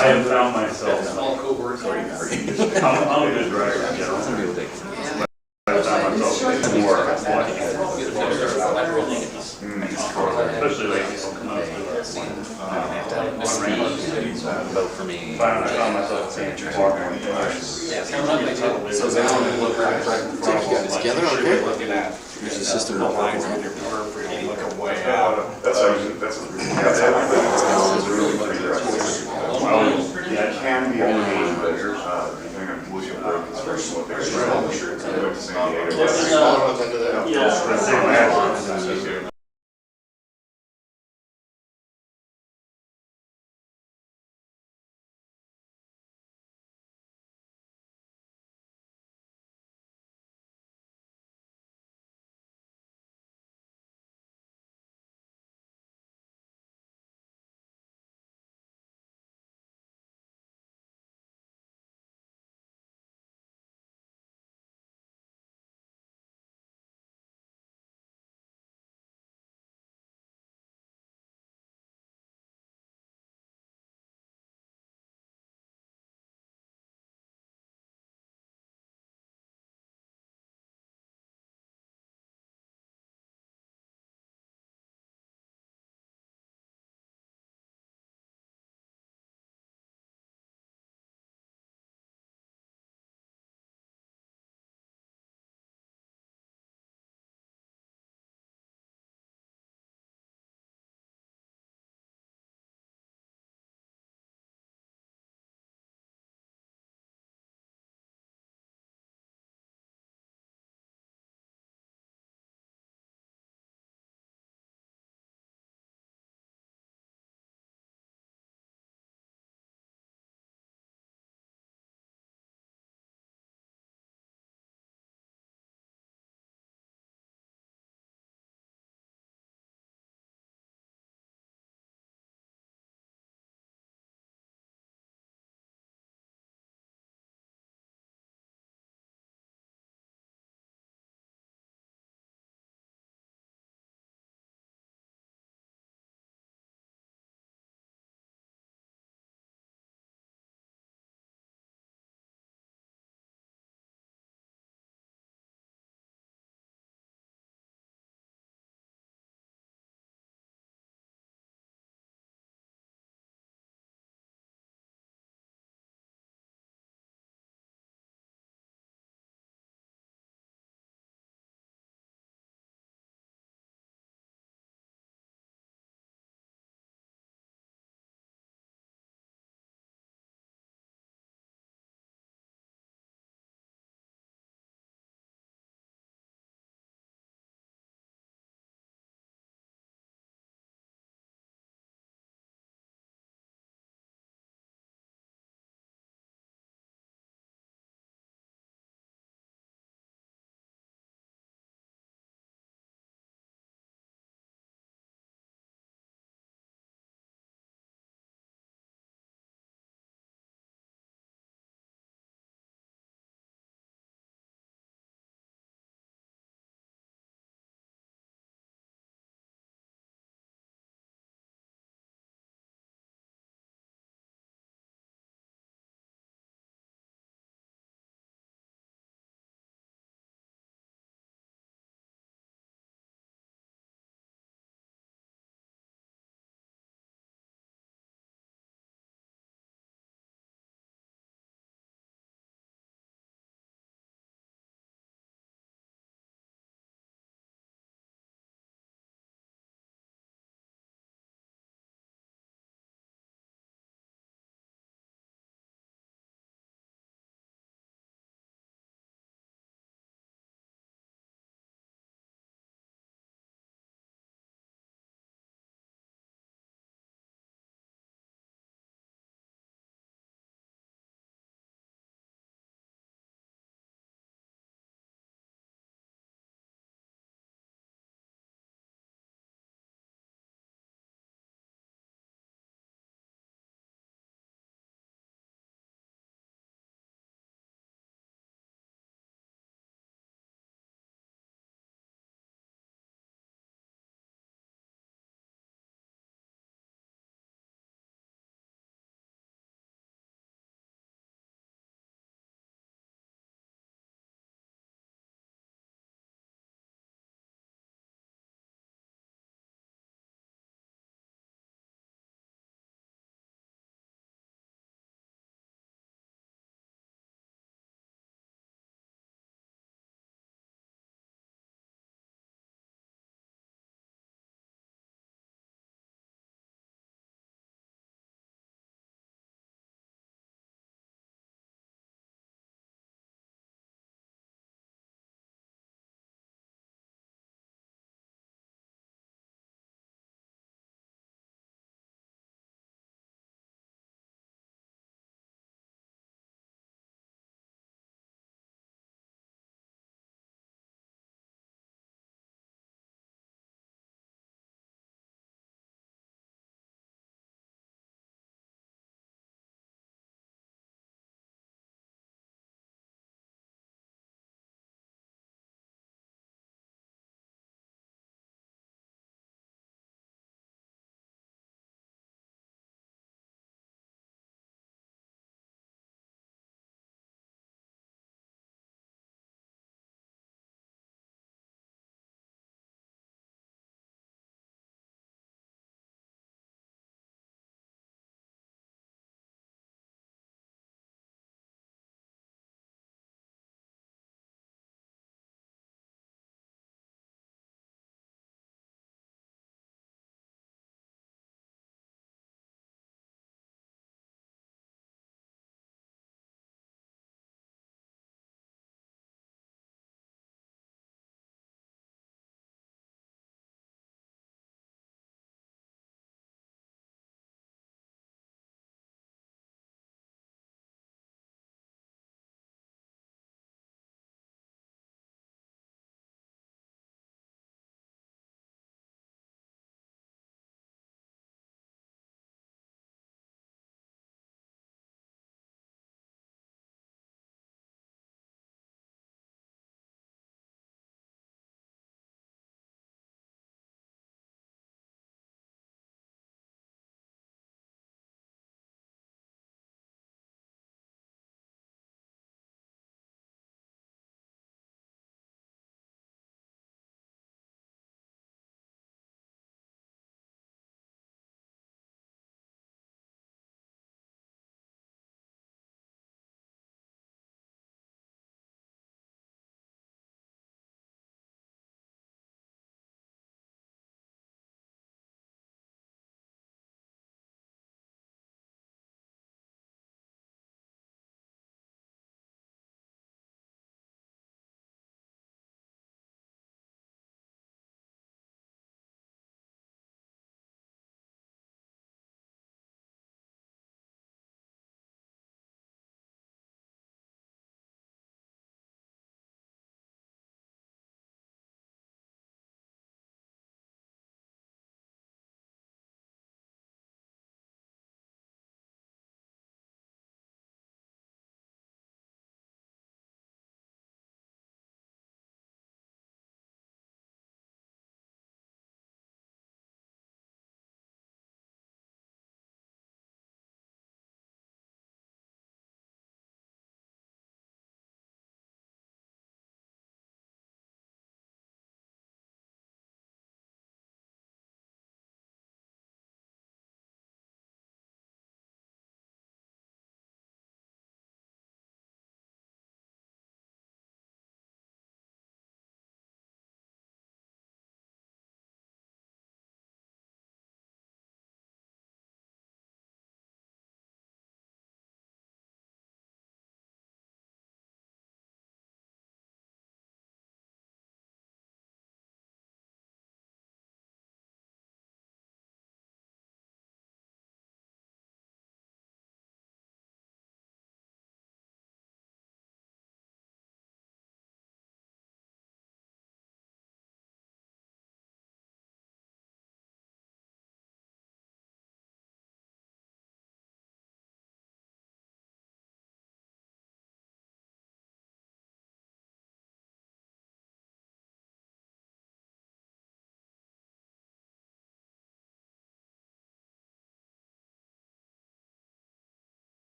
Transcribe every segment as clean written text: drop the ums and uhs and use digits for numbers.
I have found myself, Small cohorts. I'm a good driver in general. I found myself more watching it. Especially like coming up to Vote for me. I found myself saying walking. So Alan look right in front of Got it together, okay? looking at Here's the system. the lines with your peripheral, looking way out. That's really pretty aggressive. It can be a pain, but depending on who you break, especially what they're doing. I went to San Diego. Yeah.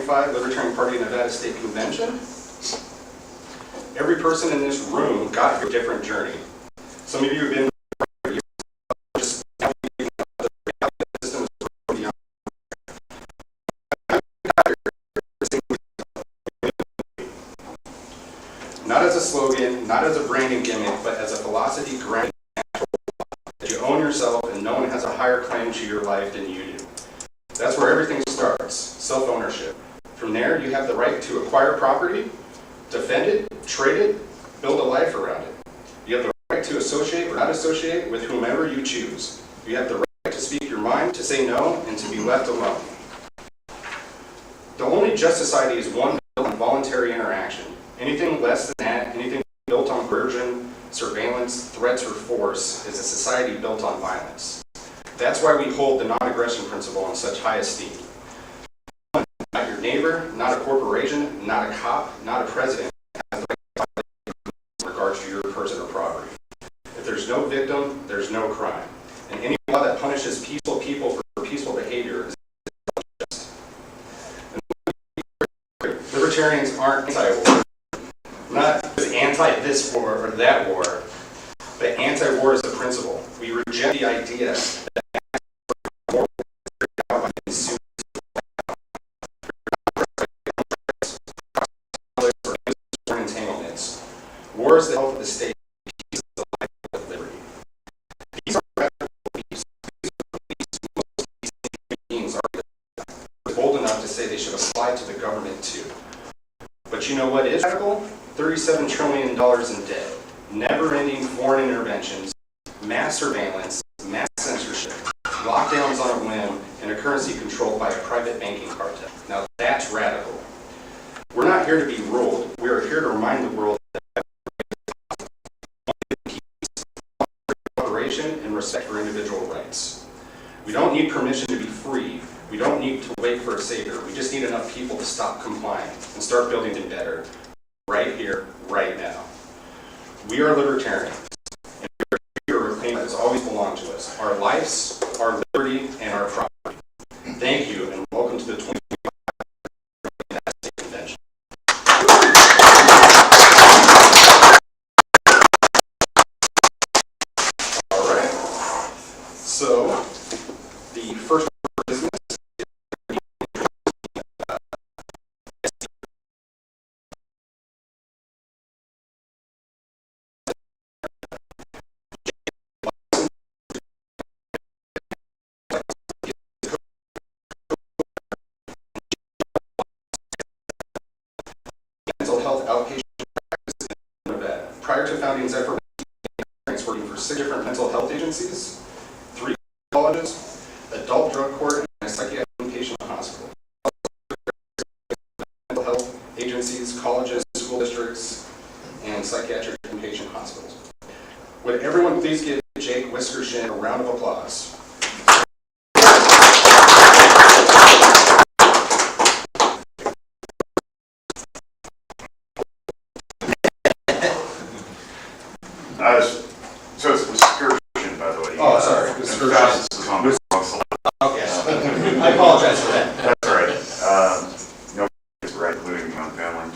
2025 Libertarian Party Nevada State Convention. Every person in this room got a different journey. Some of you have been just not as a slogan, not as a branding gimmick, but as a philosophy grounded that you own yourself and no one has a higher claim to your life than you do. That's where everything starts, self-ownership. From there, you have the right to acquire property, defend it, trade it, build a life around it. You have the right to associate or not associate with whomever you choose. You have the right to speak your mind, to say no, and to be left alone. The only just society is one built on voluntary interaction. Anything less than that, anything built on coercion, surveillance, threats, or force is a society built on violence. That's why we hold the non-aggression principle in such high esteem. Not your neighbor, not a corporation, not a cop, not a president has the right in regards to your person or property. If there's no victim, there's no crime. And any law that punishes peaceful people for peaceful behavior is unjust. Libertarians aren't anti-war. Not anti this war or that war, but anti-war is the principle. We reject the idea that war is out by consuming or entanglements. War is the health of the state. Peace is the life of liberty. These are radical beliefs. These beings are bold enough to say they should apply to the government too. But you know what is radical? $37 trillion in debt, never-ending foreign interventions, mass surveillance, mass censorship, lockdowns on a whim, and a currency controlled by a private banking cartel. Now that's radical. We're not here to be ruled. We are here to remind the world that peace, cooperation, and respect for individual rights. We don't need permission to be free. We don't need to wait for a savior. We just need enough people to stop complying and start building it better. Right here, right now. We are libertarians, and we are here to reclaim what has always belonged to us, our lives, our liberty, and our property. Thank you, and welcome to the 2025 Nevada State Convention. All right. So, the first business. Mental health outpatient practice in Nevada. Prior to founding Zephyr, working for 6 different mental health agencies, 3 colleges, adult drug court, and a psychiatric inpatient hospital. Mental health agencies, colleges, school districts, and psychiatric inpatient hospitals. Would everyone please give Jake Whiskershin a round of applause? So it's Whiskershin, by the way. Oh, sorry. Okay. I apologize for that. That's all right. No, it's right, including my own family.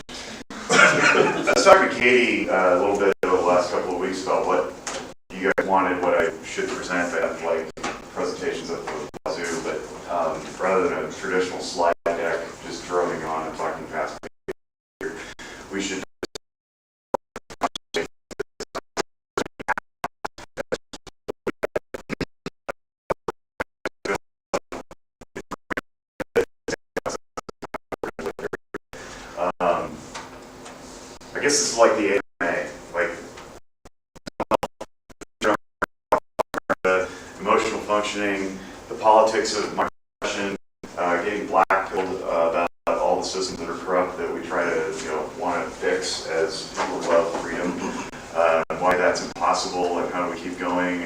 I was talking to Katie a little bit over the last couple of weeks about what you guys wanted, what I should present. I have like presentations of the wazoo, but rather than a traditional slide deck, just droning on and talking fast, we should. I guess this is like the AMA, like the emotional functioning, the politics of migration, getting black-pilled about all the systems that are corrupt that we try to, want to fix as people love freedom, why that's impossible, and how do we keep going?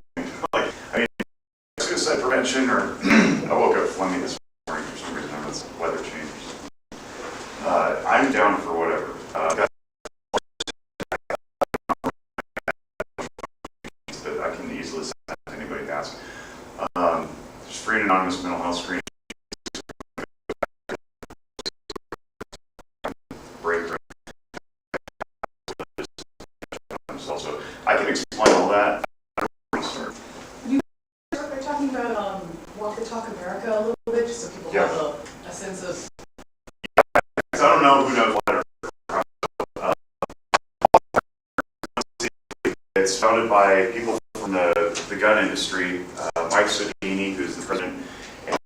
Suicide prevention, or I woke up phlegmy this morning for some reason. It's weather changes. I'm down for whatever. That I can easily send to anybody asks. Just free and anonymous mental health screening. that. They're talking about Walk the Talk America a little bit, just so people Yeah. have a sense of. I don't know who knows what. It's founded by people from the gun industry. Mike Sodini, who's the president, and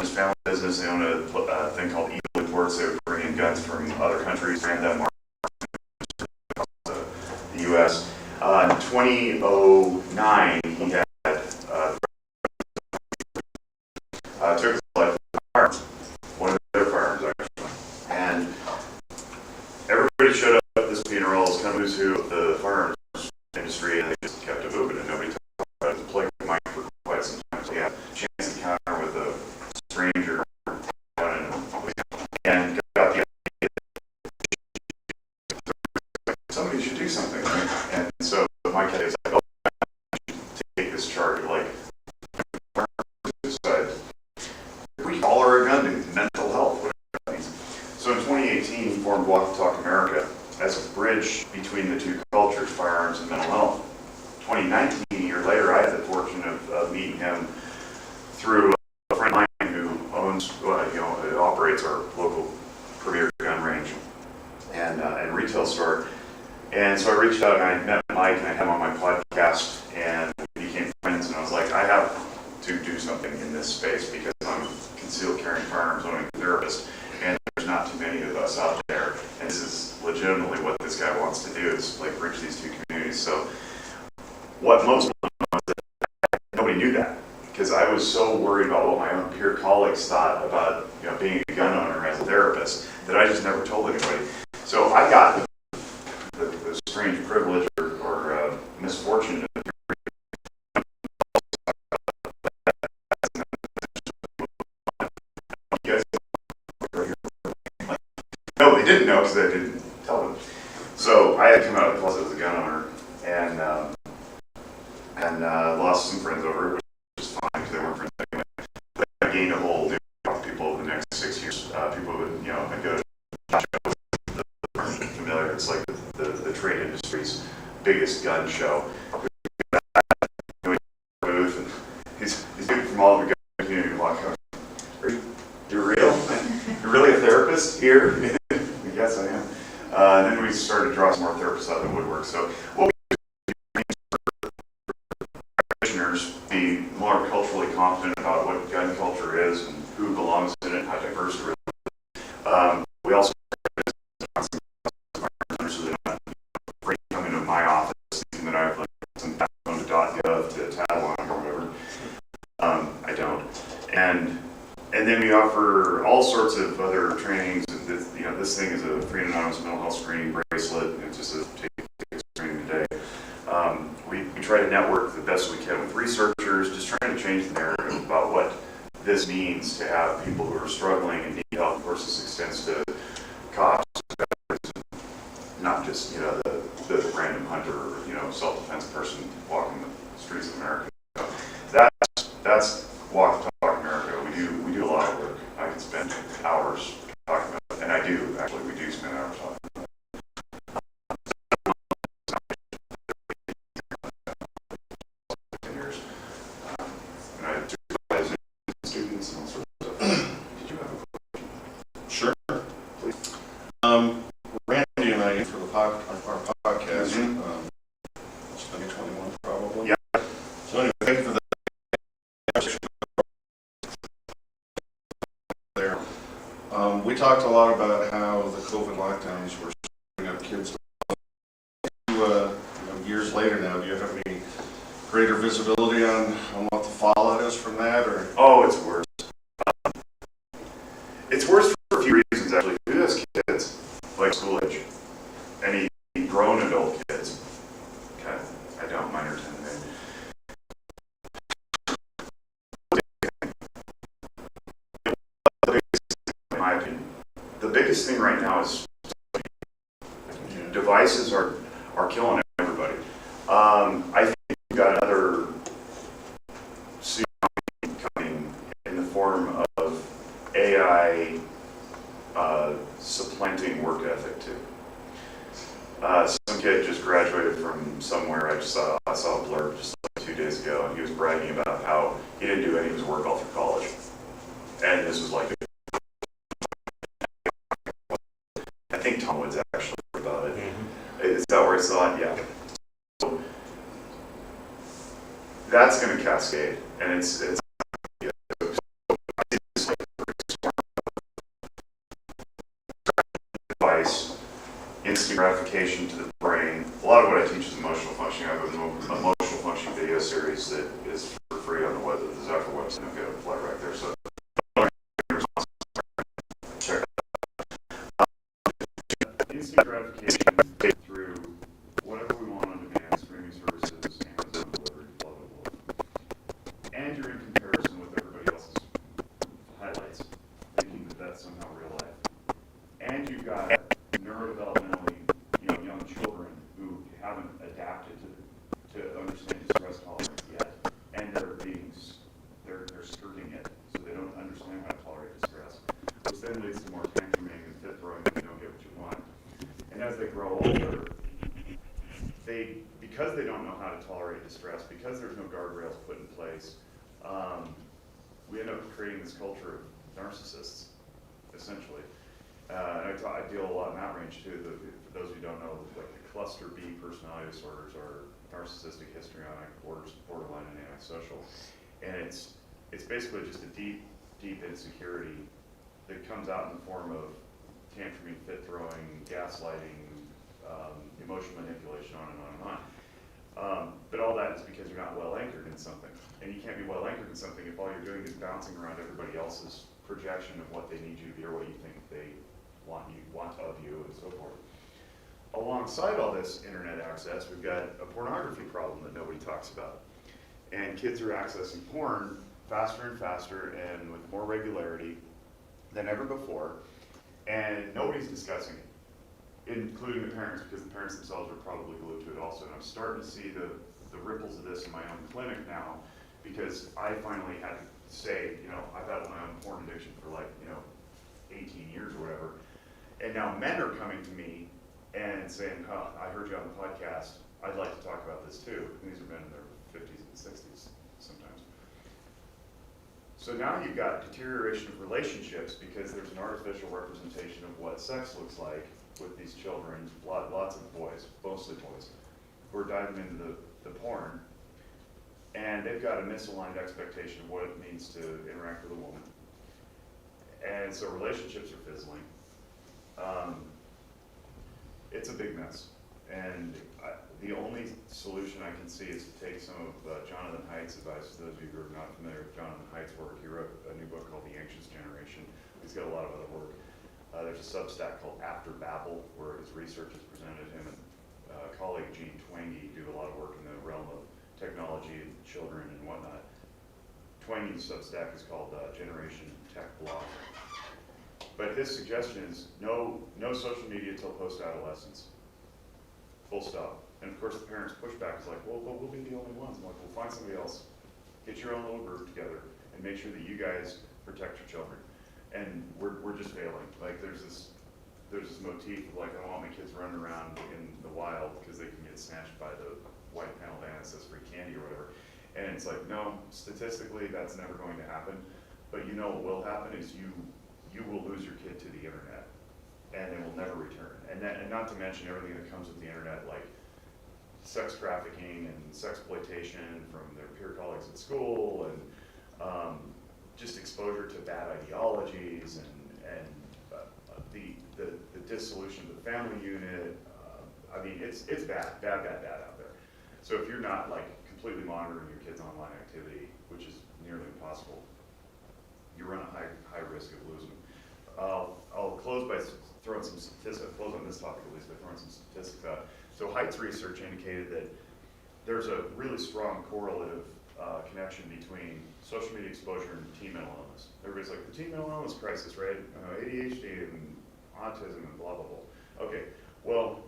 his family business. They own a thing called Eagle Imports. They were bringing guns from other countries, ran them the U.S. In 2009, he had took his life with firearms, one of their firearms actually, and everybody showed up at this funeral. It's kind of who's who of the firearms industry, and they just kept it moving, and nobody talked about it. It plagued Mike for quite some time. So yeah, chance encounter with a stranger, and got the idea that somebody should do something, right? And so Mike is like, oh, I should take this charge, like, suicide. We all are a gun to mental health, whatever that means. So in 2018, he formed Walk the Talk America as a bridge between the two cultures, firearms and mental health. 2019, a year later, I had the fortune of meeting him through a friend of mine who owns, operates our local premier gun range and retail store. And so I reached out and I met Mike and I had him on my podcast and we became friends, and I was like, I have to do something in this space because I'm a concealed carrying firearms owning therapist, and there's not too many of us out there. And this is legitimately what this guy wants to do, is like bridge these two communities. So what most people know is that nobody knew that, because I was so worried about what my own peer colleagues thought about being a gun owner as a therapist that I just never told anybody. So I got the strange privilege or misfortune of no, they didn't know because I didn't tell them. So I had come out of the closet as a gun owner and lost some friends over it, which is fine because they weren't friends anyway. But I gained a whole new group of people over the next 6 years. People would, I go to familiar. It's like the trade industry's biggest gun show. Booth, and these people from all over the gun community walk up. You're real? You're really a therapist here? Yes, I am. And then we started to draw some more therapists out of the woodwork. So what we do practitioners be more culturally confident about what gun culture is and who belongs in it, how diverse it is. We also so they're not coming to my office thinking that I have like some backbone to .gov to tattle on or whatever. I don't. And then we offer all sorts of other trainings. This thing is a free and anonymous mental health screening bracelet. It's just a take screening today. We try to network the best we can with researchers, just trying to change the narrative about what this means to have people who are struggling and need help. Of course, this extends to cops, not just the random hunter or self-defense person walking the streets of America. So that's Walk the Talk America. We do a lot of work. I could spend hours talking about it, and I do actually. We do spend hours talking about it. And I supervise students and all sorts of stuff. Did you have a question? Sure. Please. Randy and I, for our podcast, Mm-hmm. 2021 probably. Yeah. So anyway, thank you for that. There. We talked a lot about how the COVID lockdowns were shutting up kids. Years later now, do you have any greater visibility on what the fallout is from that? Or Oh, it's worse. It's worse for a few reasons, actually. Who has kids, like school age? Any grown adult kids? Okay, I don't. Mine are 10 today. In my opinion, the biggest thing right now is devices are killing everybody. I think we've got another tsunami coming in the form of AI supplanting work ethic too. Some kid just graduated from somewhere. I saw a blurb just like 2 days ago, and he was bragging about how he didn't do any of his work all through college. And this was like, I think Tom Woods actually wrote about it. Is that where it's on? Yeah. So that's going to cascade, and it's advice, instant gratification to the brain. A lot of what I teach is emotional functioning. I have an emotional functioning video series that is for free on the web. The Zucker website. I've got a fly right there. So check instant gratification through whatever we want on demand, streaming services, Amazon delivery, blah blah blah. And you're in comparison with everybody else's highlights, thinking that that's somehow real life. And you've got neurodevelopmentally young children who haven't adapted to understand distress tolerance yet, and they're skirting it, so they don't understand how to tolerate distress, which then leads to more tantruming and fit throwing when you don't get what you want. And as they grow older, because they don't know how to tolerate distress, because there's no guardrails put in place, we end up creating this culture of narcissists, essentially. And I deal a lot in that range too. For those who don't know, like the cluster B personality disorders are narcissistic, histrionic, borderline, and antisocial. And it's basically just a deep insecurity that comes out in the form of tantruming, fit throwing, gaslighting, emotional manipulation, on and on and on. But all that is because you're not well anchored in something. And you can't be well anchored in something if all you're doing is bouncing around everybody else's projection of what they need you to be or what you think they want of you, and so forth. Alongside all this internet access, we've got a pornography problem that nobody talks about. And kids are accessing porn faster and faster and with more regularity than ever before, and nobody's discussing it, including the parents, because the parents themselves are probably glued to it also. And I'm starting to see the ripples of this in my own clinic now, because I finally had to say, I've had my own porn addiction for 18 years or whatever, and now men are coming to me and saying, I heard you on the podcast, I'd like to talk about this too. And these are men in their 50s and 60s sometimes. So now you've got deterioration of relationships because there's an artificial representation of what sex looks like with these children, lots of boys, mostly boys, who are diving into the porn, and they've got a misaligned expectation of what it means to interact with a woman. And so relationships are fizzling. It's a big mess. And the only solution I can see is to take some of Jonathan Haidt's advice. For those of you who are not familiar with Jonathan Haidt's work, he wrote a new book called The Anxious Generation. He's got a lot of other work. There's a Substack called After Babel, where his research is presented. Him and colleague Gene Twangy do a lot of work in the realm of technology and children and whatnot. Twangy's Substack is called Generation Tech Blog. But his suggestion is no social media until post-adolescence. Full stop. And of course the parents' pushback is like, well, but we'll be the only ones. I'm like, well, find somebody else. Get your own little group together and make sure that you guys protect your children. And we're just failing. Like there's this motif of like, I don't want my kids running around in the wild because they can get snatched by the white panel van that says free candy or whatever. And it's like, no, statistically that's never going to happen. But what will happen is you will lose your kid to the internet, and they will never return. And not to mention everything that comes with the internet, like sex trafficking and sexploitation from their peer colleagues at school, and just exposure to bad ideologies, and the dissolution of the family unit. I mean, it's bad out there. So if you're not completely monitoring your kids' online activity, which is nearly impossible, you run a high risk of losing them. I'll close by throwing some statistics. I'll close on this topic at least by throwing some statistics out. So Haidt's research indicated that there's a really strong correlative connection between social media exposure and teen mental illness. Everybody's like, the teen mental illness crisis, right? ADHD and autism and blah, blah, blah. Okay, well,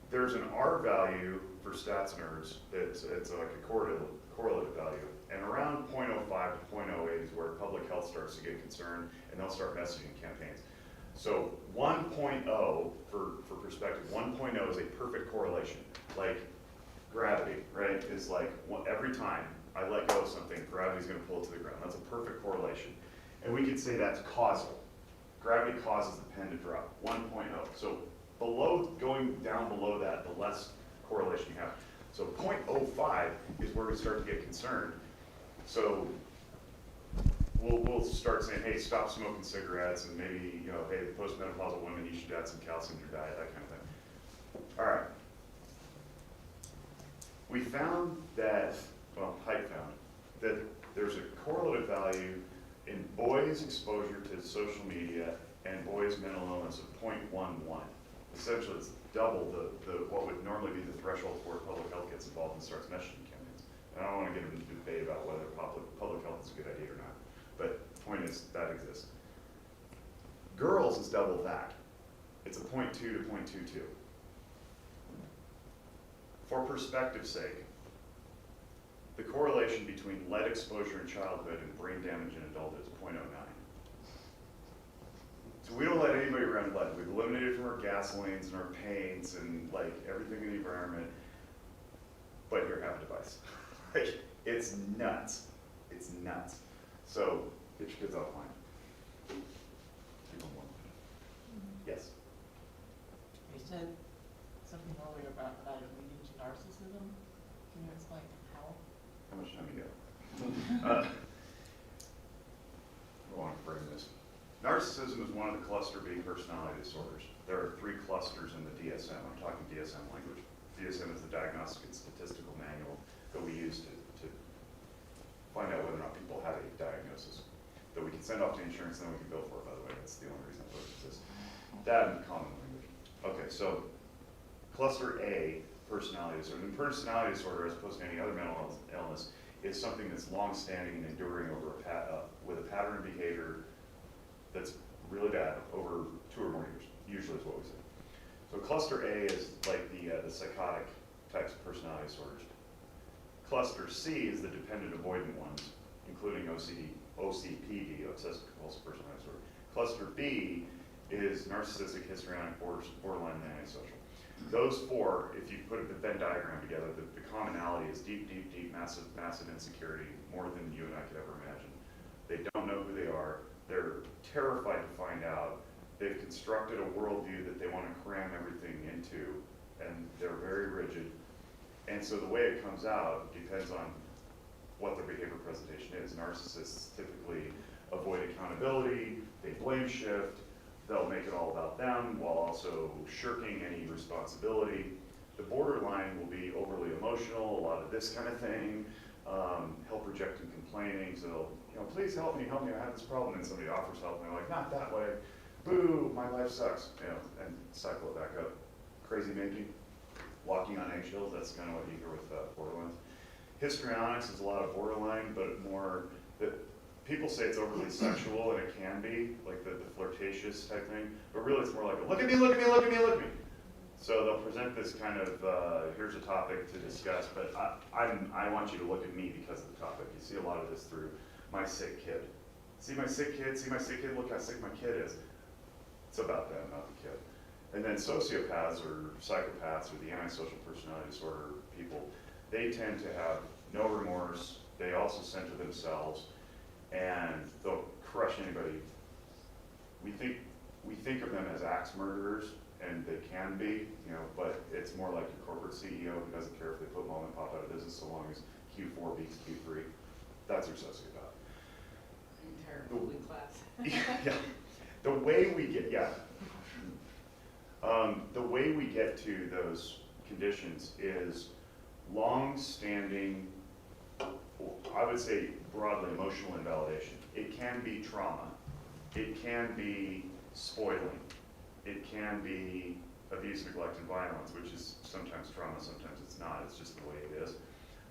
there's an R value for stats nerds that's like a correlative value. And around 0.05 to 0.08 is where public health starts to get concerned, and they'll start messaging campaigns. So 1.0, for perspective, 1.0 is a perfect correlation. Like gravity, right, is like every time I let go of something, gravity's going to pull it to the ground. That's a perfect correlation. And we could say that's causal. Gravity causes the pen to drop, 1.0. So going down below that, the less correlation you have. So 0.05 is where we start to get concerned. So we'll start saying, hey, stop smoking cigarettes, and maybe, hey, the postmenopausal women, you should add some calcium to your diet, that kind of thing. All right. We found that, Hyde found, that there's a correlative value in boys' exposure to social media and boys' mental illness of 0.11. Essentially, it's double what would normally be the threshold for public health gets involved and starts messaging campaigns. And I don't want to get into a debate about whether public health is a good idea or not, but the point is that exists. Girls is double that. It's a 0.2 to 0.22. For perspective's sake, the correlation between lead exposure in childhood and brain damage in adulthood is 0.09. So we don't let anybody around lead. We've eliminated it from our gasolines and our paints and like everything in the environment. But here, have a device. Like, it's nuts. It's nuts. So get your kids offline. Yes. You said something earlier about leading to narcissism. Can you explain how? How much time you got? I want to frame this. Narcissism is one of the cluster B personality disorders. There are 3 clusters in the DSM. I'm talking DSM language. DSM is the Diagnostic and Statistical Manual that we use to find out whether or not people have a diagnosis that we can send off to insurance and then we can bill for it, by the way. That's the only reason I put it exists. That and common language. Okay, so cluster A, personality disorder. And personality disorder, as opposed to any other mental illness, is something that's long-standing and enduring over with a pattern of behavior that's really bad over 2 or more years, usually is what we say. So cluster A is like the psychotic types of personality disorders. Cluster C is the dependent avoidant ones, including OCPD, obsessive compulsive personality disorder. Cluster B is narcissistic, histrionic, borderline, and antisocial. Those 4, if you put a Venn diagram together, the commonality is deep, massive insecurity, more than you and I could ever imagine. They don't know who they are. They're terrified to find out. They've constructed a worldview that they want to cram everything into, and they're very rigid. And so the way it comes out depends on what their behavior presentation is. Narcissists typically avoid accountability, they blame shift, they'll make it all about them while also shirking any responsibility. The borderline will be overly emotional, a lot of this kind of thing, help rejecting, complaining. So they'll, please help me, I have this problem. And somebody offers help and they're like, not that way. Boo, my life sucks. And cycle it back up. Crazy making, walking on eggshells, that's kind of what you hear with borderlines. Histrionics is a lot of borderline, but more that people say it's overly sexual, and it can be, like the flirtatious type thing, but really it's more like, look at me, look at me, look at me, look at me. So they'll present this kind of, here's a topic to discuss, but I want you to look at me because of the topic. You see a lot of this through my sick kid. See my sick kid, look how sick my kid is. It's about them, not the kid. And then sociopaths or psychopaths or the antisocial personality disorder people, they tend to have no remorse. They also center themselves, and they'll crush anybody. We think of them as axe murderers, and they can be, but it's more like your corporate CEO who doesn't care if they put mom and pop out of business so long as Q4 beats Q3. That's your sociopath. Entire ruling class. Yeah. The way we get to those conditions is long-standing, I would say broadly, emotional invalidation. It can be trauma. It can be spoiling. It can be abuse, neglect, and violence, which is sometimes trauma, sometimes it's not. It's just the way it is.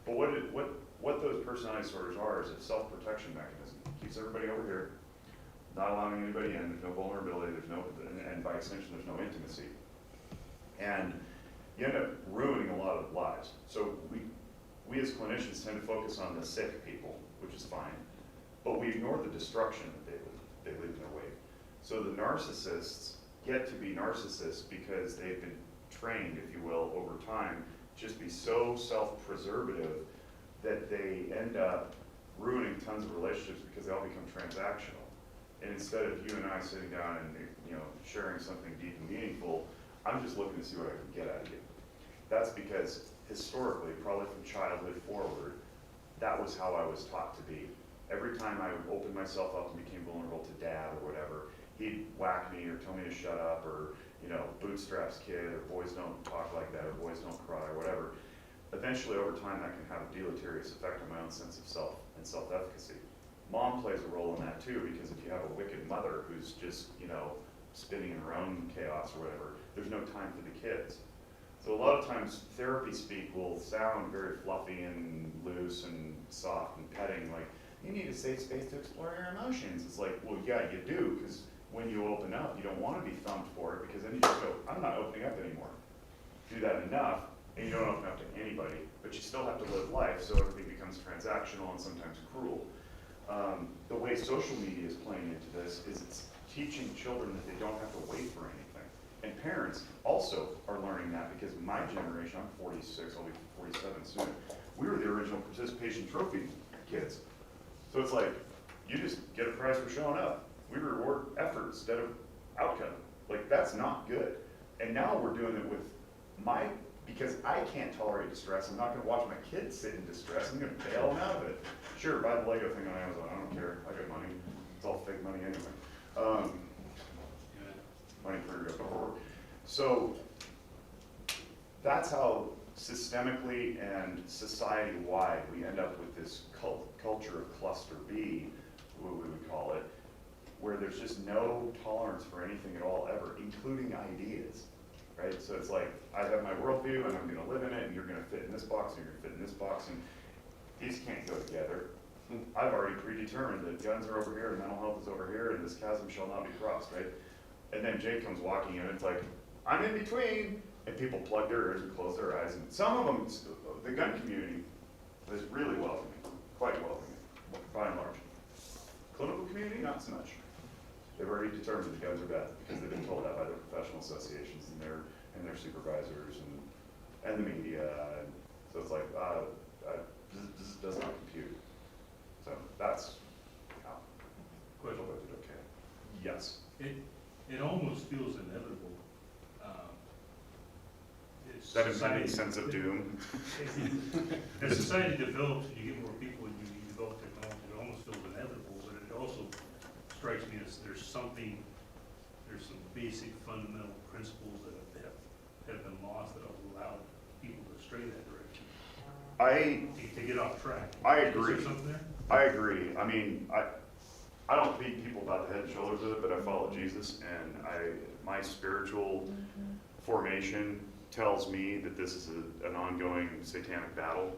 But what those personality disorders are is a self-protection mechanism. It keeps everybody over here, not allowing anybody in. There's no vulnerability. And by extension, there's no intimacy. And you end up ruining a lot of lives. So we as clinicians tend to focus on the sick people, which is fine, but we ignore the destruction that they leave in their wake. So the narcissists get to be narcissists because they've been trained, if you will, over time, just be so self-preservative that they end up ruining tons of relationships because they all become transactional. And instead of you and I sitting down and sharing something deep and meaningful, I'm just looking to see what I can get out of you. That's because historically, probably from childhood forward, that was how I was taught to be. Every time I opened myself up and became vulnerable to dad or whatever, he'd whack me or tell me to shut up or, bootstraps kid or boys don't talk like that or boys don't cry or whatever. Eventually, over time, that can have a deleterious effect on my own sense of self and self-efficacy. Mom plays a role in that too, because if you have a wicked mother who's just, spinning in her own chaos or whatever, there's no time for the kids. So a lot of times therapy speak will sound very fluffy and loose and soft and petting, like, you need a safe space to explore your emotions. It's like, well, yeah, you do, because when you open up, you don't want to be thumped for it, because then you just go, I'm not opening up anymore. Do that enough, and you don't open up to anybody, but you still have to live life, so everything becomes transactional and sometimes cruel. The way social media is playing into this is it's teaching children that they don't have to wait for anything. And parents also are learning that, because my generation, I'm 46, I'll be 47 soon, we were the original participation trophy kids. So it's like, you just get a prize for showing up. We reward effort instead of outcome. Like, that's not good. And now we're doing it with because I can't tolerate distress, I'm not gonna watch my kids sit in distress, I'm gonna bail them out of it. Sure, buy the Lego thing on Amazon, I don't care, I got money. It's all fake money anyway. Money for your. So that's how systemically and society-wide we end up with this culture of cluster B, what we would call it, where there's just no tolerance for anything at all ever, including ideas, right? So it's like, I have my worldview and I'm gonna live in it, and you're gonna fit in this box and you're gonna fit in this box, and these can't go together. I've already predetermined that guns are over here and mental health is over here and this chasm shall not be crossed, right? And then Jake comes walking in and it's like, I'm in between. And people plug their ears and close their eyes. And some of them, the gun community is really welcoming, quite welcoming, by and large. Clinical community, not so much. They've already determined the guns are bad because they've been told that by their professional associations and their supervisors and the media. And so it's like, this does not compute. So that's how. Question. Okay. Yes. It almost feels inevitable. That impending sense of doom. As society develops, and you get more people and you develop technology, it almost feels inevitable, but it also strikes me as there's some basic fundamental principles that have been lost that have allowed people to stray that direction. To get off track. I agree. Is there something there? I agree. I mean, I don't beat people about the head and shoulders with it, but I follow Jesus, and my spiritual formation tells me that this is an ongoing satanic battle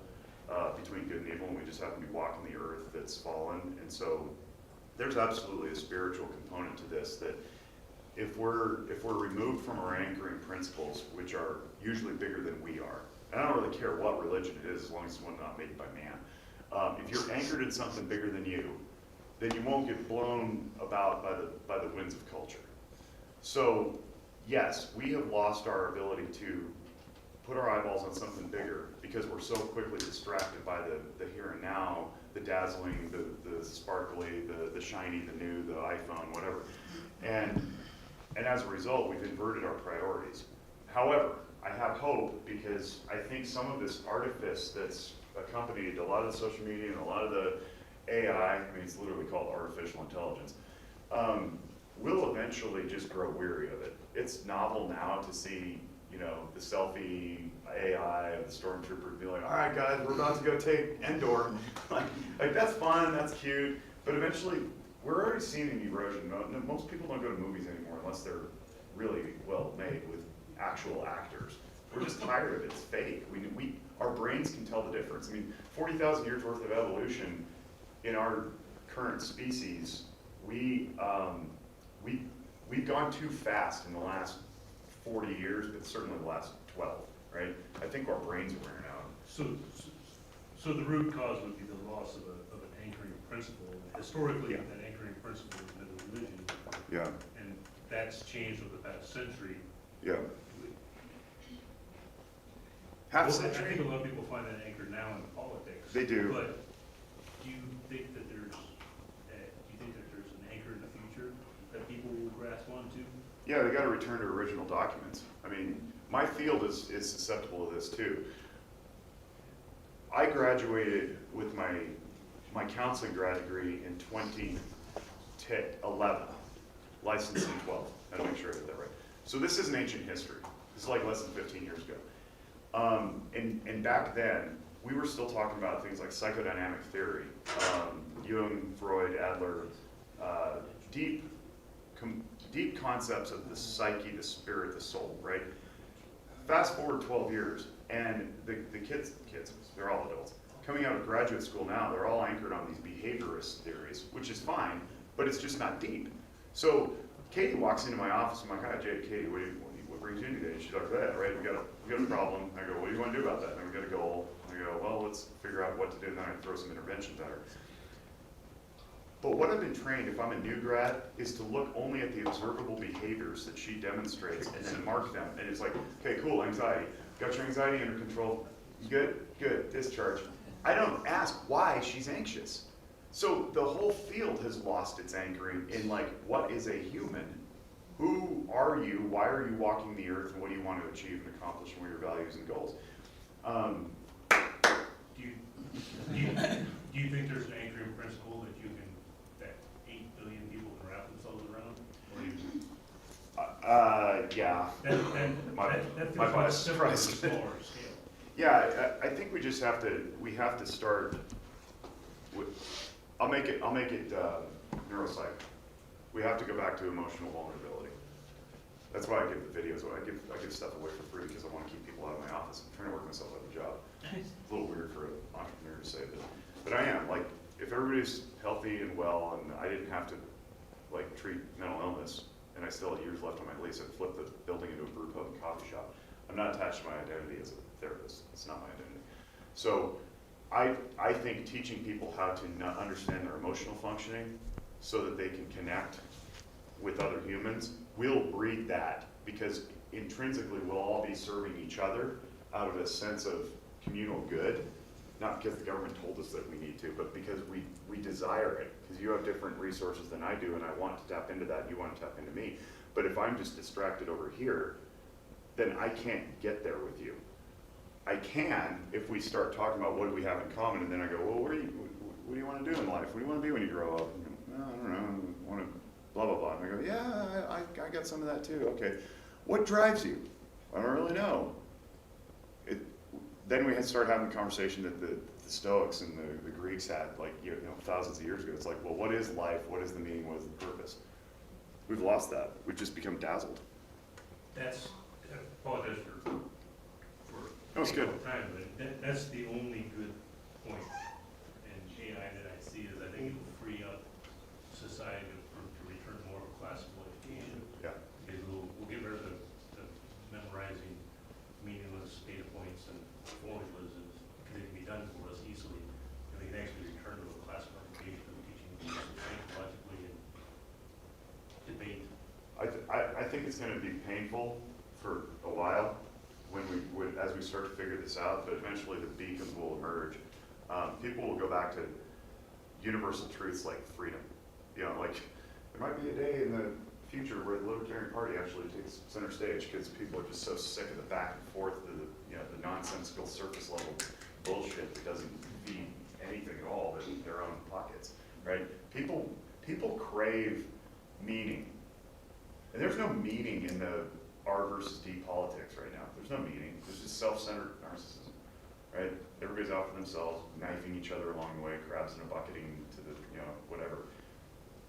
between good and evil, and we just happen to be walking the earth that's fallen. And so there's absolutely a spiritual component to this, that if we're removed from our anchoring principles, which are usually bigger than we are, and I don't really care what religion it is as long as it's one not made by man. If you're anchored in something bigger than you, then you won't get blown about by the winds of culture. So yes, we have lost our ability to put our eyeballs on something bigger because we're so quickly distracted by the here and now, the dazzling, the sparkly, the shiny, the new, the iPhone, whatever. And as a result, we've inverted our priorities. However, I have hope, because I think some of this artifice that's accompanied a lot of the social media and a lot of the AI, I mean, it's literally called artificial intelligence, will eventually just grow weary of it. It's novel now to see, the selfie AI of the stormtrooper be like, all right, guys, we're about to go take Endor. like that's fun, that's cute, but eventually we're already seeing an erosion. Most people don't go to movies anymore unless they're really well made with actual actors. We're just tired of it. It's fake. Our brains can tell the difference. I mean, 40,000 years worth of evolution in our current species, we've gone too fast in the last 40 years, but certainly the last 12, right? I think our brains are wearing out. So the root cause would be the loss of an anchoring principle. Historically, Yeah. that anchoring principle has been religion. Yeah. that's changed over the past century. Yeah. Half Well, I century? think a lot of people find that anchored now in politics. They do. But do you think that there's an anchor in the future that people will grasp onto? Yeah, they gotta return to original documents. I mean, my field is susceptible to this too. I graduated with my counseling grad degree in 2011, licensed in 12. I gotta make sure I get that right. So this is an ancient history. This is like less than 15 years ago. And back then, we were still talking about things like psychodynamic theory, Jung, Freud, Adler, deep concepts of the psyche, the spirit, the soul, right? Fast forward 12 years, and the kids, they're all adults, coming out of graduate school now, they're all anchored on these behaviorist theories, which is fine, but it's just not deep. So Katie walks into my office, I'm like, hi, Katie, what brings you in today? And she's like, yeah, right, we got a problem. I go, what do you want to do about that? And we got a goal. I go, well, let's figure out what to do, and then I throw some interventions at her. But what I've been trained, if I'm a new grad, is to look only at the observable behaviors that she demonstrates and then mark them. And it's like, okay, cool, anxiety. Got your anxiety under control? Good, discharge. I don't ask why she's anxious. So the whole field has lost its anchoring in like, what is a human? Who are you? Why are you walking the earth? And what do you want to achieve and accomplish? And what are your values and goals? Do you think there's an anchoring principle that 8 billion people can wrap themselves around? Or do you, Yeah. that my feels much bias simpler on a surprised. smaller scale. Yeah, I think we just have to start with, I'll make it neuropsych. We have to go back to emotional vulnerability. That's why I give the videos away. I give stuff away for free because I want to keep people out of my office. I'm trying to work myself out of a job. It's a little weird for an entrepreneur to say this, but I am. Like, if everybody's healthy and well, and I didn't have to like treat mental illness, and I still had years left on my lease, I'd flip the building into a brew pub and coffee shop. I'm not attached to my identity as a therapist. It's not my identity. So I think teaching people how to understand their emotional functioning so that they can connect with other humans will breed that, because intrinsically we'll all be serving each other out of a sense of communal good, not because the government told us that we need to, but because we desire it, because you have different resources than I do, and I want to tap into that, and you want to tap into me. But if I'm just distracted over here, then I can't get there with you. I can if we start talking about what do we have in common, and then I go, well, what do you want to do in life? What do you want to be when you grow up? And go, I don't know, I want to blah, blah, blah. And I go, yeah, I got some of that too. Okay, what drives you? I don't really know. Then we had started having the conversation that the Stoics and the Greeks had, like, you know, thousands of years ago. It's like, well, what is life? What is the meaning? What is the purpose? We've lost that. We've just become dazzled. That's, I apologize for No, it's good. time, but that's the only good point in AI that I see is I think it will free up society to return more of a classical education. Yeah. Because we'll get rid of the memorizing meaningless data points and formulas, because it can be done for us easily. And we can actually return to a classical education of teaching people to think logically and debate. I think it's going to be painful for a while as we start to figure this out, but eventually the beacons will emerge. People will go back to universal truths like freedom. You know, like there might be a day in the future where the Libertarian Party actually takes center stage because people are just so sick of the back and forth, the nonsensical surface level bullshit that doesn't feed anything at all but their own pockets, right? People crave meaning. And there's no meaning in the R versus D politics right now. There's no meaning. There's just self-centered narcissism, right? Everybody's out for themselves, knifing each other along the way, crabs in a bucketing to the, whatever.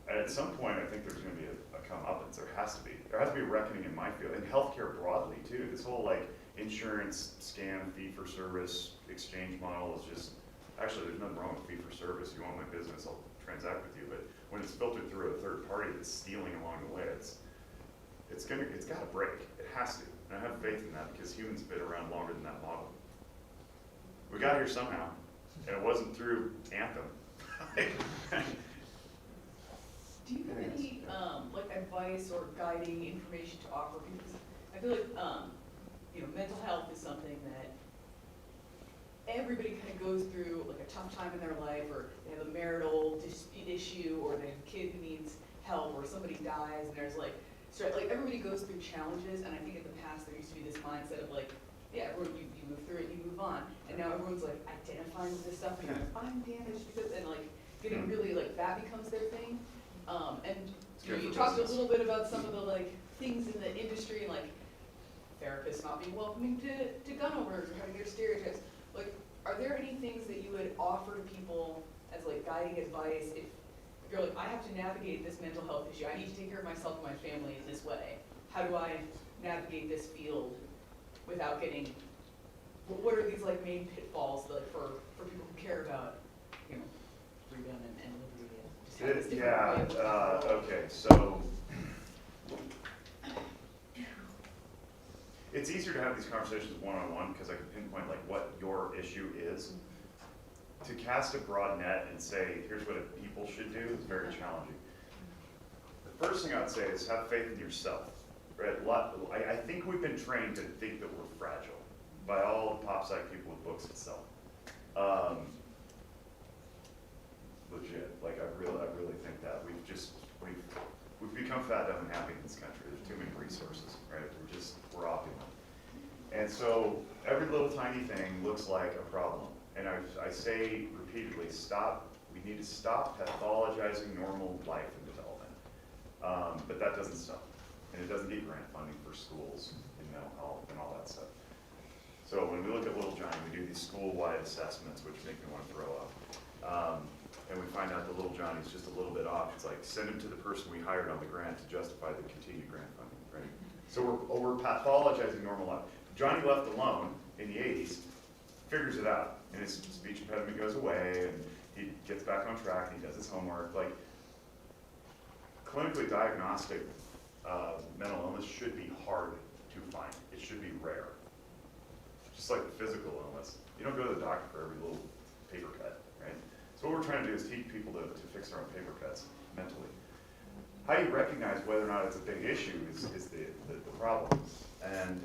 And at some point, I think there's going to be a comeuppance. There has to be. There has to be a reckoning in my field, and healthcare broadly too. This whole like insurance scam, fee-for-service exchange model is just, actually there's nothing wrong with fee-for-service. You want my business, I'll transact with you. But when it's filtered through a third party that's stealing along the way, it's got to break. It has to. And I have faith in that because humans have been around longer than that model. We got here somehow, and it wasn't through Anthem. Do you have any, like, advice advice or guiding information to offer? Because I feel like, mental health is something that everybody kind of goes through like a tough time in their life, or they have a marital dispute issue, or they have a kid who needs help, or somebody dies, and there's like everybody goes through challenges. And I think in the past there used to be this mindset of like, yeah, everyone, you move through it, you move on. And now everyone's like identifying with this stuff, and you're like, I'm damaged because, and like getting really like that becomes their thing. And you talked a little bit about some of the like things in the industry, and like therapists not being welcoming to gun owners, or having their stereotypes. Like, are there any things that you would offer to people as like guiding advice if you're like, I have to navigate this mental health issue, I need to take care of myself and my family in this way. How do I navigate this field without getting, what are these like main pitfalls like for people who care about, freedom and liberty and just have this different way of looking at the world? Okay, so it's easier to have these conversations one-on-one because I can pinpoint like what your issue is. To cast a broad net and say, here's what people should do is very challenging. The first thing I would say is have faith in yourself. Right? I think we've been trained to think that we're fragile by all the pop psych people with books itself. Legit, like I really think that we've become fat, dumb, and happy in this country. There's too many resources, right? We're opulent. And so every little tiny thing looks like a problem. And I say repeatedly, we need to stop pathologizing normal life and development. But that doesn't stop. And it doesn't get grant funding for schools and mental health and all that stuff. So when we look at Little Johnny, we do these school-wide assessments, which make me want to throw up. And we find out that Little Johnny's just a little bit off. It's like, send him to the person we hired on the grant to justify the continued grant funding, right? So we're pathologizing normal life. Johnny left alone in the 80s, figures it out, and his speech impediment goes away, and he gets back on track, and he does his homework. Like, clinically diagnostic mental illness should be hard to find. It should be rare. Just like physical illness. You don't go to the doctor for every little paper cut, right? So what we're trying to do is teach people to fix their own paper cuts mentally. How you recognize whether or not it's a big issue is the problem. And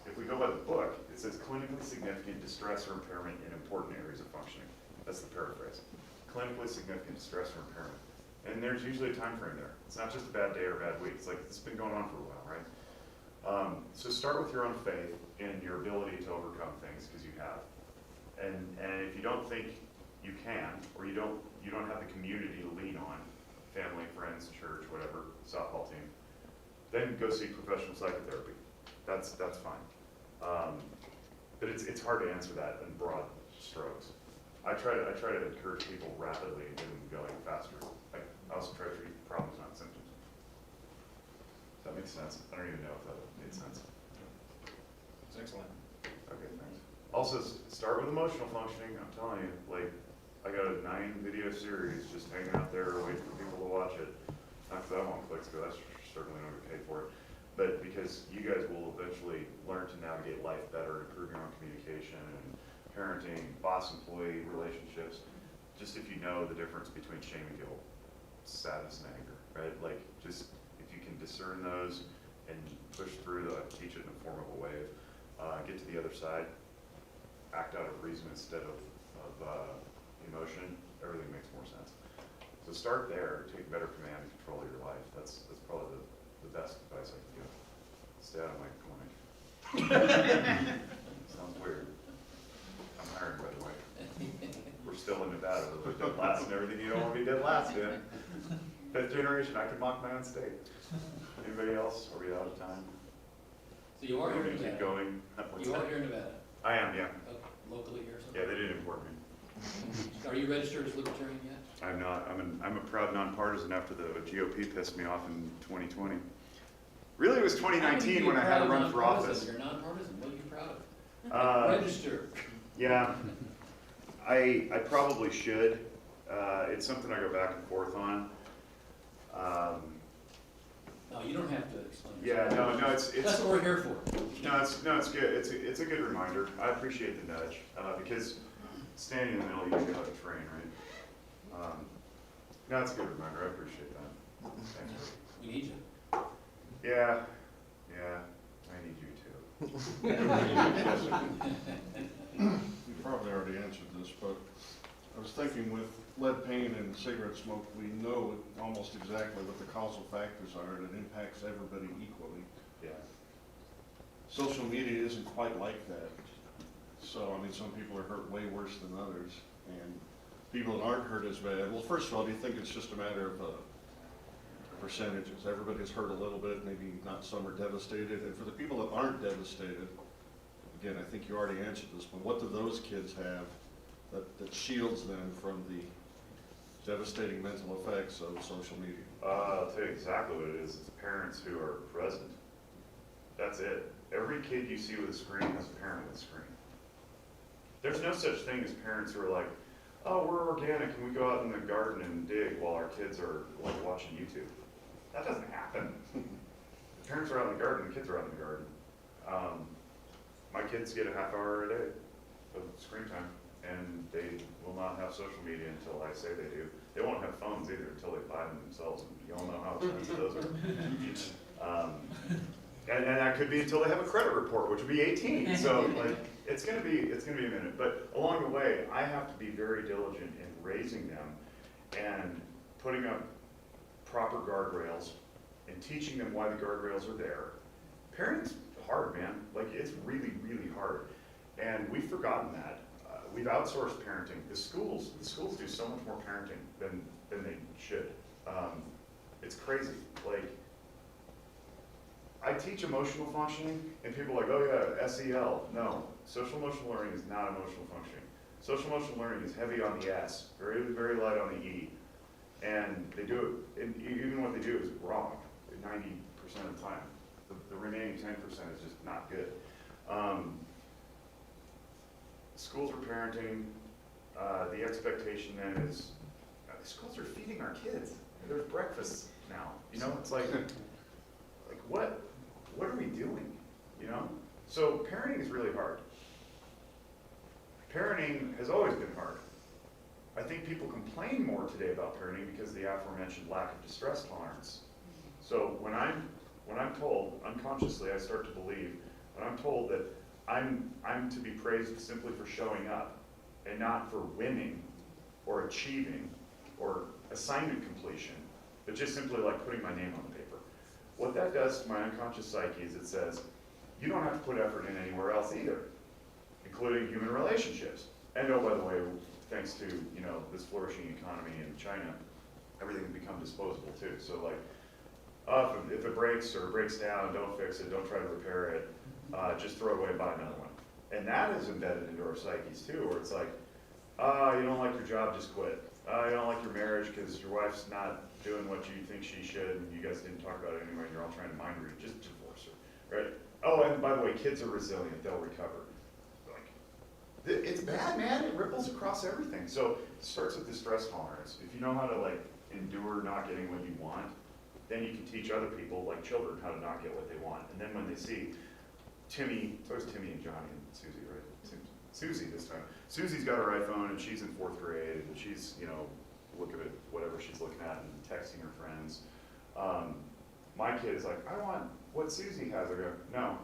if we go by the book, it says clinically significant distress or impairment in important areas of functioning. That's the paraphrase. Clinically significant distress or impairment. And there's usually a time frame there. It's not just a bad day or a bad week. It's like, it's been going on for a while, right? So start with your own faith in your ability to overcome things, because you have. And if you don't think you can, or you don't have the community to lean on, family, friends, church, whatever, softball team, then go seek professional psychotherapy. That's fine. But it's hard to answer that in broad strokes. I try to encourage people rapidly and get them going faster. I also try to treat problems, not symptoms. Does that make sense? I don't even know if that made sense. It's excellent. Okay, thanks. Also, start with emotional functioning. I'm telling you, like, I got a 9-video series just hanging out there waiting for people to watch it. Not because I want clicks, because I certainly don't get paid for it, but because you guys will eventually learn to navigate life better, improve your own communication and parenting, boss-employee relationships. Just if you know the difference between shame and guilt, sadness and anger, right? Like, just if you can discern those and push through teach it in the form of a wave, get to the other side, act out of reason instead of emotion, everything makes more sense. So start there, take better command and control of your life. That's probably the best advice I can give. Stay out of my clinic. Sounds weird. I'm hired, by the way. We're still in Nevada, we're dead last and everything you don't want to be dead last in. 5th generation, I can mock my own state. Anybody else? Are we out of time? So you are here in Keep Nevada? going. You are here in Nevada? I am, yeah. Locally here or something? Yeah, they did import me. Are you registered as Libertarian yet? I'm not. I'm a proud nonpartisan after the GOP pissed me off in 2020. Really, it was 2019 when I had to run for office. You're nonpartisan. What are you proud of? Register. Yeah, I probably should. It's something I go back and forth on. No, you don't have to explain. Yeah, no, it's That's what we're here for. No, it's good. It's a good reminder. I appreciate the nudge because standing in the middle, you know how to train, right? No, it's a good reminder. I appreciate that. Thanks. We need you. Yeah, I need you too. You probably already answered this, but I was thinking with lead paint and cigarette smoke, we know almost exactly what the causal factors are, and it impacts everybody equally. Yeah. Social media isn't quite like that. So, I mean, some people are hurt way worse than others, and people that aren't hurt as bad. Well, first of all, do you think it's just a matter of percentages? Everybody's hurt a little bit, maybe not some are devastated. And for the people that aren't devastated, again, I think you already answered this one. What do those kids have that shields them from the devastating mental effects of social media? I'll tell you exactly what it is. It's parents who are present. That's it. Every kid you see with a screen has a parent with a screen. There's no such thing as parents who are like, oh, we're organic and we go out in the garden and dig while our kids are like watching YouTube. That doesn't happen. The parents are out in the garden, the kids are out in the garden. My kids get a half hour a day of screen time, and they will not have social media until I say they do. They won't have phones either until they buy them themselves, and you all know how expensive those are. And that could be until they have a credit report, which would be 18. So like, it's gonna be a minute. But along the way, I have to be very diligent in raising them and putting up proper guardrails and teaching them why the guardrails are there. Parenting's hard, man. Like, it's really, really hard. And we've forgotten that. We've outsourced parenting. The schools do so much more parenting than they should. It's crazy. Like, I teach emotional functioning, and people are like, oh yeah, SEL. No, social emotional learning is not emotional functioning. Social emotional learning is heavy on the S, very, very light on the E. And they do it, and even what they do is wrong 90% of the time. The remaining 10% is just not good. Schools are parenting. The expectation then is, schools are feeding our kids. There's breakfasts now. You know, it's like what are we doing? You know? So parenting is really hard. Parenting has always been hard. I think people complain more today about parenting because of the aforementioned lack of distress tolerance. So when I'm told, unconsciously I start to believe, when I'm told that I'm to be praised simply for showing up and not for winning or achieving or assignment completion, but just simply like putting my name on the paper. What that does to my unconscious psyche is it says, you don't have to put effort in anywhere else either, including human relationships. And oh, by the way, thanks to, you know, this flourishing economy in China, everything's become disposable too. So like, if it breaks or breaks down, don't fix it, don't try to repair it, just throw it away and buy another one. And that is embedded into our psyches too, where it's like, you don't like your job, just quit. You don't like your marriage because your wife's not doing what you think she should, and you guys didn't talk about it anyway, and you're all trying to mind read, just divorce her, right? Oh, and by the way, kids are resilient, they'll recover. Like, it's bad, man, it ripples across everything. So it starts with distress tolerance. If you know how to like endure not getting what you want, then you can teach other people, like children, how to not get what they want. And then when they see Timmy, it's always Timmy and Johnny and Susie, right? Susie this time. Susie's got her iPhone and she's in 4th grade and she's, you know, looking at whatever she's looking at and texting her friends. My kid is like, I want what Susie has. I go, no.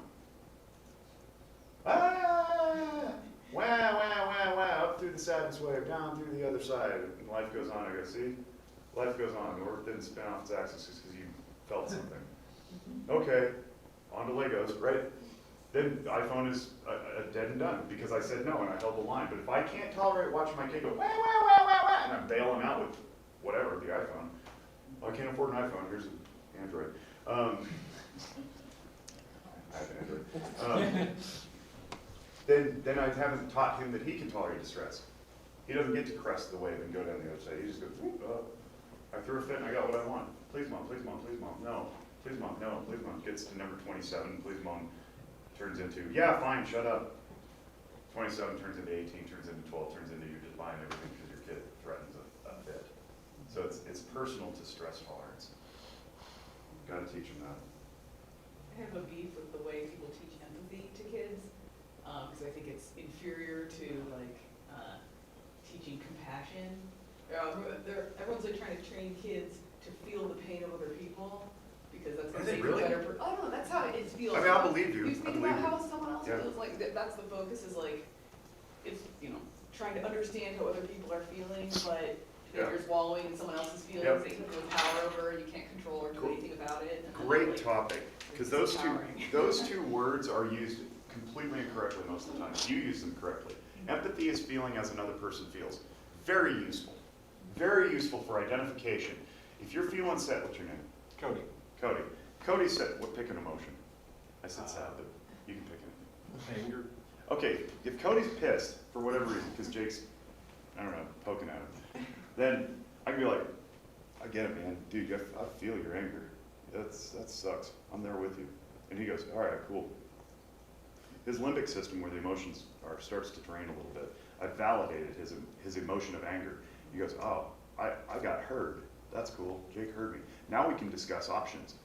Ah! Wow, wow, wow, wow, up through the sadness wave, down through the other side. And life goes on. I go, see? Life goes on. The earth didn't spin off its axis just because you felt something. Okay, on to Legos, right? Then the iPhone is dead and done because I said no and I held the line. But if I can't tolerate watching my kid go, wah, wah, wah, wah, wah, and I'm bailing out with whatever, the iPhone. Well, I can't afford an iPhone, here's an Android. I have an Android. Then I haven't taught him that he can tolerate distress. He doesn't get to crest the wave and go down the other side. He just goes, I threw a fit and I got what I want. Please, Mom, please, Mom, please, Mom. No, please, Mom, no, please, Mom. Gets to number 27, please, Mom. Turns into, yeah, fine, shut up. 27 turns into 18, turns into 12, turns into you're just buying everything because your kid threatens a fit. So it's personal to stress tolerance. Got to teach them that. I have a beef with the way people teach empathy to kids, because I think it's inferior to like teaching compassion. Everyone's like trying to train kids to feel the pain of other people, because that's Are gonna they make you a really? better I don't know, that's how it feels. I mean, I believe you. You I think believe about you. how someone else Yeah. feels, like, that's the focus, is like, it's, you know, trying to understand how other people are feeling, but if Yeah. you're swallowing in someone else's feelings Yep. that you have no power over, you can't control or do Cool. anything about it. And then, Great like, topic, because it's those two words are used completely incorrectly most of the time. You use them correctly. Empathy is feeling as another person feels. Very useful. Very useful for identification. If you're feeling sad, what's your name? Cody. Cody. Cody said, what, pick an emotion. I said sad, but you can pick anything. Anger. Okay, if Cody's pissed for whatever reason, because Jake's, I don't know, poking at him, then I can be like, I get it, man. Dude, I feel your anger. That sucks. I'm there with you. And he goes, all right, cool. His limbic system, where the emotions are, starts to drain a little bit. I validated his emotion of anger. He goes, oh, I got heard. That's cool. Jake heard me. Now we can discuss options.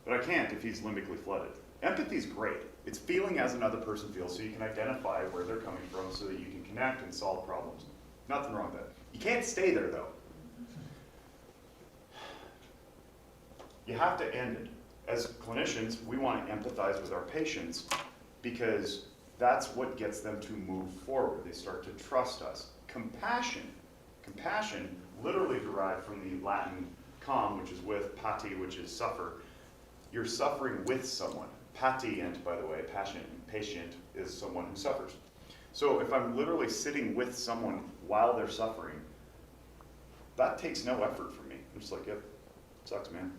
But I can't if he's limbically flooded. Empathy is great. It's feeling as another person feels, so you can identify where they're coming from so that you can connect and solve problems. Nothing wrong with that. You can't stay there, though. You have to end it. As clinicians, we want to empathize with our patients because that's what gets them to move forward. They start to trust us. Compassion literally derived from the Latin com, which is with, pati, which is suffer. You're suffering with someone. Patient, by the way, patient is someone who suffers. So if I'm literally sitting with someone while they're suffering, that takes no effort from me. I'm just like, yep, sucks, man.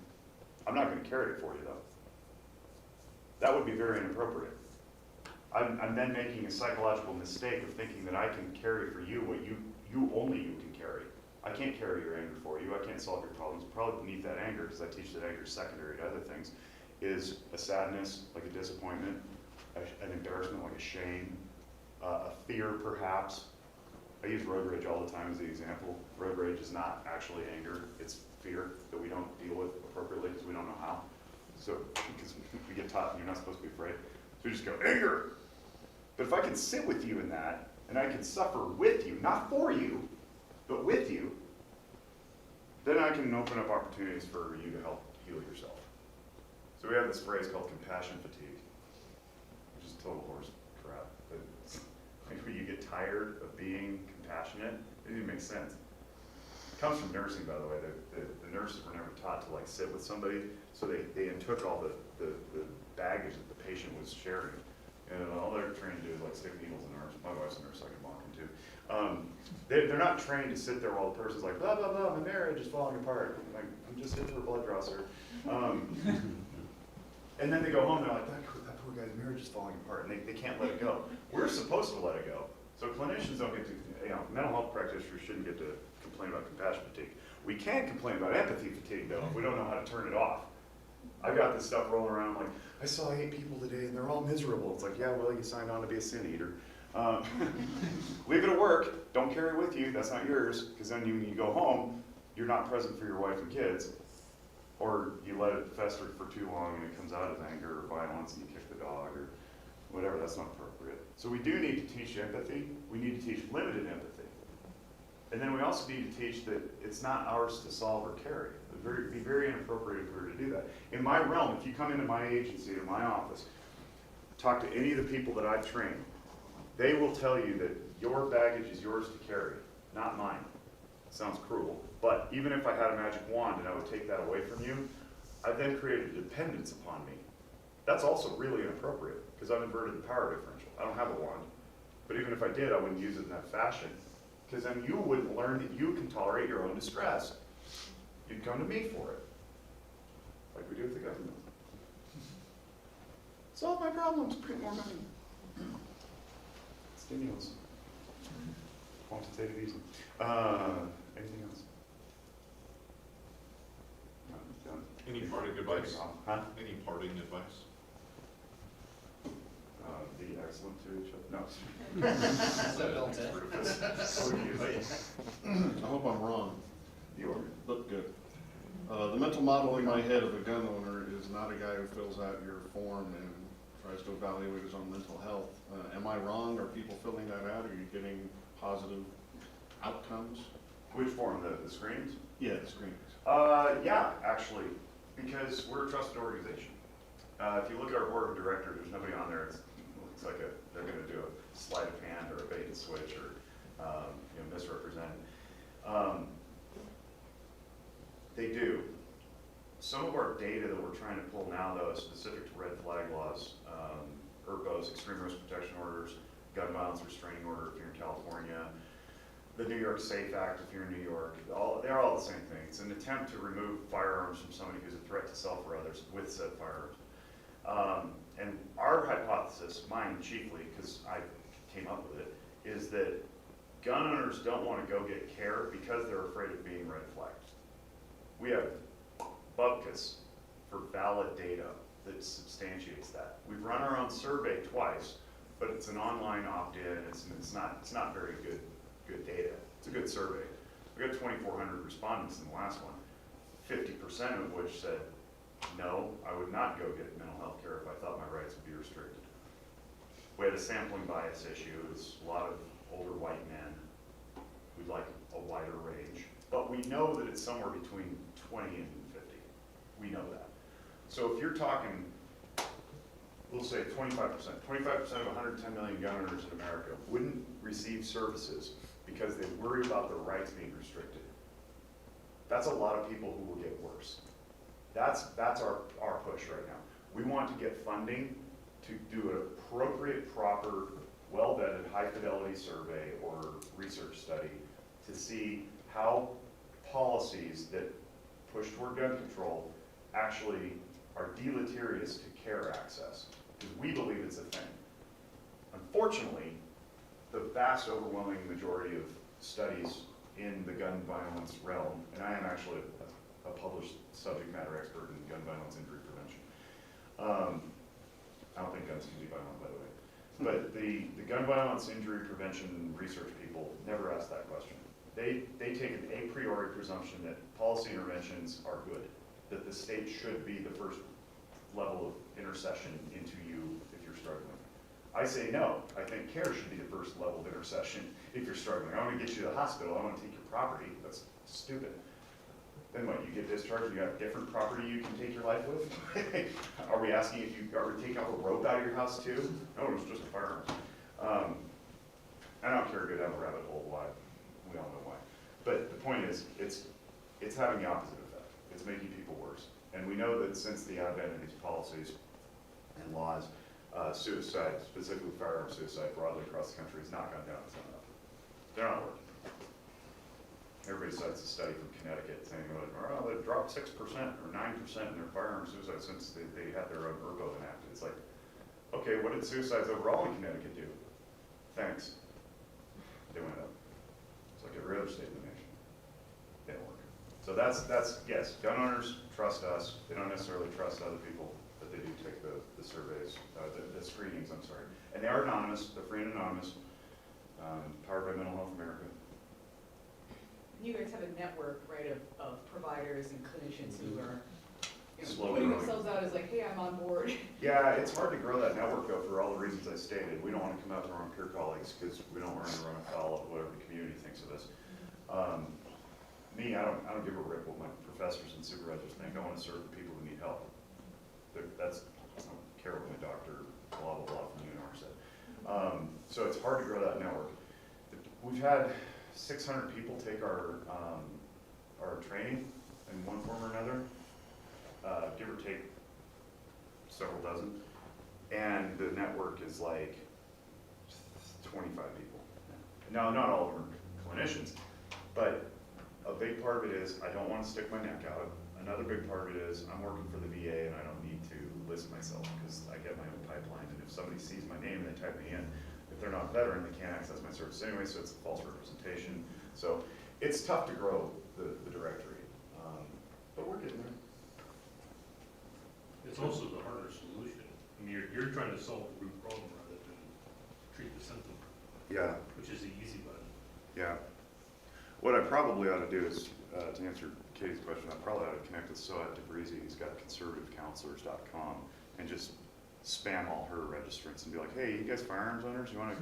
I'm not going to carry it for you, though. That would be very inappropriate. I'm then making a psychological mistake of thinking that I can carry for you what only you can carry. I can't carry your anger for you. I can't solve your problems. Probably beneath that anger, because I teach that anger is secondary to other things, is a sadness, like a disappointment, an embarrassment, like a shame, a fear, perhaps. I use road rage all the time as the example. Road rage is not actually anger. It's fear that we don't deal with appropriately because we don't know how. So, because we get taught you're not supposed to be afraid. So we just go, anger! But if I can sit with you in that, and I can suffer with you, not for you, but with you, then I can open up opportunities for you to help heal yourself. So we have this phrase called compassion fatigue, which is total horse crap. But when you get tired of being compassionate, it doesn't make sense. It comes from nursing, by the way. The nurses were never taught to like sit with somebody, so they took all the baggage that the patient was sharing. And all they're trained to do is like stick needles in arms. My wife's a nurse, so I can mock them too. They're not trained to sit there while the person's like, blah, blah, blah, my marriage is falling apart. I'm just here for a blood draw, sir. And then they go home, they're like, that poor guy's marriage is falling apart, and they can't let it go. We're supposed to let it go. So clinicians don't get to, mental health practitioners shouldn't get to complain about compassion fatigue. We can complain about empathy fatigue, though, if we don't know how to turn it off. I've got this stuff rolling around, like, I saw 8 people today, and they're all miserable. It's like, yeah, well, you signed on to be a sin eater. Leave it at work. Don't carry it with you. That's not yours, because then when you go home, you're not present for your wife and kids, or you let it fester for too long, and it comes out as anger or violence, and you kick the dog, or whatever. That's not appropriate. So we do need to teach empathy. We need to teach limited empathy. And then we also need to teach that it's not ours to solve or carry. It would be very inappropriate if we were to do that. In my realm, if you come into my agency or my office, talk to any of the people that I've trained, they will tell you that your baggage is yours to carry, not mine. Sounds cruel, but even if I had a magic wand and I would take that away from you, I've then created a dependence upon me. That's also really inappropriate, because I've inverted the power differential. I don't have a wand, but even if I did, I wouldn't use it in that fashion, because then you wouldn't learn that you can tolerate your own distress. You'd come to me for it, like we do with the government. Solve my problems, print more money. Stimulus. Quantitative easing. Anything else? No, done. Any parting advice? Huh? Any parting advice? Be excellent to each other. No. I hope I'm wrong. You are. Look good. The mental model in my head of a gun owner is not a guy who fills out your form and tries to evaluate his own mental health. Am I wrong? Are people filling that out? Are you getting positive outcomes? Which form? The screens? Yeah, the screenings. Yeah, actually, Because we're a trusted organization. If you look at our board of directors, there's nobody on there. It looks like they're going to do a sleight of hand or a bait and switch or misrepresent. They do. Some of our data that we're trying to pull now, though, is specific to red flag laws, ERPOs, extreme risk protection orders, gun violence restraining order if you're in California, the New York SAFE Act if you're in New York. They're all the same thing. It's an attempt to remove firearms from somebody who's a threat to self or others with said firearms. And our hypothesis, mine chiefly, because I came up with it, is that gun owners don't want to go get care because they're afraid of being red flagged. We have bupkis for valid data that substantiates that. We've run our own survey twice, but it's an online opt-in. It's not very good data. It's a good survey. We got 2,400 respondents in the last one, 50% of which said, no, I would not go get mental health care if I thought my rights would be restricted. We had a sampling bias issue. It's a lot of older white men who'd like a wider range. But we know that it's somewhere between 20 and 50. We know that. So if you're talking, we'll say 25%. 25% of 110 million gun owners in America wouldn't receive services because they worry about their rights being restricted. That's a lot of people who will get worse. That's our push right now. We want to get funding to do an appropriate, proper, well-vetted, high-fidelity survey or research study to see how policies that push toward gun control actually are deleterious to care access, because we believe it's a thing. Unfortunately, the vast overwhelming majority of studies in the gun violence realm, and I am actually a published subject matter expert in gun violence injury prevention. I don't think guns can be violent, by the way. But the gun violence injury prevention research people never ask that question. They take an a priori presumption that policy interventions are good, that the state should be the first level of intercession into you if you're struggling. I say no. I think care should be the first level of intercession if you're struggling. I want to get you to the hospital. I want to take your property. That's stupid. Then what, you get discharged, you have different property you can take your life with? Are we asking if you are we taking out a rope out of your house too? No, it was just a firearm. I don't care to go down the rabbit hole why. We all know why. But the point is, it's having the opposite effect. It's making people worse. And we know that since the advent of these policies and laws, suicide, specifically firearm suicide broadly across the country, has not gone down, it's gone up. They're not working. Everybody cites a study from Connecticut saying, oh, they've dropped 6% or 9% in their firearm suicide since they had their own ERPO enacted. It's like, okay, what did suicides overall in Connecticut do? Thanks. They went up. It's like every other state in the nation. They don't work. So that's yes, gun owners trust us. They don't necessarily trust other people, but they do take the surveys, the screenings, I'm sorry. And they are anonymous, they're free and anonymous, powered by Mental Health America. You guys have a network, right, of providers and clinicians who are Slow putting growing. themselves out as like, hey, I'm on board. Yeah, it's hard to grow that network though for all the reasons I stated. We don't want to come out to our own peer colleagues because we don't want to run afoul of whatever the community thinks of us. Me, I don't give a rip what my professors and supervisors think. I want to serve the people who need help. I don't care what my doctor, blah, blah, blah from UNR said. So it's hard to grow that network. We've had 600 people take our training in one form or another, give or take several dozen, and the network is like 25 people. Now, not all of them are clinicians, but a big part of it is I don't want to stick my neck out. Another big part of it is I'm working for the VA and I don't need to list myself because I get my own pipeline, and if somebody sees my name and they type me in, if they're not a veteran, they can't access my service anyway, so it's a false representation. So it's tough to grow the directory, but we're getting there. It's also the harder solution. I mean, you're trying to solve the root problem rather than treat the symptom, Yeah, which is the easy button. yeah. What I probably ought to do is, to answer Katie's question, I probably ought to connect with Soat DeBreezy, who's got conservativecounselors.com, and just spam all her registrants and be like, hey, you guys firearms owners, you want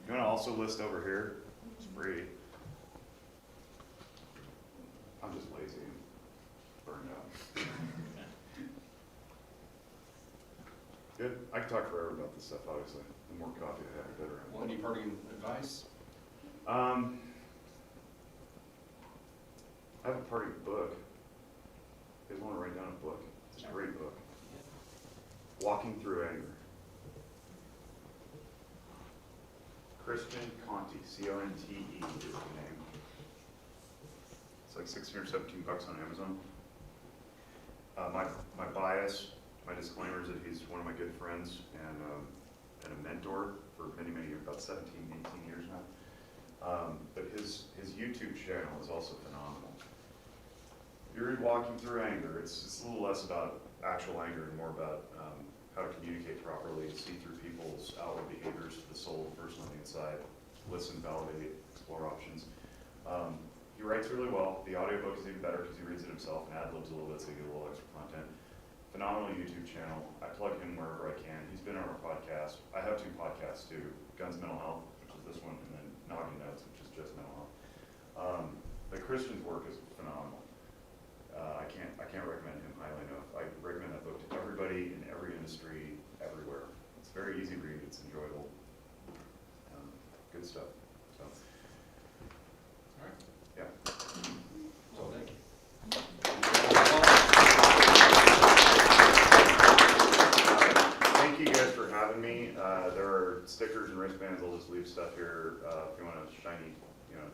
to also list over here? It's free. I'm just lazy and burned out. Good. I could talk forever about this stuff, obviously. The more coffee I have, the better. Well, any parting advice? I have a party book. You guys want to write down a book? It's a great book. Walking Through Anger. Christian Conte, C-O-N-T-E is the name. It's like $16 or $17 on Amazon. My bias, my disclaimer is that he's one of my good friends and a mentor for many, many years, about 17, 18 years now. But his YouTube channel is also phenomenal. If you read Walking Through Anger, it's a little less about actual anger and more about how to communicate properly, see through people's outward behaviors to the soul, the person on the inside, listen, validate, explore options. He writes really well. The audiobook is even better because he reads it himself and ad-libs a little bit so you get a little extra content. Phenomenal YouTube channel. I plug him wherever I can. He's been on our podcast. I have 2 podcasts too. Guns Mental Health, which is this one, and then Noggin Notes, which is just mental health. But Christian's work is phenomenal. I can't recommend him highly enough. I recommend that book to everybody in every industry, everywhere. It's very easy to read. It's enjoyable. Good stuff. So, All right. yeah. So thank you. Thank you guys for having me. There are stickers and wristbands. I'll just leave stuff here. If you want a shiny,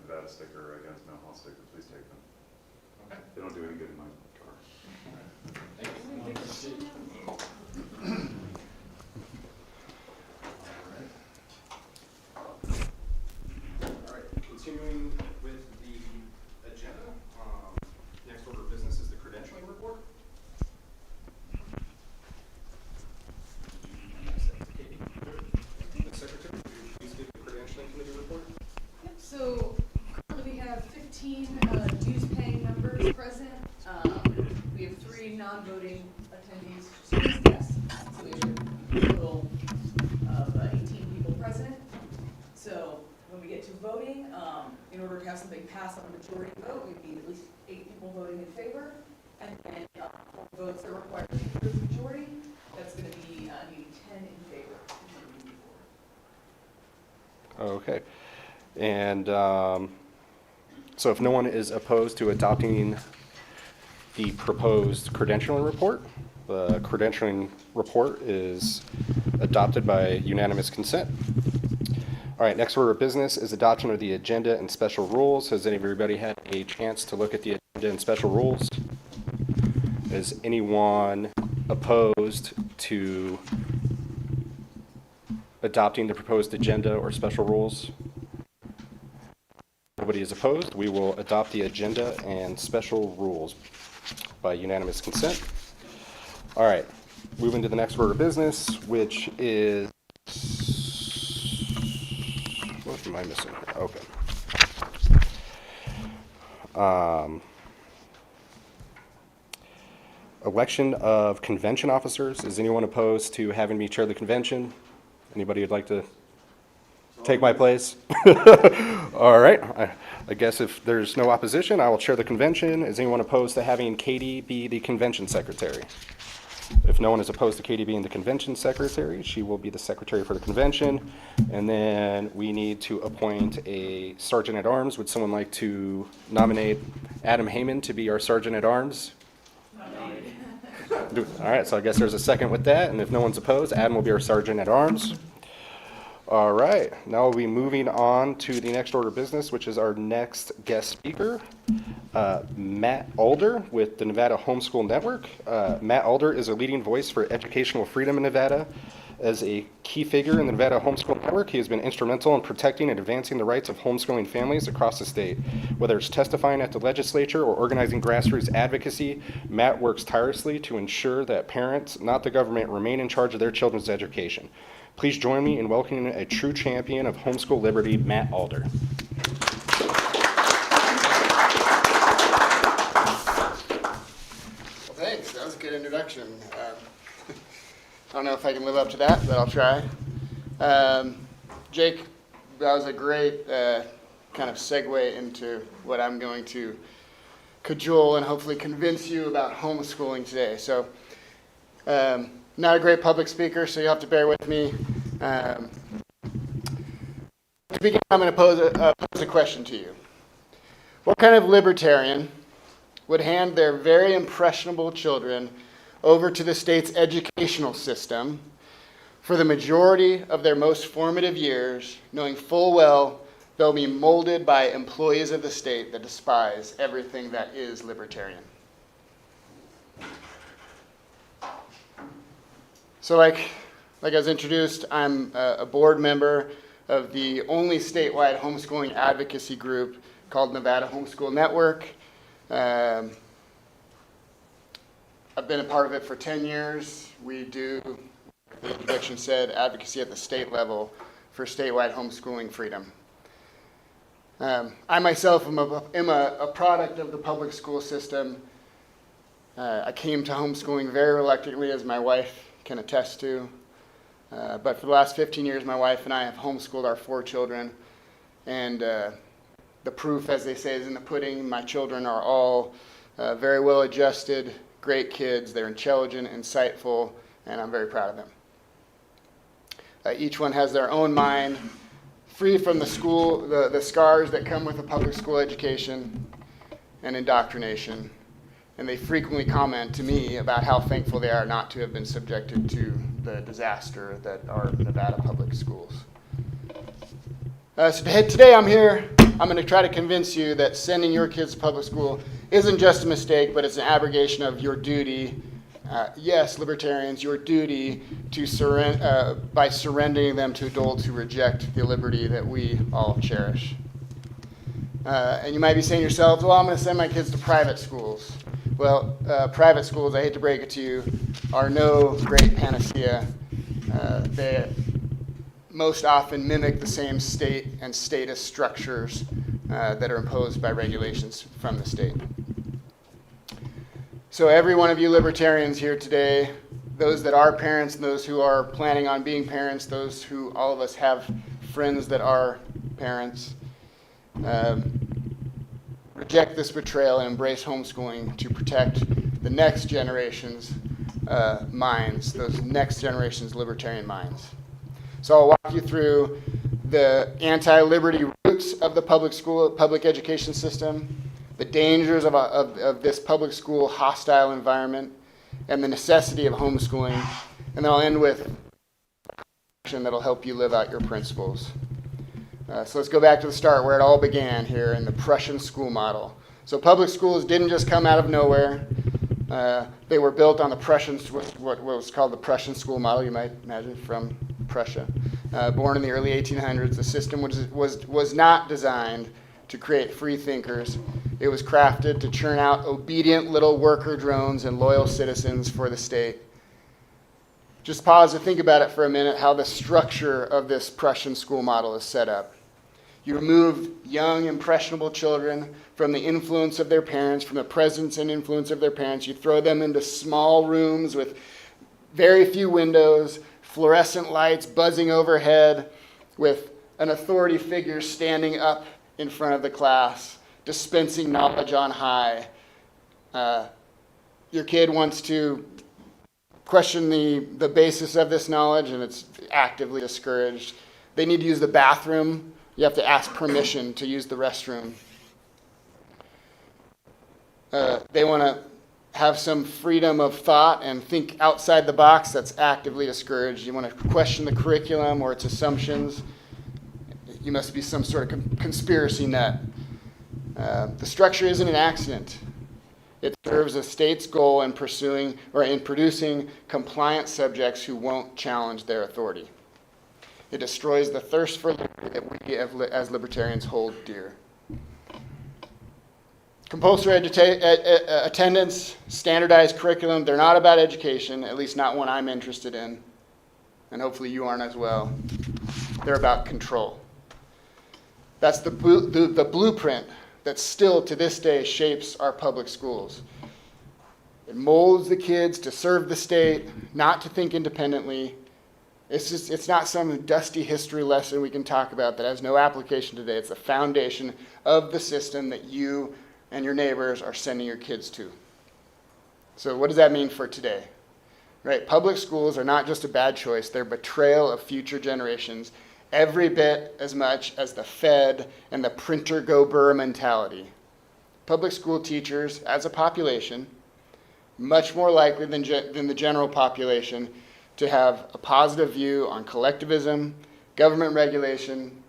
Nevada sticker or a Guns Mental Health sticker, please take them. Okay. They don't do any good in my car. Thank you. All right, continuing with the agenda, next order of business is the credentialing report. The secretary, would you please give the credentialing committee report? Yep, so currently we have 15 dues-paying members present. We have 3 non-voting attendees, students, guests. So we have a total of 18 people present. So when we get to voting, in order to have something pass on a majority vote, we need at least 8 people voting in favor. And then for votes that require a 2/3 majority, that's going to be needing 10 in favor. Okay. And so if no one is opposed to adopting the proposed credentialing report, the credentialing report is adopted by unanimous consent. All right, next order of business is adoption of the agenda and special rules. Has everybody had a chance to look at the agenda and special rules? Is anyone opposed to adopting the proposed agenda or special rules? Nobody is opposed. We will adopt the agenda and special rules by unanimous consent. All right, moving to the next order of business, which is, what am I missing here? Okay. Election of convention officers. Is anyone opposed to having me chair the convention? Anybody would like to take my place? All right. I guess if there's no opposition, I will chair the convention. Is anyone opposed to having Katie be the convention secretary? If no one is opposed to Katie being the convention secretary, she will be the secretary for the convention. And then we need to appoint a sergeant at arms. Would someone like to nominate Adam Heyman to be our sergeant at arms? All right, so I guess there's a second with that, and if no one's opposed, Adam will be our sergeant at arms. All right, now we'll be moving on to the next order of business, which is our next guest speaker, Matt Alder with the Nevada Homeschool Network. Matt Alder is a leading voice for educational freedom in Nevada. As a key figure in the Nevada Homeschool Network, he has been instrumental in protecting and advancing the rights of homeschooling families across the state. Whether it's testifying at the legislature or organizing grassroots advocacy, Matt works tirelessly to ensure that parents, not the government, remain in charge of their children's education. Please join me in welcoming a true champion of homeschool liberty, Matt Alder. Well, thanks. That was a good introduction. I don't know if I can live up to that, but I'll try. Jake, that was a great kind of segue into what I'm going to cajole and hopefully convince you about homeschooling today. So not a great public speaker, so you'll have to bear with me. To begin, I'm going to pose a question to you. What kind of libertarian would hand their very impressionable children over to the state's educational system for the majority of their most formative years, knowing full well they'll be molded by employees of the state that despise everything that is libertarian? So like I was introduced, I'm a board member of the only statewide homeschooling advocacy group called Nevada Homeschool Network. I've been a part of it for 10 years. We do, the introduction said, advocacy at the state level for statewide homeschooling freedom. I myself am a product of the public school system. I came to homeschooling very reluctantly, as my wife can attest to. But for the last 15 years, my wife and I have homeschooled our 4 children. And the proof, as they say, is in the pudding. My children are all very well adjusted, great kids. They're intelligent, insightful, and I'm very proud of them. Each one has their own mind, free from the scars that come with a public school education and indoctrination. And they frequently comment to me about how thankful they are not to have been subjected to the disaster that are Nevada public schools. So today I'm here, I'm going to try to convince you that sending your kids to public school isn't just a mistake, but it's an abrogation of your duty. Yes, libertarians, your duty to by surrendering them to adults who reject the liberty that we all cherish. And you might be saying to yourselves, well, I'm going to send my kids to private schools. Well, private schools, I hate to break it to you, are no great panacea. They most often mimic the same state and status structures that are imposed by regulations from the state. So every one of you libertarians here today, those that are parents and those who are planning on being parents, those who all of us have friends that are parents, reject this betrayal and embrace homeschooling to protect the next generation's minds, those next generation's libertarian minds. So I'll walk you through the anti-liberty roots of the public education system, the dangers of this public school hostile environment, and the necessity of homeschooling. And then I'll end with action that'll help you live out your principles. So let's go back to the start where it all began here in the Prussian school model. So public schools didn't just come out of nowhere. They were built on the Prussian, what was called the Prussian school model, you might imagine, from Prussia. Born in the early 1800s, the system was not designed to create free thinkers. It was crafted to churn out obedient little worker drones and loyal citizens for the state. Just pause to think about it for a minute, how the structure of this Prussian school model is set up. You remove young, impressionable children from the influence of their parents, from the presence and influence of their parents. You throw them into small rooms with very few windows, fluorescent lights buzzing overhead, with an authority figure standing up in front of the class, dispensing knowledge on high. Your kid wants to question the basis of this knowledge, and it's actively discouraged. They need to use the bathroom. You have to ask permission to use the restroom. They want to have some freedom of thought and think outside the box. That's actively discouraged. You want to question the curriculum or its assumptions. You must be some sort of conspiracy nut. The structure isn't an accident. It serves a state's goal in producing compliant subjects who won't challenge their authority. It destroys the thirst for liberty that we as libertarians hold dear. Compulsory attendance, standardized curriculum, they're not about education, at least not one I'm interested in, and hopefully you aren't as well. They're about control. That's the blueprint that still to this day shapes our public schools. It molds the kids to serve the state, not to think independently. It's not some dusty history lesson we can talk about that has no application today. It's the foundation of the system that you and your neighbors are sending your kids to. So what does that mean for today? right? Public schools are not just a bad choice, they're betrayal of future generations every bit as much as the Fed and the printer go burr mentality. Public school teachers, as a population, much more likely than the general population to have a positive view on collectivism, government regulation,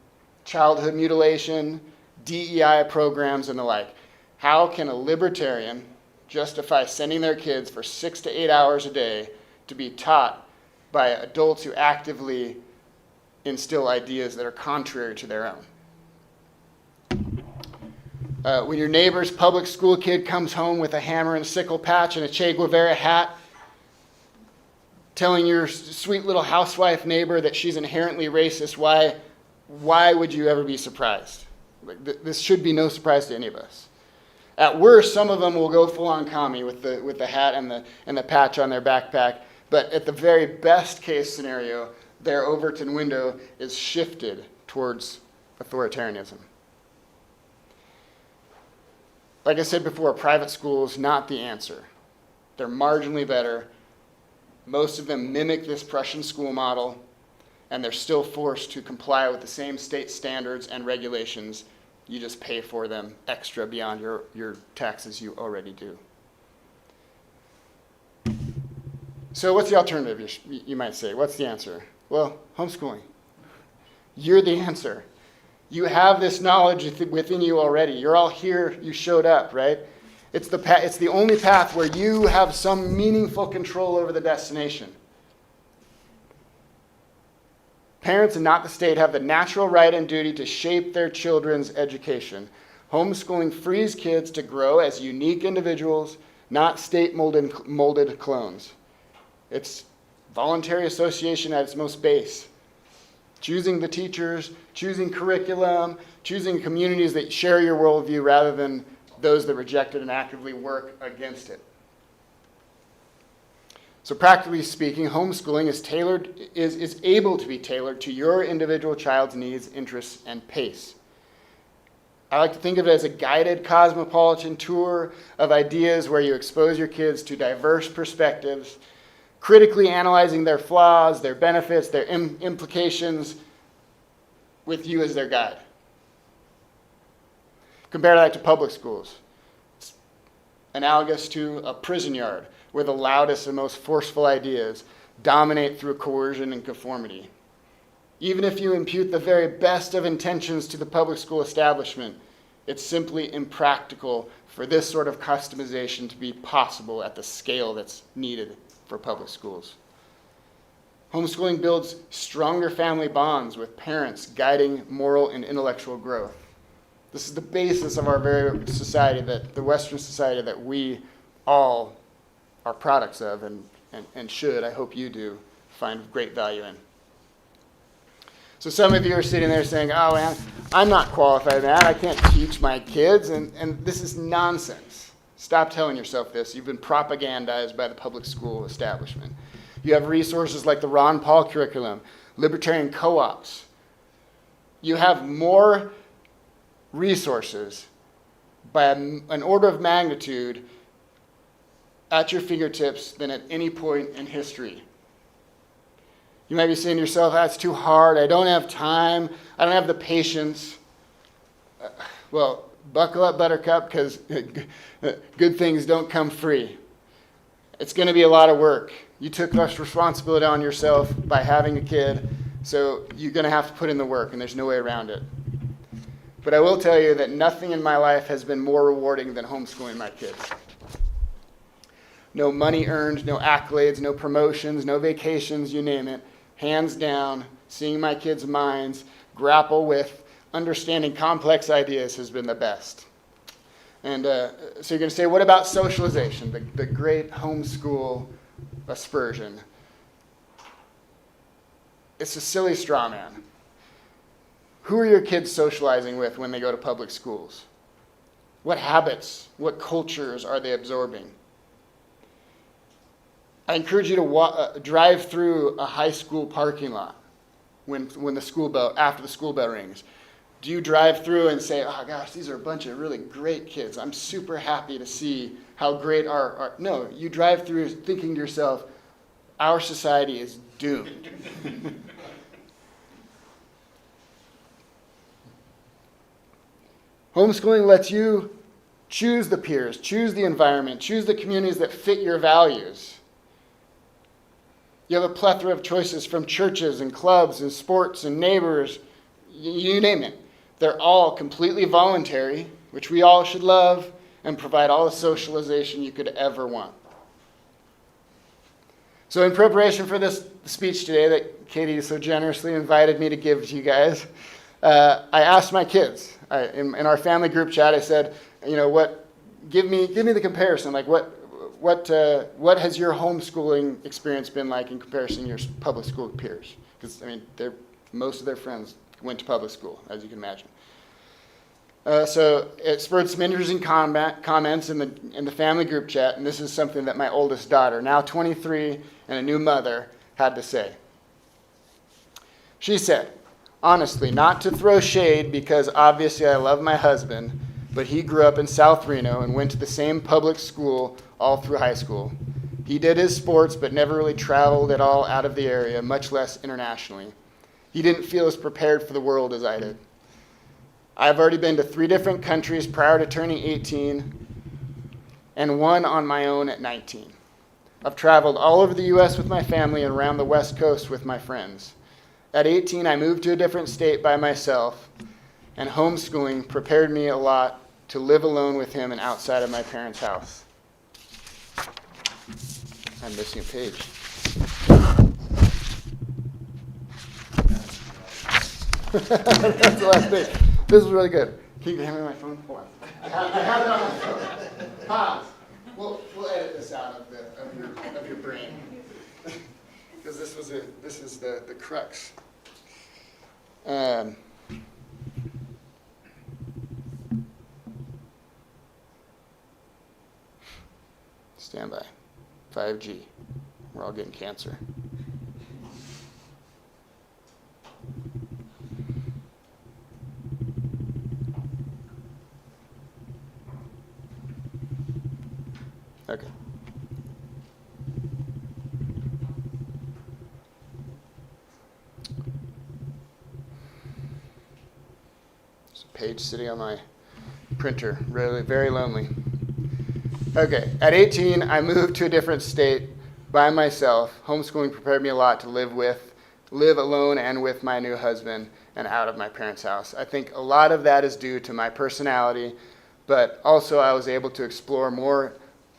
childhood mutilation, DEI programs, and the like. How can a libertarian justify sending their kids for 6 to 8 hours a day to be taught by adults who actively instill ideas that are contrary to their own? When your neighbor's public school kid comes home with a hammer and a sickle patch and a Che Guevara hat, telling your sweet little housewife neighbor that she's inherently racist, why would you ever be surprised? This should be no surprise to any of us. At worst, some of them will go full-on commie with the hat and the patch on their backpack, but at the very best case scenario, their Overton window is shifted towards authoritarianism. Like I said before, private schools, not the answer. They're marginally better. Most of them mimic this Prussian school model, and they're still forced to comply with the same state standards and regulations. You just pay for them extra beyond your taxes you already do. So what's the alternative, you might say? What's the answer? Well, homeschooling. You're the answer. You have this knowledge within you already. You're all here. You showed up, right? It's the only path where you have some meaningful control over the destination. Parents and not the state have the natural right and duty to shape their children's education. Homeschooling frees kids to grow as unique individuals, not state-molded clones. It's voluntary association at its most base. Choosing the teachers, choosing curriculum, choosing communities that share your worldview rather than those that reject it and actively work against it. So practically speaking, homeschooling is able to be tailored to your individual child's needs, interests, and pace. I like to think of it as a guided cosmopolitan tour of ideas where you expose your kids to diverse perspectives, critically analyzing their flaws, their benefits, their implications, with you as their guide. Compare that to public schools. It's analogous to a prison yard where the loudest and most forceful ideas dominate through coercion and conformity. Even if you impute the very best of intentions to the public school establishment, it's simply impractical for this sort of customization to be possible at the scale that's needed for public schools. Homeschooling builds stronger family bonds with parents guiding moral and intellectual growth. This is the basis of our very society, the Western society that we all are products of and should, I hope you do, find great value in. So some of you are sitting there saying, oh man, I'm not qualified, man. I can't teach my kids, and this is nonsense. Stop telling yourself this. You've been propagandized by the public school establishment. You have resources like the Ron Paul curriculum, libertarian co-ops. You have more resources by an order of magnitude at your fingertips than at any point in history. You might be saying to yourself, that's too hard, I don't have time, I don't have the patience. Well, buckle up, Buttercup, because good things don't come free. It's going to be a lot of work. You took less responsibility on yourself by having a kid, so you're going to have to put in the work, and there's no way around it. But I will tell you that nothing in my life has been more rewarding than homeschooling my kids. No money earned, no accolades, no promotions, no vacations, you name it. Hands down, seeing my kids' minds grapple with understanding complex ideas has been the best. And so you're going to say, what about socialization, the great homeschool aspersion? It's a silly straw man. Who are your kids socializing with when they go to public schools? What habits, what cultures are they absorbing? I encourage you to drive through a high school parking lot when the school bell, after the school bell rings. Do you drive through and say, oh gosh, these are a bunch of really great kids. I'm super happy to see how great our no, you drive through thinking to yourself, our society is doomed. Homeschooling lets you choose the peers, choose the environment, choose the communities that fit your values. You have a plethora of choices from churches and clubs and sports and neighbors, you name it. They're all completely voluntary, which we all should love, and provide all the socialization you could ever want. So in preparation for this speech today that Katie so generously invited me to give to you guys, I asked my kids, in our family group chat, I said, give me the comparison. Like what has your homeschooling experience been like in comparison to your public school peers? Because most of their friends went to public school, as you can imagine. So it spurred some interesting comments in the family group chat, and this is something that my oldest daughter, now 23 and a new mother, had to say. She said, honestly, not to throw shade because obviously I love my husband, but he grew up in South Reno and went to the same public school all through high school. He did his sports but never really traveled at all out of the area, much less internationally. He didn't feel as prepared for the world as I did. I've already been to 3 different countries prior to turning 18 and 1 on my own at 19. I've traveled all over the U.S. with my family and around the West Coast with my friends. At 18, I moved to a different state by myself, and homeschooling prepared me a lot to live alone with him and outside of my parents' house. I'm missing a page. That's the last page. This is really good. Can you hand me my phone? Hold on. I have it on my phone. Pause. We'll edit this out of your brain. Because this is the crux. Stand by. 5G. We're all getting cancer. Okay. There's a page sitting on my printer, really very lonely. Okay, at 18, I moved to a different state by myself. Homeschooling prepared me a lot to live alone and with my new husband and out of my parents' house. I think a lot of that is due to my personality, but also I was able to explore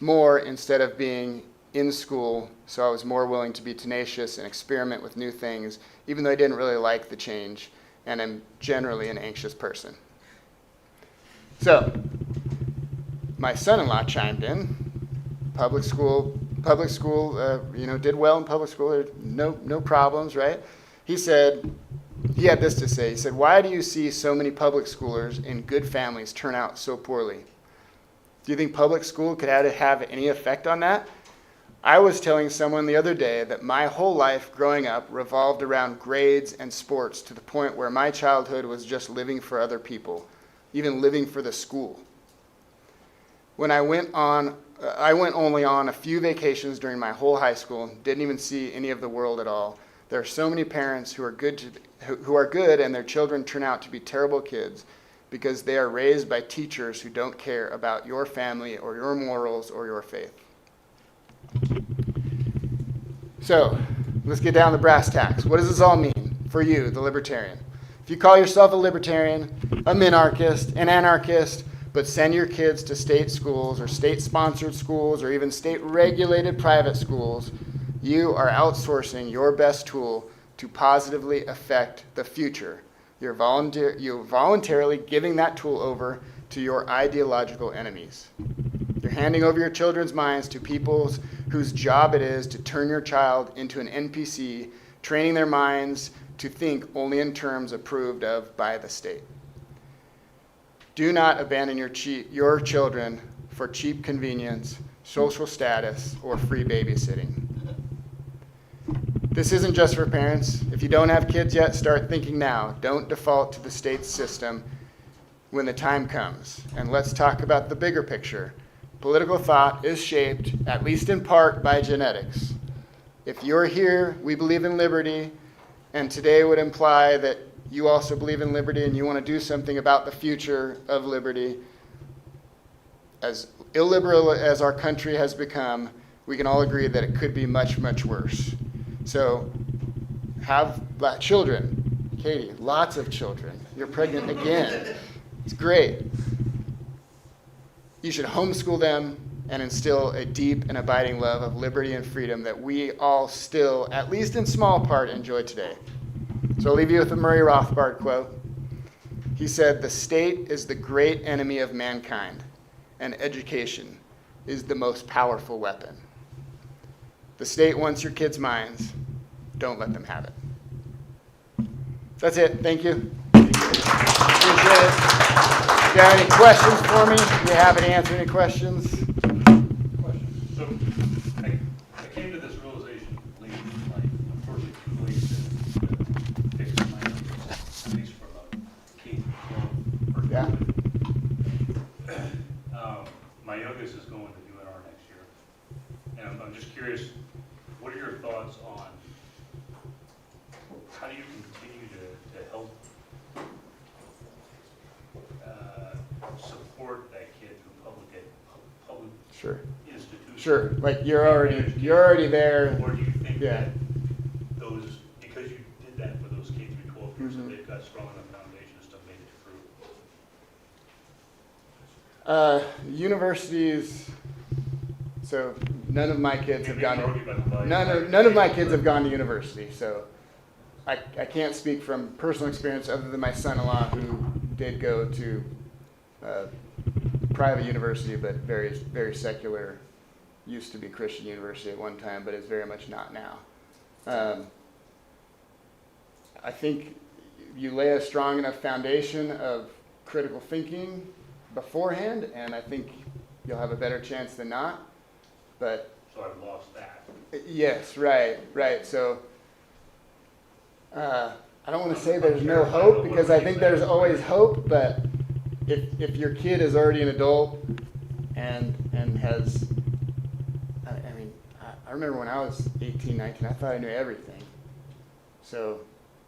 more instead of being in school, so I was more willing to be tenacious and experiment with new things, even though I didn't really like the change, and I'm generally an anxious person. So, my son-in-law chimed in. Public school, did well in public school. There no problems, right? He had this to say. He said, "Why do you see so many public schoolers in good families turn out so poorly? Do you think public school could have any effect on that?" I was telling someone the other day that my whole life growing up revolved around grades and sports to the point where my childhood was just living for other people, even living for the school. When I went only on a few vacations during my whole high school, didn't even see any of the world at all. There are so many parents who are good and their children turn out to be terrible kids because they are raised by teachers who don't care about your family or your morals or your faith. So, let's get down to brass tacks. What does this all mean for you, the libertarian? If you call yourself a libertarian, a minarchist, an anarchist, but send your kids to state schools or state-sponsored schools or even state-regulated private schools, you are outsourcing your best tool to positively affect the future. You're voluntarily giving that tool over to your ideological enemies. You're handing over your children's minds to people whose job it is to turn your child into an NPC, training their minds to think only in terms approved of by the state. Do not abandon your children for cheap convenience, social status, or free babysitting. This isn't just for parents. If you don't have kids yet, start thinking now. Don't default to the state system when the time comes. And let's talk about the bigger picture. Political thought is shaped, at least in part, by genetics. If you're here, we believe in liberty, and today would imply that you also believe in liberty and you want to do something about the future of liberty. As illiberal as our country has become, we can all agree that it could be much, much worse. So have children. Katie, lots of children. You're pregnant again. It's great. You should homeschool them and instill a deep and abiding love of liberty and freedom that we all still, at least in small part, enjoy today. So I'll leave you with a Murray Rothbard quote. He said, "The state is the great enemy of mankind, and education is the most powerful weapon." The state wants your kids' minds. Don't let them have it. That's it. Thank you. Appreciate it. If you have any questions for me, be happy to answer any questions. So, I came to this realization late in life, unfortunately too late to fix my, at least for about K-12 or Yeah. my youngest is going to UNR next year, and I'm just curious, what are your thoughts on how do you continue to help support that kid through public Sure. institutions? Sure. Like you're already there. Or do you think Yeah. that those, because you did that for those K through 12 years, that they've got strong enough foundations to make it through? Universities. So none of my kids have gone to None none of my kids have gone to university. So I can't speak from personal experience other than my son-in-law who did go to private university, but very secular. Used to be Christian university at one time, but is very much not now. I think you lay a strong enough foundation of critical thinking beforehand, and I think you'll have a better chance than not. But So I've lost that. yes, right. So I don't want to say there's no hope, because I think there's always hope. But if your kid is already an adult and has, I mean, I remember when I was 18, 19, I thought I knew everything. So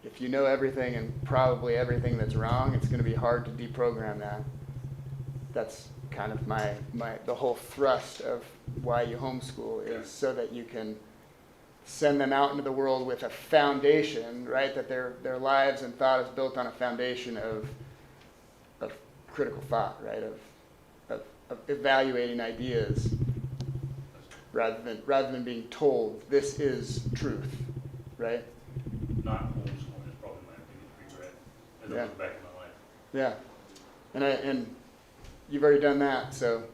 if you know everything and probably everything that's wrong, it's going to be hard to deprogram that. That's kind of the whole thrust of why you homeschool, is so that you can send them out into the world with a foundation, right? That their lives and thought is built on a foundation of critical thought, right? Of evaluating ideas rather than being told this is truth, right? Not homeschooling is probably my biggest regret as I look back in my life. Yeah, and you've already done that, so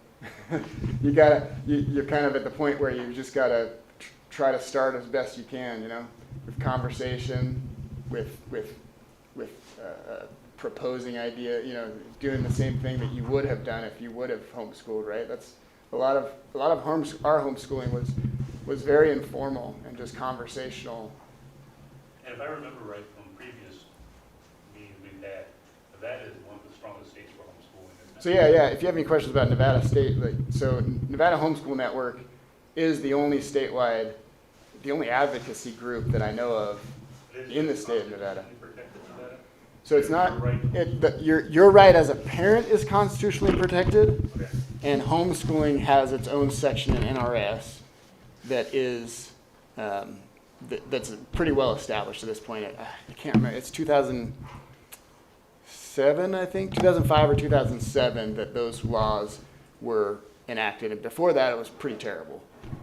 you're kind of at the point where you just gotta try to start as best you can, with conversation, with proposing idea, doing the same thing that you would have done if you would have homeschooled, right? That's a lot of our homeschooling was very informal and just conversational. And if I remember right from previous meetings we've had, Nevada is one of the strongest states for homeschooling, isn't it? So yeah, if you have any questions about Nevada State, so Nevada Homeschool Network is the only statewide, the only advocacy group that I know of in the state of Nevada. So it's not, your right as a parent is constitutionally protected, Okay. and homeschooling has its own section in NRS that is, that's pretty well established at this point. I can't remember, it's 2007, I think, 2005 or 2007 that those laws were enacted. And before that, it was pretty terrible.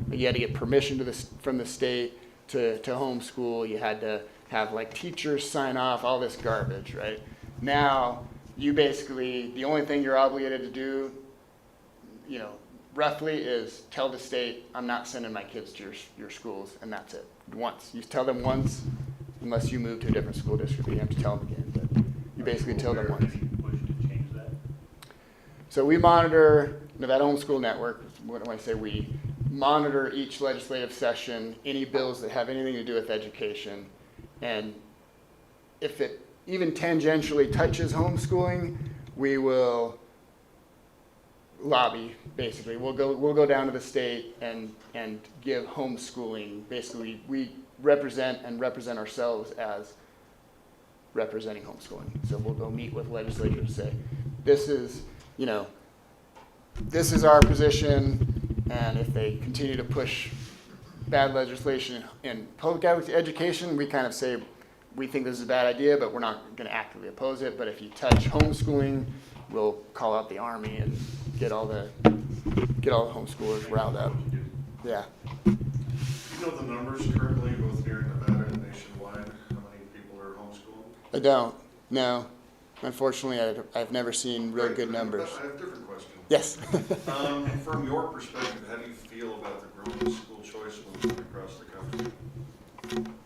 You had to get permission from the state to homeschool. You had to have teachers sign off, all this garbage, right? Now, you basically, the only thing you're obligated to do, roughly, is tell the state, I'm not sending my kids to your schools, and that's it. Once. You tell them once, unless you move to a different school district, you have to tell them again, but you basically tell them once. Push to change that? So we monitor Nevada Homeschool Network. What do I say? We monitor each legislative session, any bills that have anything to do with education. And if it even tangentially touches homeschooling, we will lobby, basically. We'll go down to the state and give homeschooling. Basically, we represent ourselves as representing homeschooling. So we'll go meet with legislators and say, this is our position, and if they continue to push bad legislation in public education, we kind of say, we think this is a bad idea, but we're not going to actively oppose it. But if you touch homeschooling, we'll call out the Army and get all the homeschoolers riled up. Yeah. Do you know the numbers currently, both here in Nevada and nationwide, how many people are homeschooled? I don't. No. Unfortunately, I've never seen real good numbers. I have a different question. Yes. From your perspective, how do you feel about the growing school choice movement across the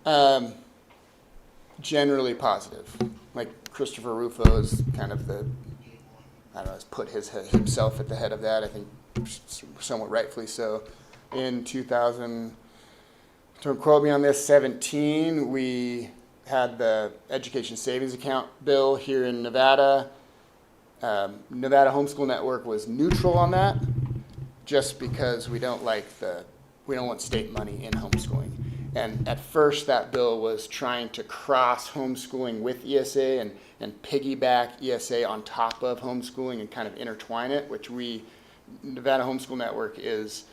country? Generally positive. Like Christopher Rufo is kind of has put himself at the head of that, I think somewhat rightfully so. In 2000, don't quote me on this, 17, we had the Education Savings Account bill here in Nevada. Nevada Homeschool Network was neutral on that, just because we don't want state money in homeschooling. And at first, that bill was trying to cross homeschooling with ESA and piggyback ESA on top of homeschooling and kind of intertwine it, which Nevada Homeschool Network is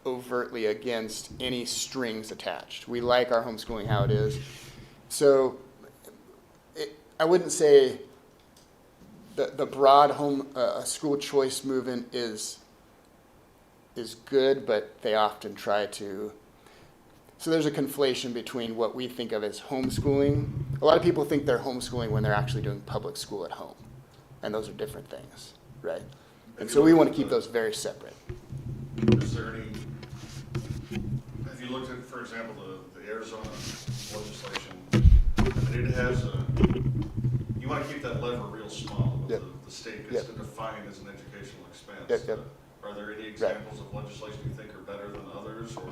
overtly against any strings attached. We like our homeschooling how it is. So I wouldn't say the broad school choice movement is good, but they often try to. So there's a conflation between what we think of as homeschooling. A lot of people think they're homeschooling when they're actually doing public school at home, and those are different things, right? And so we want to keep those very separate. Is there any, have you looked at, for example, the Arizona legislation? I mean, it has you want to keep that lever real small. Yep. The state gets to define as an educational expense. Yep. Are there any examples of legislation you think are better than others, or?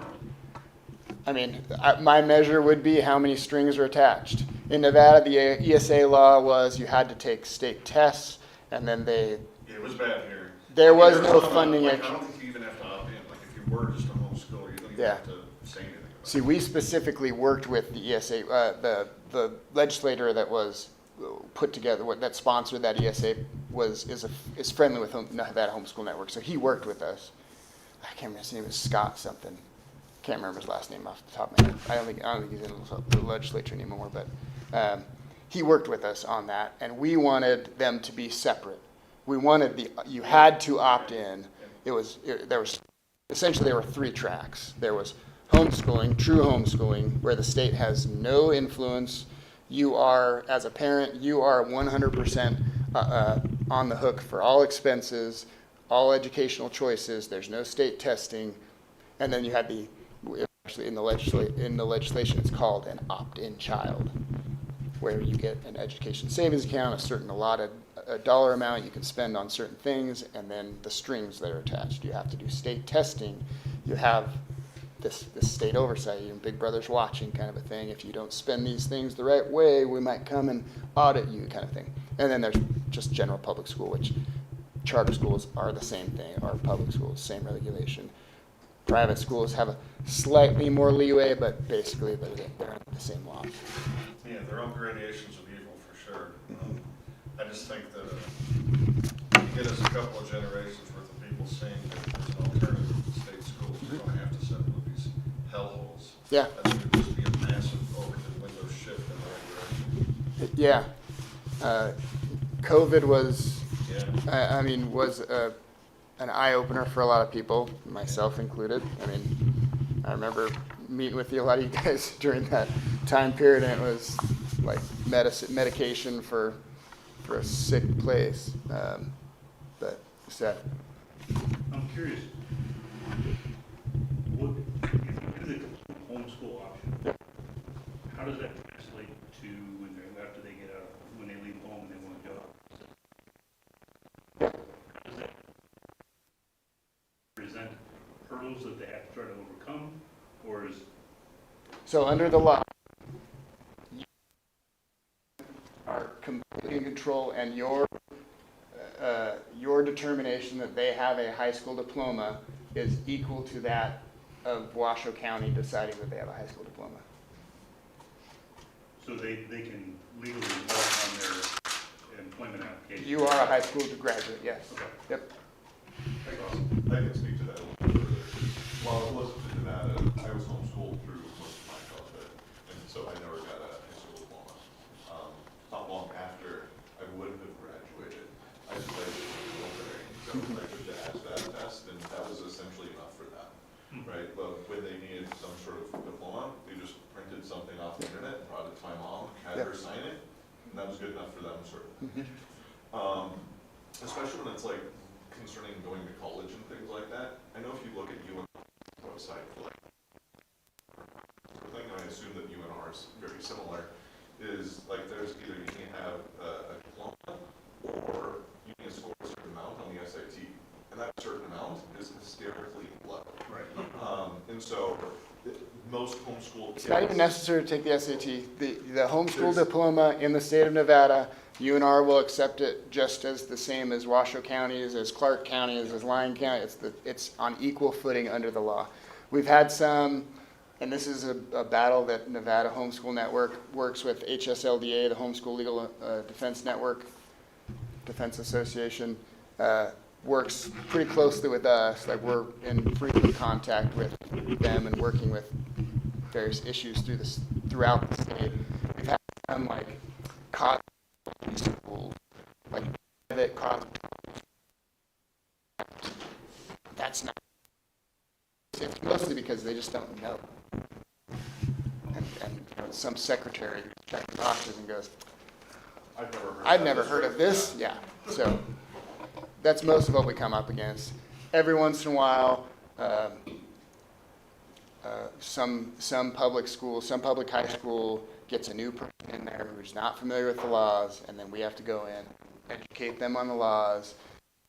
I mean, my measure would be how many strings are attached. In Nevada, the ESA law was you had to take state tests, and then Yeah, it was bad here. there was no funding. I don't think you even have to opt in. Like, if you were just a homeschooler, you don't even have to say anything about it. See, we specifically worked with the ESA, the legislator that was put together, that sponsored that ESA is friendly with Nevada Homeschool Network, so he worked with us. I can't remember, his name was Scott something. Can't remember his last name off the top of my head. I don't think he's in the legislature anymore, but he worked with us on that, and we wanted them to be separate. We wanted you had to opt in. Essentially there were three tracks. There was homeschooling, true homeschooling, where the state has no influence. You are, as a parent, you are 100% on the hook for all expenses, all educational choices. There's no state testing, and then you had actually in the legislation, it's called an opt-in child, where you get an education savings account, a dollar amount you can spend on certain things, and then the strings that are attached. You have to do state testing. You have this state oversight, Big Brother's watching kind of a thing. If you don't spend these things the right way, we might come and audit you kind of thing. And then there's just general public school, which charter schools are the same thing, or public schools, same regulation. Private schools have a slightly more leeway, but basically they're under the same law. Yeah, their own gradations of evil for sure. I just think that you get us a couple of generations worth of people saying that there's an alternative to state schools. We're going to have to settle with these hellholes. Yeah. I think it would just be a massive overhead window shift in the right direction. Yeah. COVID was, Yeah. was an eye-opener for a lot of people, myself included. I remember meeting with a lot of you guys during that time period, and it was like medication for a sick place. But sad. I'm curious, what, if you do the homeschool option, how does that translate to after they get out, when they leave home and they want a job? How does that present hurdles that they have to try to overcome, or is? So under the law, you are completely in control, and your your determination that they have a high school diploma is equal to that of Washoe County deciding that they have a high school diploma. So they can legally vote on their employment application? You are a high school graduate, yes. Okay. Yep. I can speak to that a little bit further. While I wasn't in Nevada, I was homeschooled through most of my childhood, and so I never got a high school diploma. Not long after I would have graduated, I decided to be military. So I took the ASVAB test, and that was essentially enough for them, right? But when they needed some sort of diploma, they just printed something off the internet and brought it to my mom, had her sign it, and that was good enough for them, sort of. Especially when it's like concerning going to college and things like that. I know if you look at UNR's website for like thing, and I assume that UNR is very similar, is like there's either you can have a diploma or you can score a certain amount on the SAT, and that certain amount is hysterically low. Right. And so most homeschool kids. It's not even necessary to take the SAT. The homeschool diploma in the state of Nevada, UNR will accept it just as the same as Washoe County, as Clark County, as Lyon County. It's on equal footing under the law. We've had some, and this is a battle that Nevada Homeschool Network works with HSLDA, the Homeschool Legal Defense Network, Defense Association, works pretty closely with us. Like we're in frequent contact with them and working with various issues throughout the state. We've had some like cosmetology schools, like private cosmetology. That's not. It's mostly because they just don't know. And you know, some secretary checks boxes and goes, I've never heard of this. Yeah. So that's most of what we come up against. Every once in a while, some public school, some public high school gets a new person in there who's not familiar with the laws, and then we have to go in, educate them on the laws.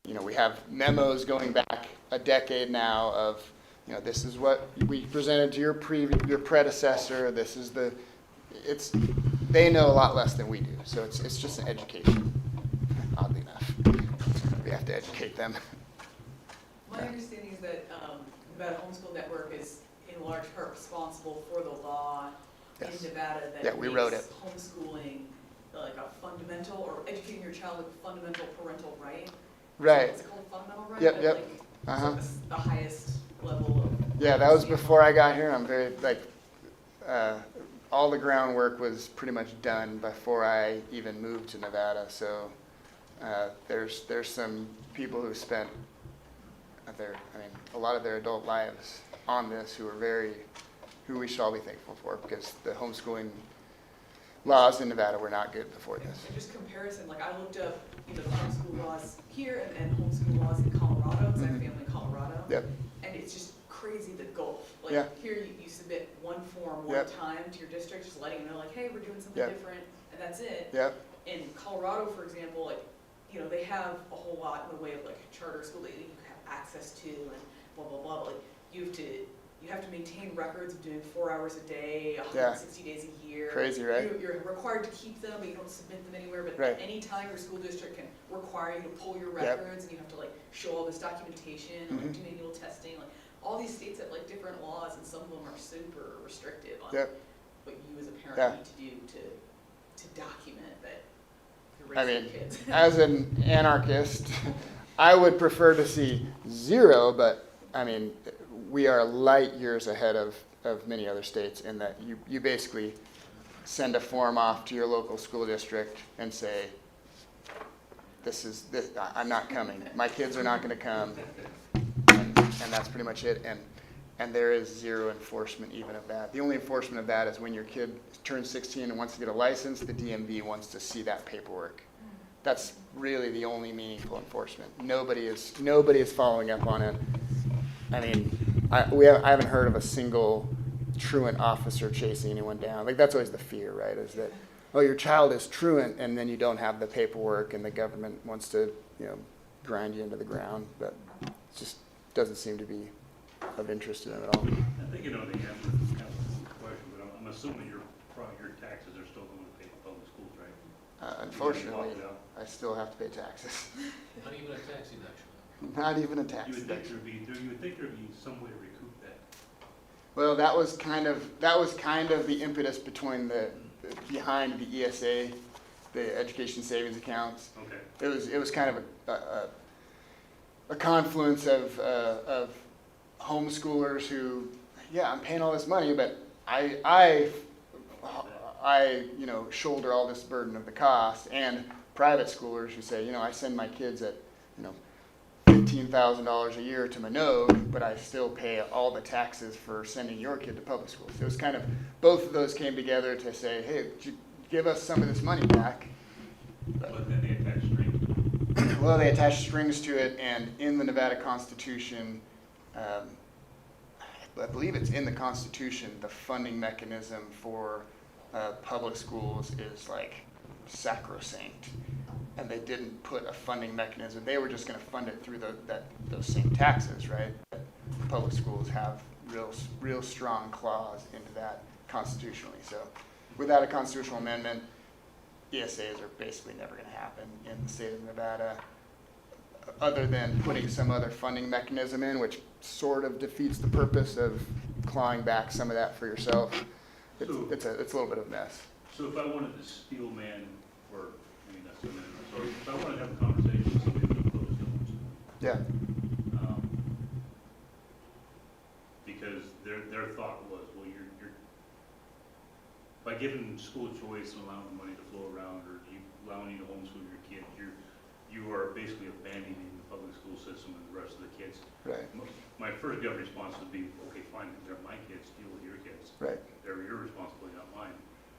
You know, we have memos going back a decade now of, you know, this is what we presented to your predecessor. This is they know a lot less than we do, so it's just an education. Oddly enough, we have to educate them. My understanding is that Nevada Homeschool Network is in large part responsible for the law Yes. in Nevada that Yeah, we wrote makes it. homeschooling like a fundamental, or educating your child like a fundamental parental right. Right. Is it called fundamental right? Yep, But, yep. like, Uh-huh. so the highest level of. Yeah, that was before I got here. I'm very, all the groundwork was pretty much done before I even moved to Nevada. So there's some people who spent a lot of their adult lives on this who we should all be thankful for, because the homeschooling laws in Nevada were not good before this. And just comparison, like I looked up, the homeschool laws here and homeschool laws in Colorado, because I have family in Colorado. Yep. And it's just crazy the gulf. Like Yeah. here you submit one form one Yep. time to your district, just letting them know like, hey, we're doing something Yep. different, and that's it. Yep. In Colorado, for example, like, they have a whole lot in the way of like charter school that you have access to and blah, blah, blah. But like you have to maintain records of doing 4 hours a day, 160 days a year. Crazy, right? You're required to keep them, but you don't submit them anywhere. But Right. any time your school district can require you to pull your records, and you have to like show all this documentation and like do manual testing. Like all these states have like different laws, and some of them are super restrictive on Yep. what you as a parent Yeah. need to do to document that you're I raising mean, your kids. as an anarchist, I would prefer to see 0, but I mean, we are light years ahead of many other states in that you basically send a form off to your local school district and say, I'm not coming. My kids are not going to come. And that's pretty much it. And there is 0 enforcement even of that. The only enforcement of that is when your kid turns 16 and wants to get a license, the DMV wants to see that paperwork. That's really the only meaningful enforcement. Nobody is following up on it. I mean, I haven't heard of a single truant officer chasing anyone down. Like that's always the fear, right? Is that, oh, your child is truant, and then you don't have the paperwork, and the government wants to, grind you into the ground. But it just doesn't seem to be of interest to them at all. I think the answer is kind of a question, but I'm assuming your taxes are still going to pay for public schools, right? Unfortunately, I still have to pay taxes. Not even a tax deduction. Not even a tax You would think deduction. you would think there'd be some way to recoup that. Well, that was kind of the impetus behind the ESA, the education savings accounts. Okay. It was kind of a confluence of homeschoolers who, yeah, I'm paying all this money, but I shoulder all this burden of the cost, and private schoolers who say, I send my kids at, $15,000 a year to Minot, but I still pay all the taxes for sending your kid to public school. So it was kind of, both of those came together to say, hey, give us some of this money back. But then they attach strings. Well, they attached strings to it, and in the Nevada Constitution, I believe it's in the Constitution, the funding mechanism for public schools is like sacrosanct. And they didn't put a funding mechanism. They were just going to fund it through those same taxes, right? Public schools have real strong clause into that constitutionally. So without a constitutional amendment, ESAs are basically never going to happen in the state of Nevada, other than putting some other funding mechanism in, which sort of defeats the purpose of clawing back some of that for yourself. It's a little bit of a mess. So if I wanted to steel man, or maybe not steel man, sorry, if I wanted to have a conversation with somebody who's opposed to homeschooling, Yeah. because their thought was, well, you're by giving school choice and allowing the money to flow around, or allowing you to homeschool your kid, you are basically abandoning the public school system and the rest of the kids. Right. My first gut response would be, okay, fine, they're my kids, deal with your kids. Right. They're your responsibility, not mine.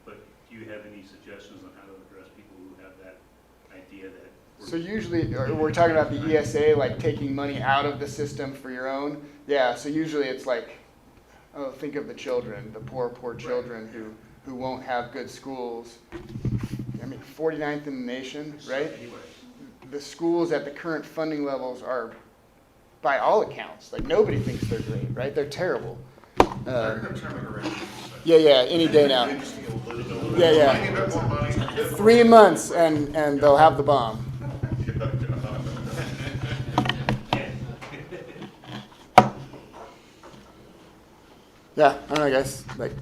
But do you have any suggestions on how to address people who have that idea that? So usually, we're talking about the ESA, like taking money out of the system for your own. Yeah, so usually it's like, oh, think of the children, the poor children who won't have good schools. I mean, 49th in the nation, right? Anyway. The schools at the current funding levels are, by all accounts, like nobody thinks they're great, right? They're terrible. Yeah, any day now. Yeah. 3 months and they'll have the bomb. Yeah, I don't know, guys. Like,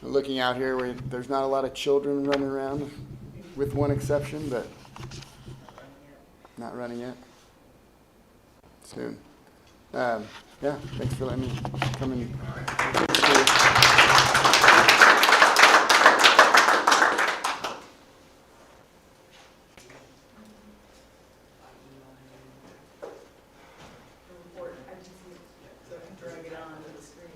looking out here, there's not a lot of children running around, with one exception, but not running yet. Soon. Yeah, thanks for letting me come in. Report, I can see it, so I can drag it onto the screen.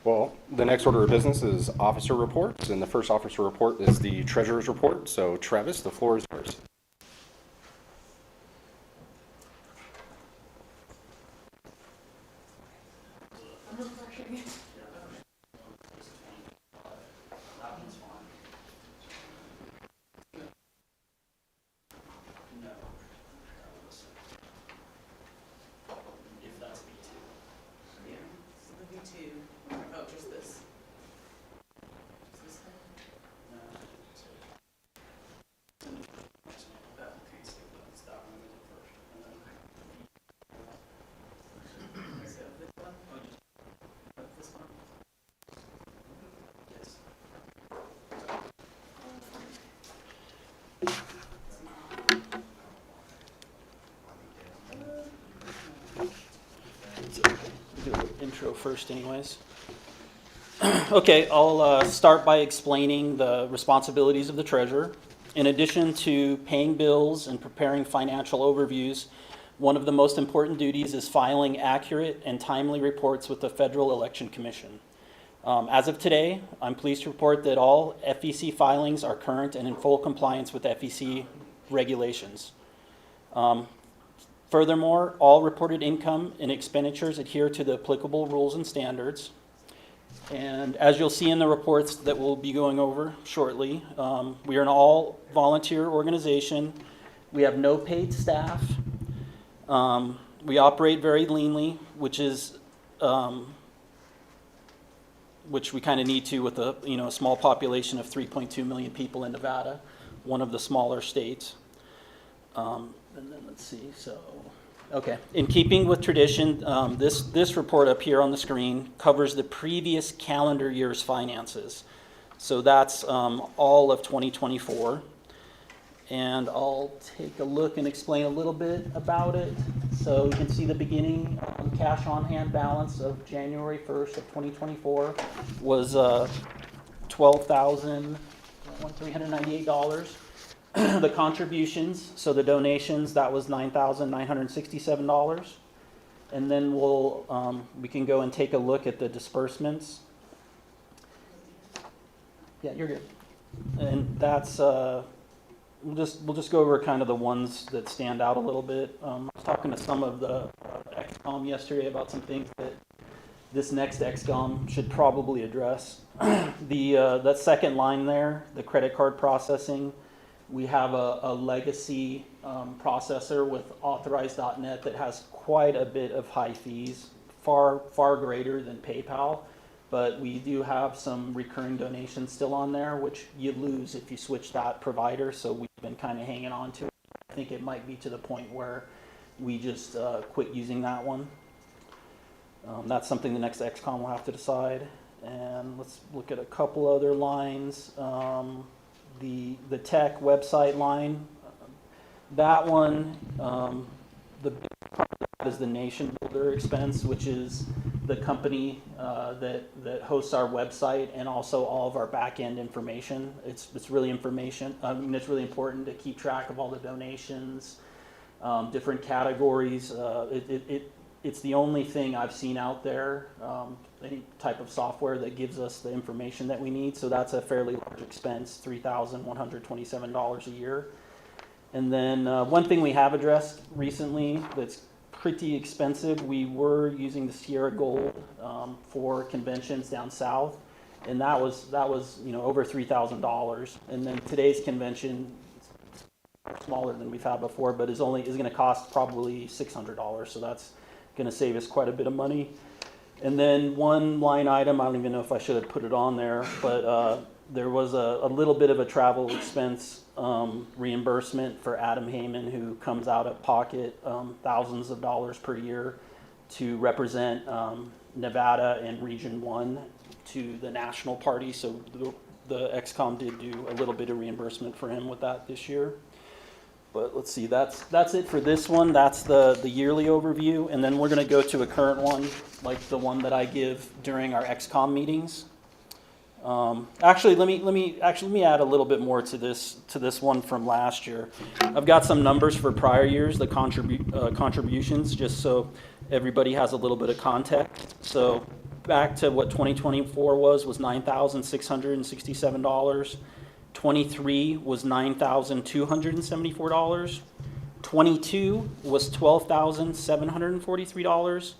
Well, the next order of business is officer reports, and the first officer report is the treasurer's report. So Travis, the floor is yours. I'm refreshing it. Yeah, so the V2, oh, just this. Just this thing? Oh, okay. So this one? Oh, this one? Do an intro first anyways. Okay, I'll start by explaining the responsibilities of the treasurer. In addition to paying bills and preparing financial overviews, one of the most important duties is filing accurate and timely reports with the Federal Election Commission. As of today, I'm pleased to report that all FEC filings are current and in full compliance with FEC regulations. Furthermore, all reported income and expenditures adhere to the applicable rules and standards. And as you'll see in the reports that we'll be going over shortly, we are an all-volunteer organization. We have no paid staff. We operate very leanly, which we kind of need to with a a small population of 3.2 million people in Nevada, one of the smaller states. And then let's see. So, okay. In keeping with tradition, this report up here on the screen covers the previous calendar year's finances. So that's all of 2024. And I'll take a look and explain a little bit about it. So you can see the beginning cash on hand balance of January 1st of 2024 was $12,398. The contributions, so the donations, that was $9,967. And then we can go and take a look at the disbursements. Yeah, you're good. And that's we'll just go over kind of the ones that stand out a little bit. I was talking to some of the XCOM yesterday about some things that this next XCOM should probably address. That second line there, the credit card processing, we have a legacy processor with authorized.net that has quite a bit of high fees, far greater than PayPal. But we do have some recurring donations still on there, which you lose if you switch that provider. So we've been kind of hanging on to it. I think it might be to the point where we just quit using that one. That's something the next XCOM will have to decide. And let's look at a couple other lines. The tech website line, that one, the big part of that is the Nation Builder expense, which is the company that hosts our website and also all of our back-end information. It's really it's really important to keep track of all the donations, different categories. It's the only thing I've seen out there, any type of software that gives us the information that we need. So that's a fairly large expense, $3,127 a year. And then one thing we have addressed recently that's pretty expensive, we were using the Sierra Gold for conventions down south, and that was over $3,000. And then today's convention is smaller than we've had before, but is going to cost probably $600. So that's going to save us quite a bit of money. And then one line item, I don't even know if I should have put it on there, but there was a little bit of a travel expense reimbursement for Adam Heyman, who comes out of pocket thousands of dollars per year to represent Nevada and Region 1 to the national party. So the XCOM did do a little bit of reimbursement for him with that this year. But let's see, that's it for this one. That's the yearly overview, and then we're going to go to a current one, like the one that I give during our XCOM meetings. Actually, let me add a little bit more to this one from last year. I've got some numbers for prior years, the contributions, just so everybody has a little bit of context. So back to what 2024 was $9,667. 23 was $9,274. 22 was $12,743.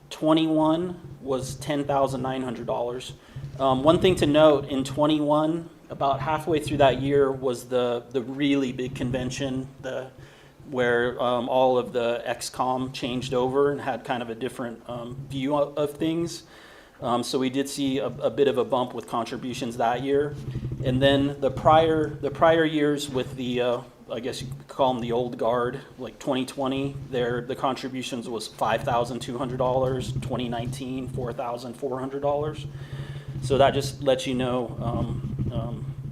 21 was $10,900. One thing to note, in 21, about halfway through that year was the really big convention, where all of the XCOM changed over and had kind of a different view of things. So we did see a bit of a bump with contributions that year. And then the prior years with the, I guess you could call them the old guard, like 2020, the contributions was $5,200, 2019, $4,400. So that just lets you know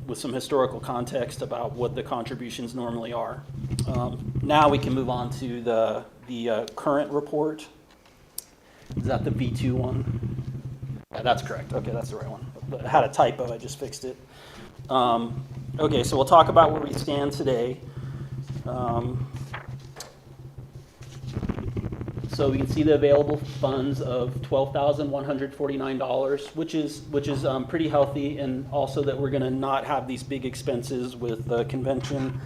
with some historical context about what the contributions normally are. Now we can move on to the current report. Is that the V2 one? Yeah, that's correct. Okay, that's the right one. I had a typo, I just fixed it. Okay, so we'll talk about where we stand today. So we can see the available funds of $12,149, which is pretty healthy, and also that we're going to not have these big expenses with the convention.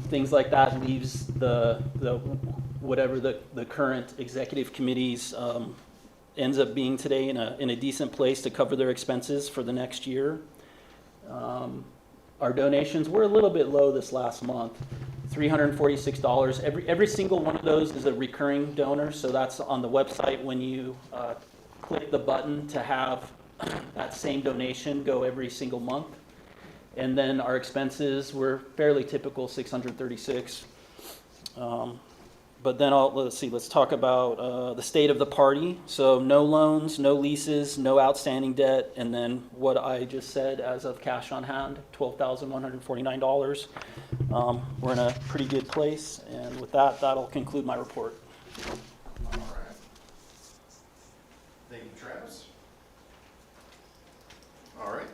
Things like that leaves the whatever the current executive committees ends up being today in a decent place to cover their expenses for the next year. Our donations were a little bit low this last month, $346. Every single one of those is a recurring donor, so that's on the website when you click the button to have that same donation go every single month. And then our expenses were fairly typical, $636. But then let's talk about the state of the party. So no loans, no leases, no outstanding debt, and then what I just said as of cash on hand, $12,149. We're in a pretty good place, and with that, that'll conclude my report. All right. Thank you, Travis. All right.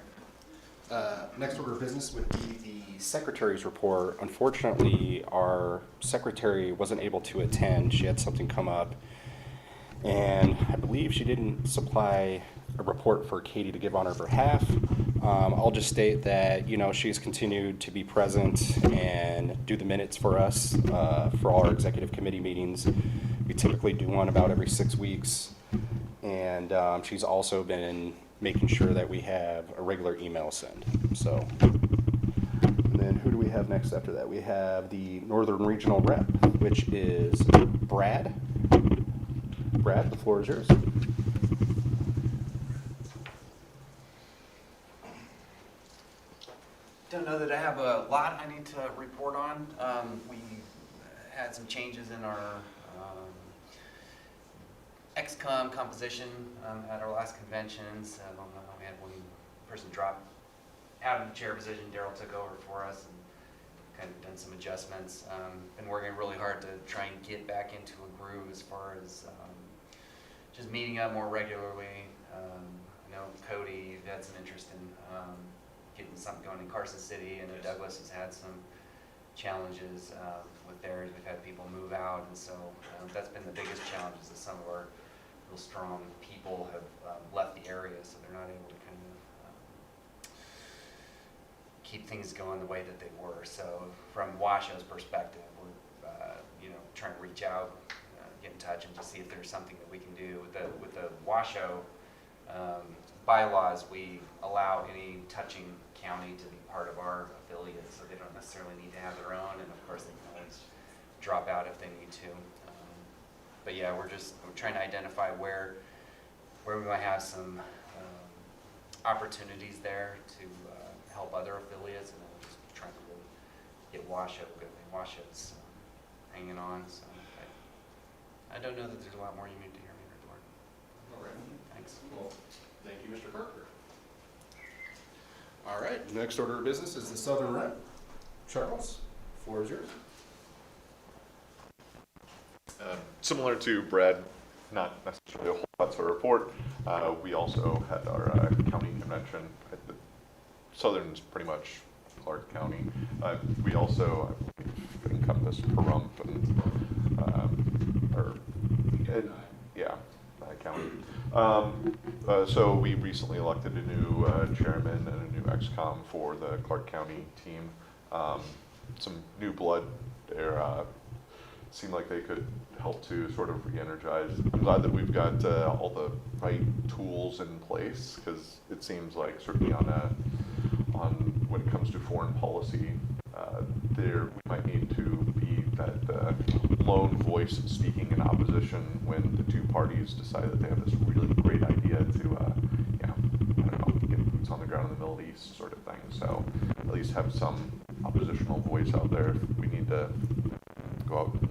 Next order of business would be the secretary's report. Unfortunately, our secretary wasn't able to attend. She had something come up, and I believe she didn't supply a report for Katie to give on her behalf. I'll just state that, she's continued to be present and do the minutes for us for all our executive committee meetings. We typically do one about every 6 weeks, and she's also been making sure that we have a regular email send. So, and then who do we have next after that? We have the Northern Regional Rep, which is Brad. Brad, the floor is yours. Don't know that I have a lot I need to report on. We had some changes in our XCOM composition at our last conventions. We had one person drop out of the chair position. Daryl took over for us and kind of done some adjustments. Been working really hard to try and get back into a groove as far as just meeting up more regularly. I know Cody had some interest in getting something going in Carson City. I know Douglas has had some challenges with theirs. We've had people move out, and so that's been the biggest challenge, is that some of our real strong people have left the area, so they're not able to kind of keep things going the way that they were. So from Washoe's perspective, we're trying to reach out, get in touch, and just see if there's something that we can do. With the Washoe bylaws, we allow any touching county to be part of our affiliate, so they don't necessarily need to have their own, and of course they can always drop out if they need to. But yeah, we're trying to identify where we might have some opportunities there to help other affiliates, and then we're just trying to really get Washoe going. Washoe's hanging on, so I don't know that there's a lot more you need to hear me report. All right. Thanks. Well, thank you, Mr. Parker. All right, next order of business is the Southern Rep. Charles, floor is yours. Similar to Brad, not necessarily a whole lot to report. We also had our county convention. Southern's pretty much Clark County. We also encompass Pahrump and county. So we recently elected a new chairman and a new XCOM for the Clark County team. Some new blood there. Seemed like they could help to sort of re-energize. I'm glad that we've got all the right tools in place, because it seems like certainly on when it comes to foreign policy, we might need to be that lone voice speaking in opposition when the two parties decide that they have this really great idea to, get boots on the ground in the Middle East sort of thing. So at least have some oppositional voice out there. We need to go out and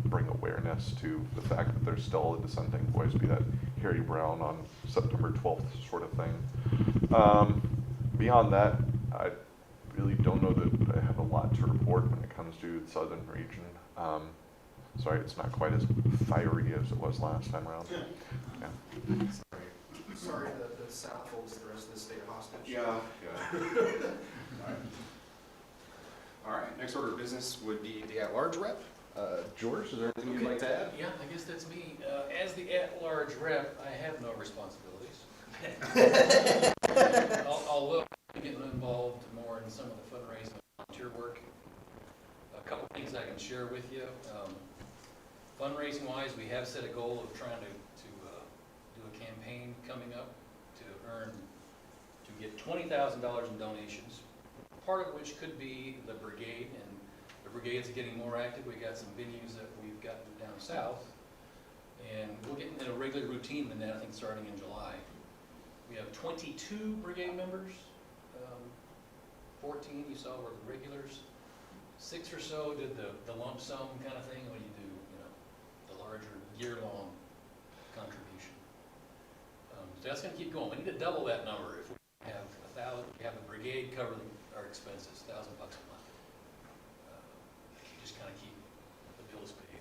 bring awareness to the fact that there's still a dissenting voice, be that Harry Brown on September 12th sort of thing. Beyond that, I really don't know that I have a lot to report when it comes to the southern region. Sorry, it's not quite as fiery as it was last time around. Yeah. Sorry that the South holds the rest of the state hostage. Yeah. All right, next order of business would be the at-large rep. George, is there anything you'd like to add? Yeah, I guess that's me. As the at-large rep, I have no responsibilities. Although I'm getting involved more in some of the fundraising and volunteer work. A couple things I can share with you. Fundraising-wise, we have set a goal of trying to do a campaign coming up to get $20,000 in donations, part of which could be the brigade, and the brigades are getting more active. We got some venues that we've gotten down south. And we'll get in a regular routine than that, I think, starting in July. We have 22 brigade members. 14 you saw were the regulars. 6 or so did the lump sum kind of thing, when you do, the larger year-long contribution. So that's going to keep going. We need to double that number if we have have a brigade cover our expenses, $1,000 a month. Just kind of keep the bills paid.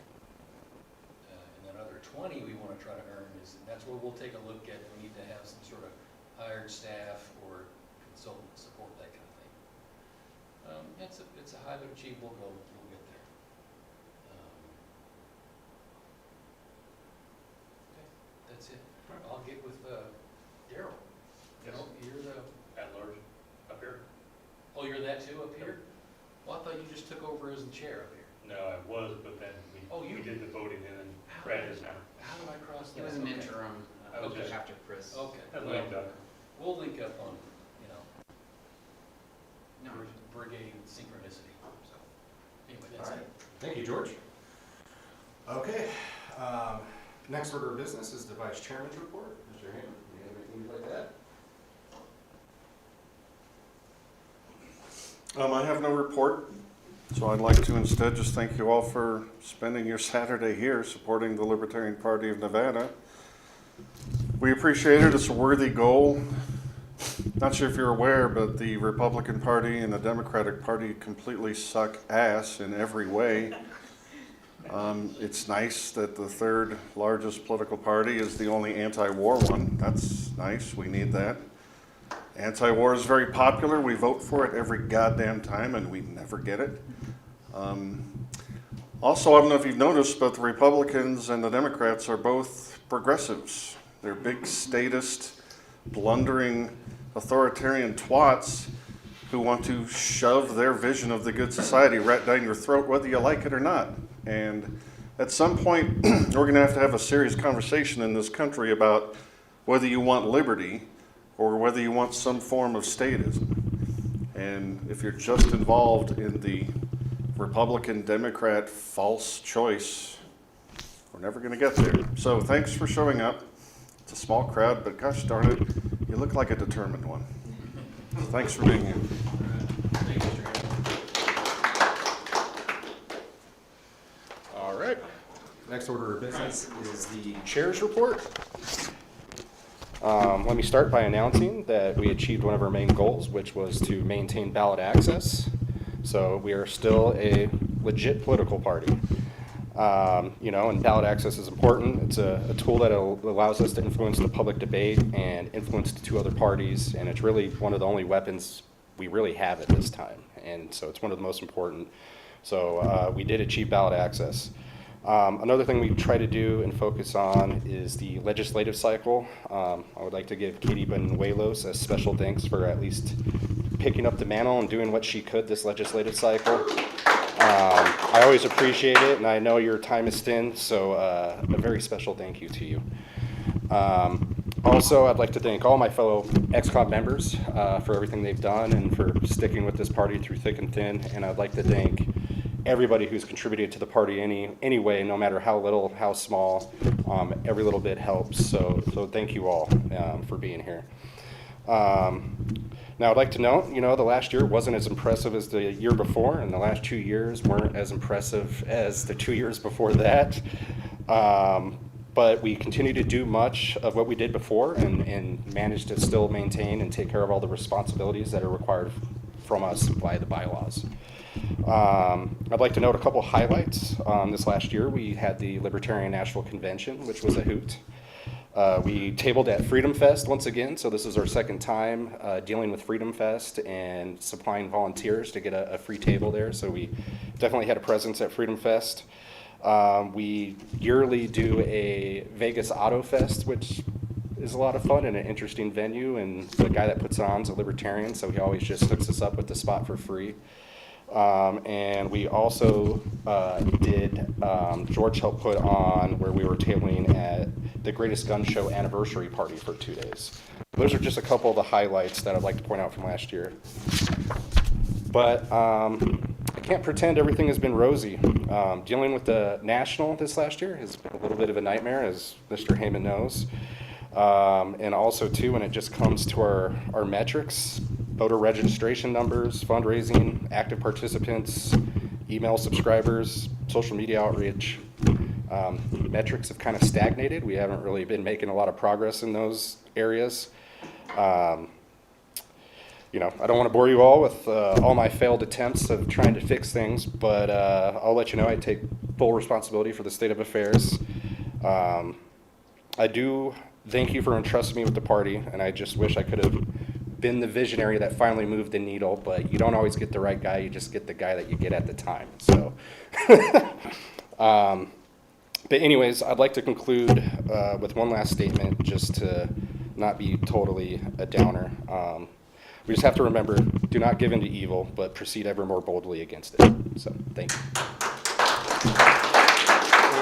And then other 20 we want to try to earn that's where we'll take a look at. We need to have some sort of hired staff or consultant support, that kind of thing. It's a high but achievable goal. We'll get there. Okay, that's it. I'll get with Daryl. Yes. You're the At large, up here? Oh, you're that too up here? Well, I thought you just took over as the chair up here. No, I was, but then we did the voting and then Brad is now. How did I cross that? It was an Okay. interim I was just- after Chris. Okay. I Well, linked up. we'll link up on, No. brigade synchronicity. So, anyway, that's All right. it. Thank you, George. Okay, next order of business is the vice chairman's report. Mr. Hammond, do you have anything you'd like to add? I have no report, so I'd like to instead just thank you all for spending your Saturday here supporting the Libertarian Party of Nevada. We appreciate it. It's a worthy goal. Not sure if you're aware, but the Republican Party and the Democratic Party completely suck ass in every way. It's nice that the third largest political party is the only anti-war one. That's nice. We need that. Anti-war is very popular. We vote for it every goddamn time, and we never get it. Also, I don't know if you've noticed, but the Republicans and the Democrats are both progressives. They're big statist, blundering, authoritarian twats who want to shove their vision of the good society right down your throat, whether you like it or not. And at some point, we're going to have a serious conversation in this country about whether you want liberty or whether you want some form of statism. And if you're just involved in the Republican-Democrat false choice, we're never going to get there. So thanks for showing up. It's a small crowd, but gosh darn it, you look like a determined one. Thanks for being here. Thanks, Mr. Hammond. All right. Next order of business is the chair's report. Let me start by announcing that we achieved one of our main goals, which was to maintain ballot access. So we are still a legit political party. And ballot access is important. It's a tool that allows us to influence the public debate and influence the two other parties, and it's really one of the only weapons we really have at this time. And so it's one of the most important. So we did achieve ballot access. Another thing we try to do and focus on is the legislative cycle. I would like to give Katie Benuelos a special thanks for at least picking up the mantle and doing what she could this legislative cycle. I always appreciate it, and I know your time is thin, so a very special thank you to you. Also, I'd like to thank all my fellow XCOM members for everything they've done and for sticking with this party through thick and thin, and I'd like to thank everybody who's contributed to the party anyway, no matter how little, how small. Every little bit helps, so thank you all for being here. Now, I'd like to note, the last year wasn't as impressive as the year before, and the last 2 years weren't as impressive as the 2 years before that. But we continue to do much of what we did before and manage to still maintain and take care of all the responsibilities that are required from us by the bylaws. I'd like to note a couple highlights. This last year, we had the Libertarian National Convention, which was a hoot. We tabled at Freedom Fest once again, so this is our second time dealing with Freedom Fest and supplying volunteers to get a free table there, so we definitely had a presence at Freedom Fest. We yearly do a Vegas Auto Fest, which is a lot of fun and an interesting venue, and the guy that puts it on is a Libertarian, so he always just hooks us up with the spot for free. And we also did, George helped put on where we were tabling at the Greatest Gun Show anniversary party for 2 days. Those are just a couple of the highlights that I'd like to point out from last year. But can't pretend everything has been rosy. Dealing with the national this last year has been a little bit of a nightmare, as Mr. Heyman knows. And also, too, when it just comes to our metrics, voter registration numbers, fundraising, active participants, email subscribers, social media outreach, metrics have kind of stagnated. We haven't really been making a lot of progress in those areas. You know, I don't want to bore you all with all my failed attempts of trying to fix things, but I'll let you know I take full responsibility for the state of affairs. I do thank you for entrusting me with the party, and I just wish I could have been the visionary that finally moved the needle, but you don't always get the right guy, you just get the guy that you get at the time. So, but anyways, I'd like to conclude with one last statement, just to not be totally a downer. We just have to remember, do not give in to evil, but proceed ever more boldly against it. So, thank you.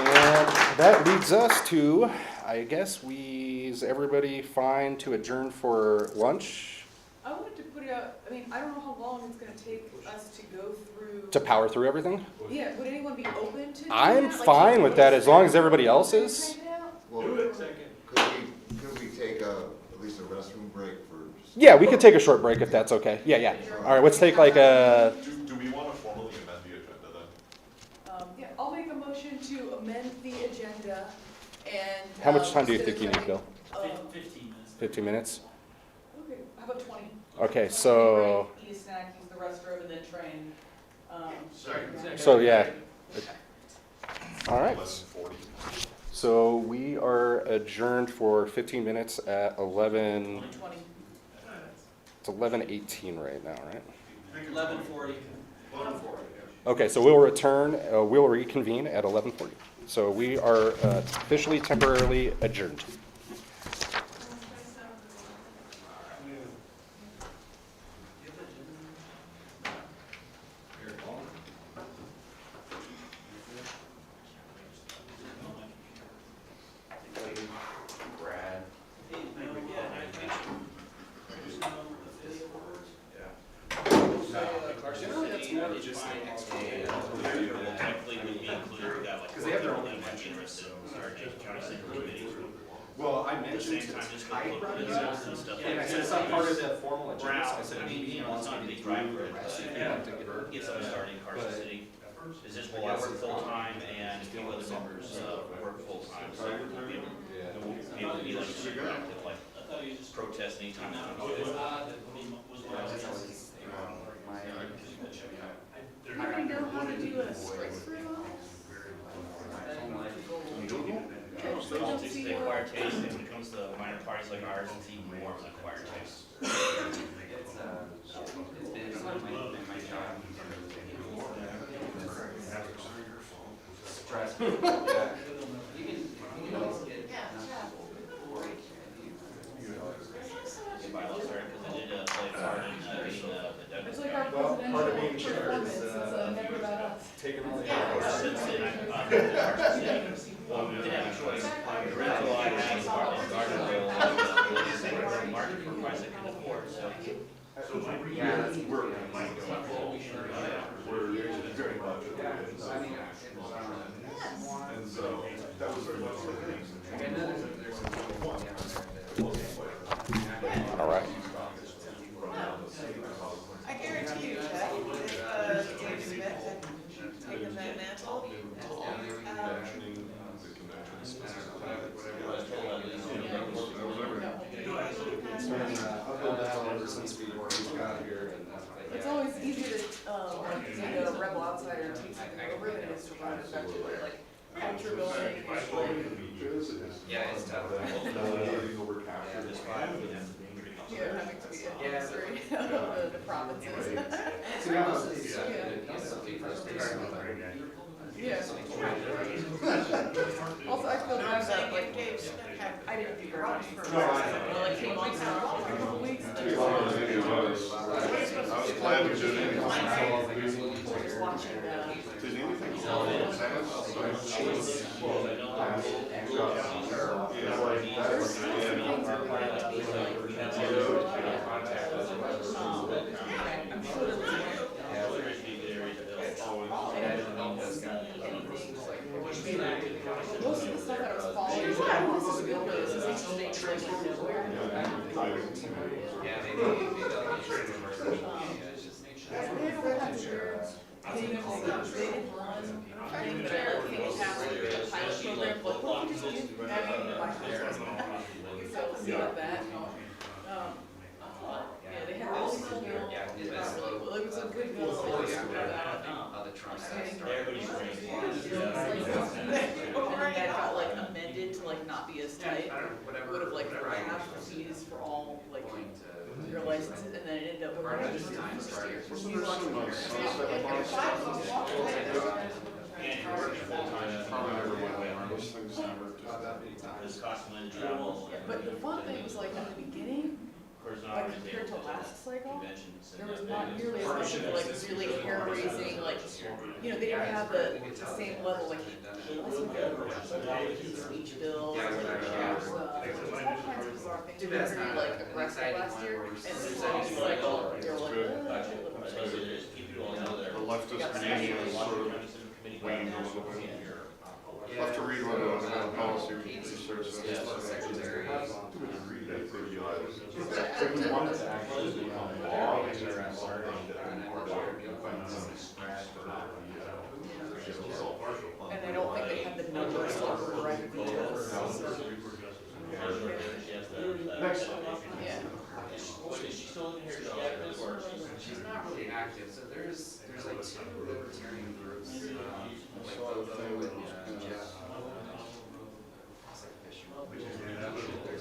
And that leads us to, I guess, is everybody fine to adjourn for lunch? I wanted to put it out, I mean, I don't know how long it's gonna take us to go through. To power through everything? Yeah, would anyone be open to doing I'm that? Like, fine with that, as long as everybody else is. Well, could we take at least a restroom break for just? Yeah, we could take a short break if that's okay. Yeah. All right, let's take like a, Do we want to formally amend the agenda then? Yeah, I'll make a motion to amend the agenda and. how much time do you instead think of you need, Bill? having, 15 minutes? Okay, how about 20? Okay, so, Eat a snack, use the restroom, and then train. so yeah. All right. 11:40. So we are adjourned for 15 minutes at 11, 20. it's 11:18 right now, right? 11:40. Okay, so we'll reconvene at 11:40. So we are officially temporarily adjourned. Well, I mentioned to Ty brought it up, and I said it's not part of the formal agenda, so I said maybe he wants me to do the rest if you want to get her. Get something started in Carson City. Is this will I work full-time and a few other members work full-time, so we'll be able to be like super active, like protest anytime now. Anybody know how to do a strike through on this? They acquire taste, and when it comes to minor parties like ours, it's even more of an acquired taste. It's been my job. Stressful. You can always get. Bylaws, right, because I did play a part in getting the It's like our Well, part of being presidential chair performance, is it's never about us. taking all the Since then, I've been to Carson City. Didn't have a choice. The rental I had was Garden Grove, market for price I could afford, so. Yeah, that's We're very much and so that was very much All right. I guarantee you, Jeff, if Dave Smith had taken that mantle, It's always easier to, take a rebel outsider and take something over than it is to run it effectively, like, culture building, like, Yeah, it's tough. yeah, having to be administrator of the provinces. Yeah. Also, I feel bad that, like, I didn't do very much for, like, came on for a couple of weeks. I was glad we did it. Just watching, Did anything most of the stuff that I was following, was like, oh, this is a good place, this is interesting, like nowhere. Yeah, maybe I'll get straight to social media, just make sure. They did run things that I think that I like fantastic pilot program, like, well, you just give everything to my house. So we'll see about that. Yeah, they had all these little, Yeah, it was really cool, it was a good bill. The Trump stuff And started. then that got like amended to like not be as tight. Whatever. Would have like whatever I half was the fees for all like going to. your licenses, and then it ended up. Part of this time started. Wasn't there some sunset clause? Probably never went on, those things never did. But the fun thing was like at the beginning, like compared to last cycle, there was not nearly as much of like really hair raising, like, you know, they didn't have the same level, like, speech bills, and all kinds of bizarre things. They were very like aggressive last year, and this cycle, they were like, The leftist mania is sort of waned a little bit. I'll have to read what the policy research says. Secretary. Read it, they realize. and I don't think they had the numbers to correct the. Next slide. Yeah. She's not really active, so there's like two libertarian groups, like Bobo and Jeff.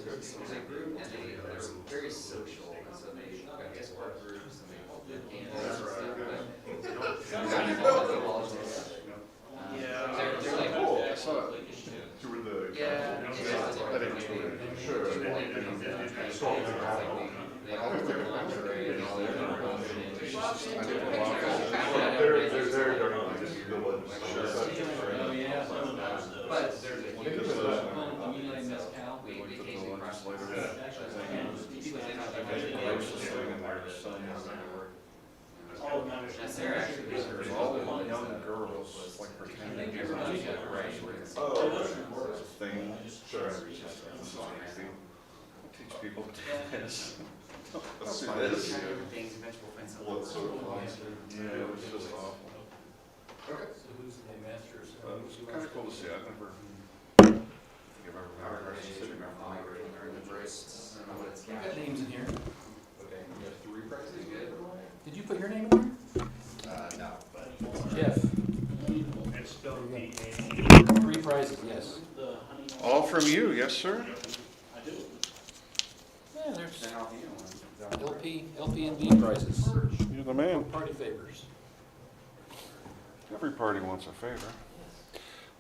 There's a group and they're very social, and so they, I guess, work groups and they hold good games and stuff, but they don't involve in politics. They're like, Oh, I saw it. You were the. yeah, I didn't tweet it. Sure. They're there during the legislature. Oh, yeah. But there's a huge, We occasionally cross. They're actually, there's all the young girls, like pretending everybody's got right. Thing. Sure. Teach people to do this. Let's do this. Things eventually will find something. Well, it's so awesome. Yeah, it was just awful. Okay. So who's the master? It was kind of cool to see. I've never. You've got names in here. Okay, you have 3 prices. Did you put your name in there? No, but. Jeff. It's spelled V-A. 3 prizes, yes. All from you, yes, sir? Yeah, there's LP and B prizes. You're the man. Party favors. Every party wants a favor.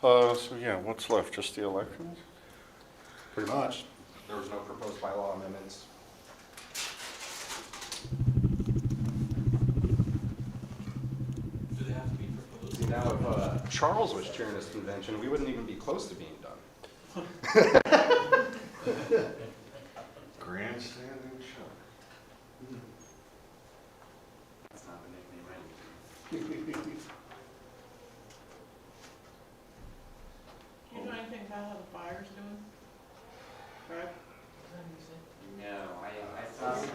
So yeah, what's left? Just the elections? Pretty much. There was no proposed bylaw amendments. Do they have to be proposed? See, now if Charles was chairing this convention, we wouldn't even be close to being done. Grandstanding show. That's not the nickname, right? You know anything about how the fire's doing? Right? No, I saw some,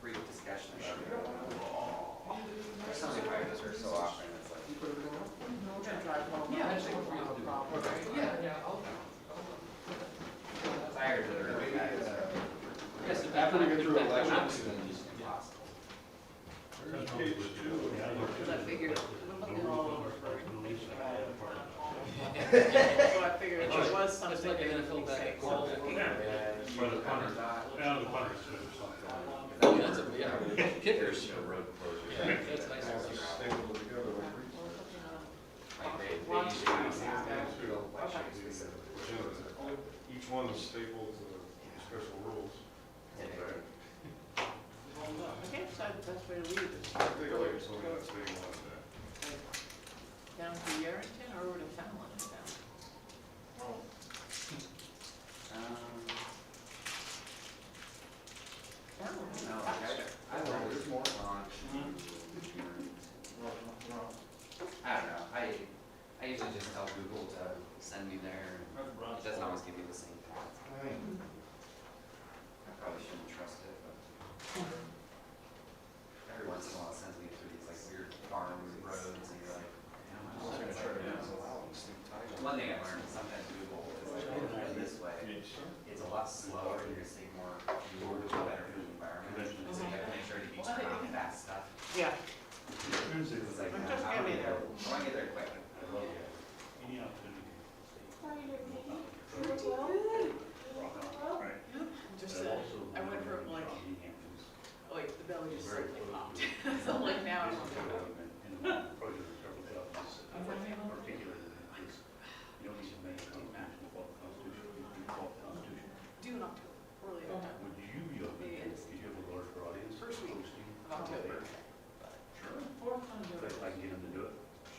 brief discussion about it. There's so many fires there so often, it's like. We're gonna drive home. Yeah, I think we're gonna do it. Yeah, I'll. Fires that are really bad. Yes, After we get through elections, It's impossible. Because I figured, looking all over for information about it. So I figured if there was It's something. like an NFL back at goal. Or the punters. Yeah, the punters or something. Yeah, that's a, yeah, kickers. Yeah, that's nice. Each one is stapled to special rules. I guess that's the best way to leave it. I think like it's only that same one there. Down to Yarrington or over to Fallon in town? No, I there's more on. send me there. It doesn't always give me the same path. I probably shouldn't trust it, but every once in a while it sends me through these like weird farm roads and you're like, damn, I don't know. It's like, one thing I learned is sometimes Google is like, oh, go this way. It's a lot slower and you're gonna save more fuel, which is better for the environment. So you have to make sure to turn on fast stuff. Yeah. It's like, I want to get there quick. Any opportunity. Pretty good. Right. Just, But also, I went from like, the Hamptons, like the belly just very suddenly close popped. to- So like now This I'm is like, what I've been in the project with several jobs, articulated is, you don't need to make a constitution, default constitution, default constitution. due in October, early October. Would you be open to, if you have a larger audience, First week hosting? of October. Sure. But I can get him to do it.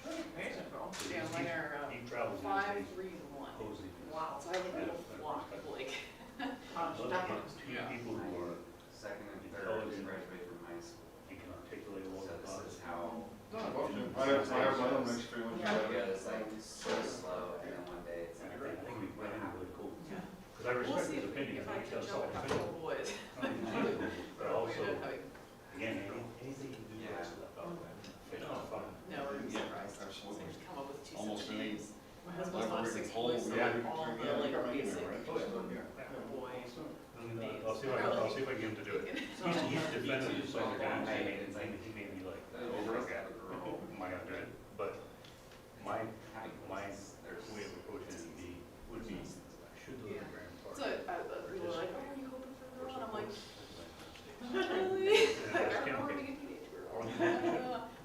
Yeah, mine are He travels. 5, 3, and 1. Hosting. Wow, so I have a little flock of like. Let's get two people who are, Second and third just graduated from high school. you can articulate all So the this thoughts. is how I have my own experience. it goes like so slow and then one day it's I like, think we plan it really cool. Yeah. Because I We'll respect see his opinion, if I I can think jump a that's couple all. of boys. But also, We're again, anything you can do Yeah. that's about fish on fun. No, we're Yeah, surprised. absolutely. Just come up with 2 Almost sets of any names. My husband's not a library 6 poll, boys, so yeah, like all the like basic boy. I'll see if I can get him to do it. He's defended himself against it, and he may be like, oh, look at it, or, oh, am I gonna do it? But my way of approaching it would be, should the grand So party. people are like, oh, are you hoping for a girl? And I'm like, not really. Like, I don't want to be a teenage girl.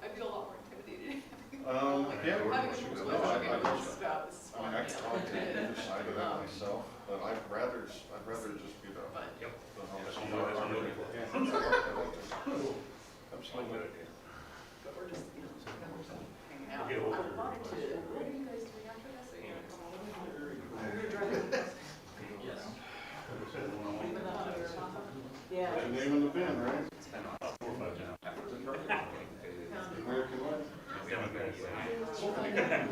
I'd be a lot more intimidated. Yeah, Having a homeschool, this is about, this is I mean, fun, I you could know. probably take either side of that myself, but I'd rather just be the. But Yep. the That's host. what I'm looking for. Absolutely. but we're just, you know, hanging out. Get I older, wanted to, but- what are you guys doing after this? Are you gonna come over? We're gonna drive to the Yes. Yeah. The name of the band, right? it's been a 4 or 5 times. American Life. We haven't been anywhere.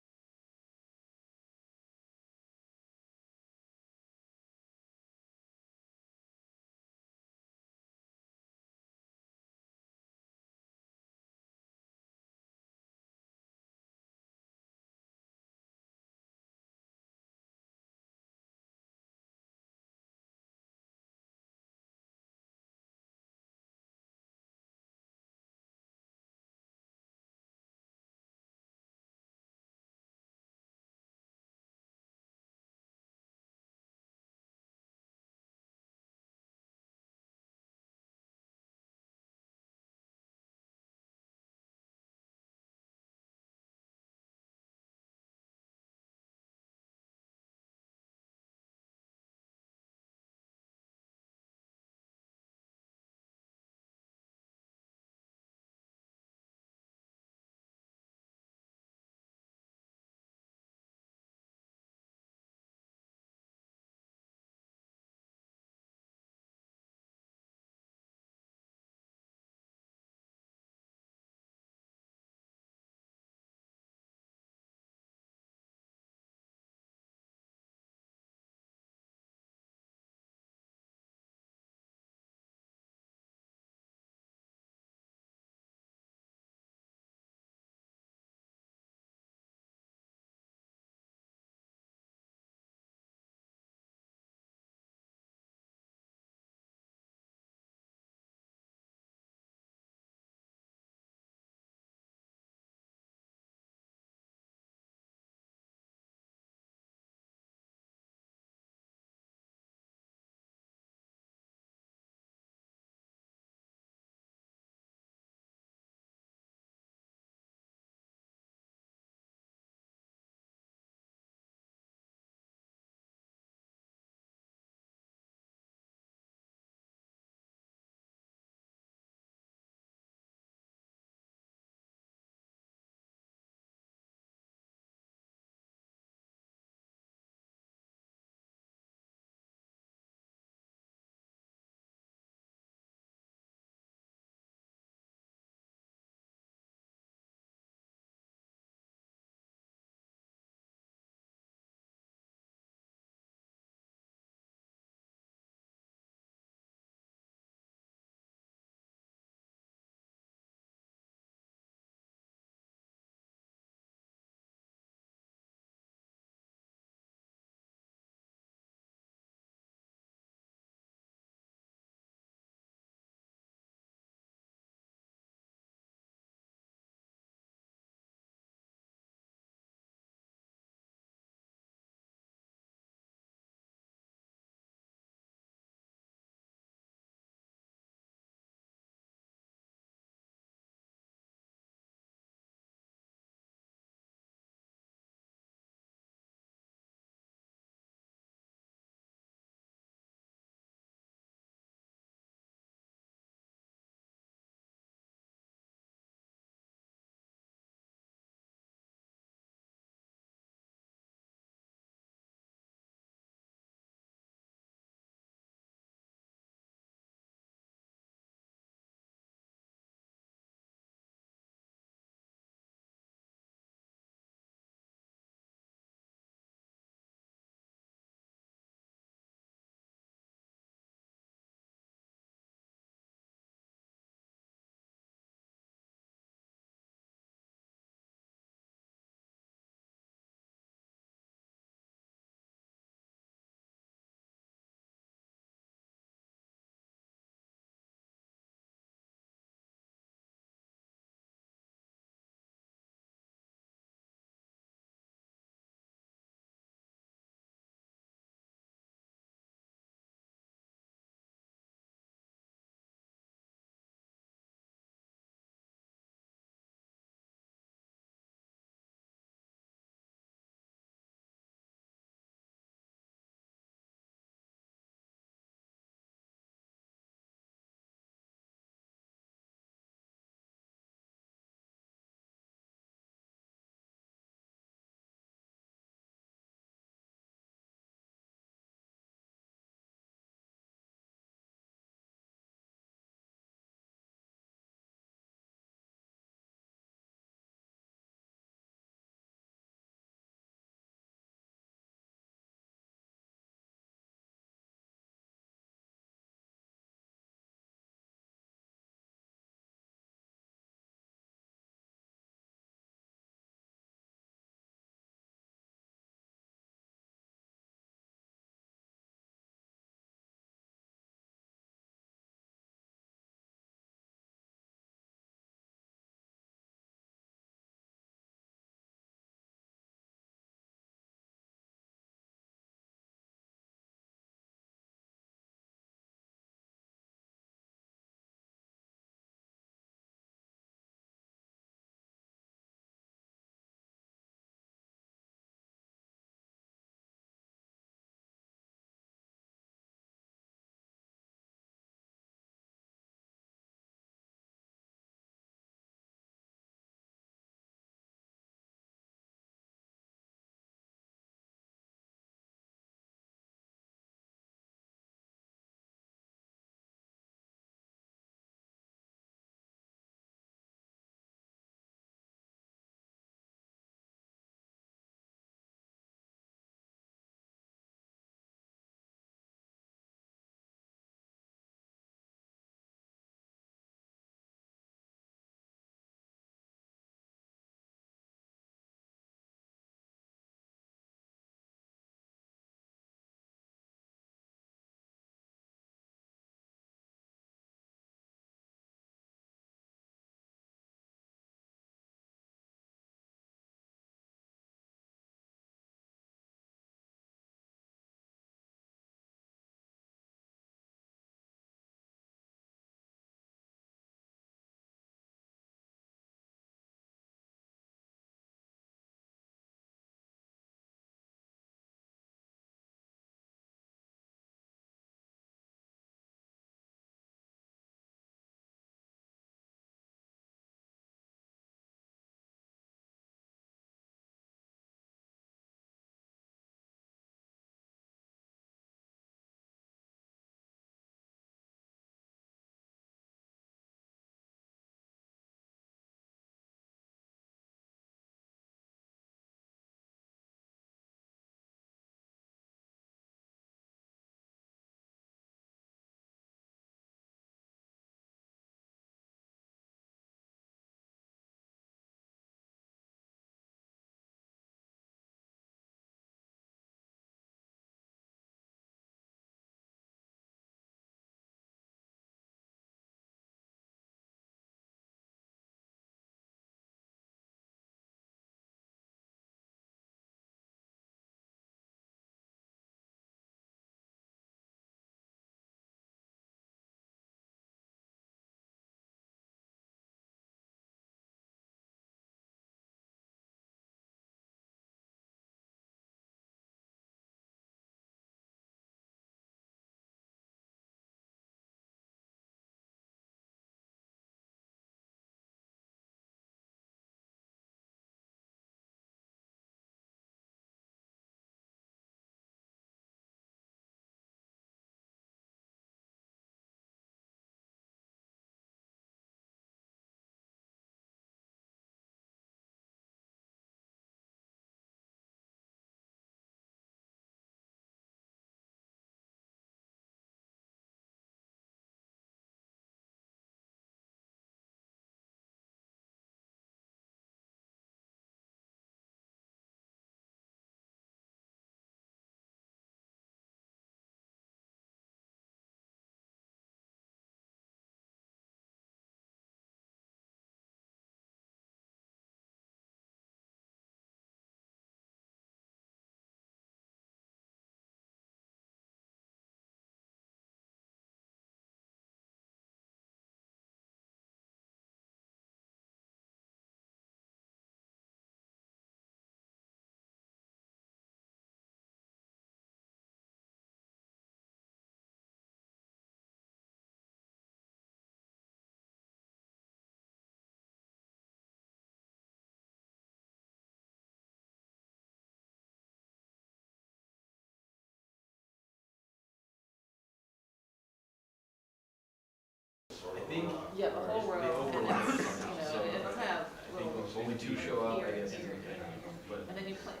Yeah, the whole row, and it's, it'll have little. Only 2 show up, I guess. And then you plant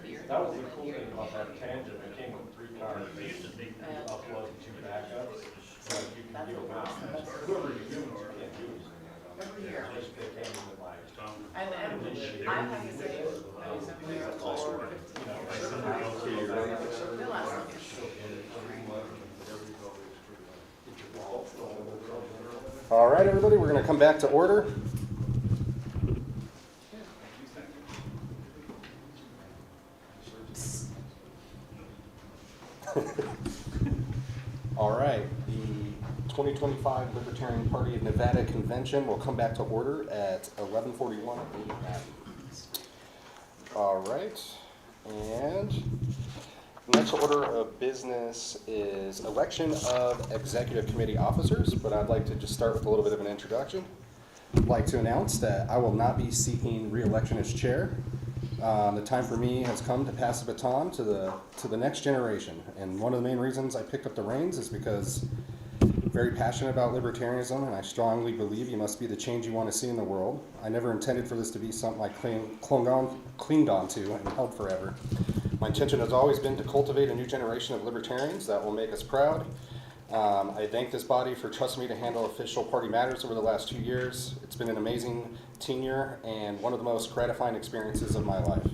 beer. That was the cool thing about that tangent. It came with 3 cars. They used to take And Upload 2 backups. So you can that's give the them out. worst. Whoever you give them to, you can't do anything. Every year. Just they came with like. I have to say, I was in there for 15 years. They last long. All right, everybody, we're going to come back to order. All right, the 2025 Libertarian Party of Nevada Convention will come back to order at 11:41 a.m. All right, and the next order of business is election of executive committee officers, but I'd like to just start with a little bit of an introduction. I'd like to announce that I will not be seeking re-election as chair. The time for me has come to pass the baton to the next generation, and one of the main reasons I picked up the reins is because I'm very passionate about libertarianism, and I strongly believe you must be the change you want to see in the world. I never intended for this to be something I clinged on to and held forever. My intention has always been to cultivate a new generation of libertarians that will make us proud. I thank this body for trusting me to handle official party matters over the last 2 years. It's been an amazing tenure and one of the most gratifying experiences of my life.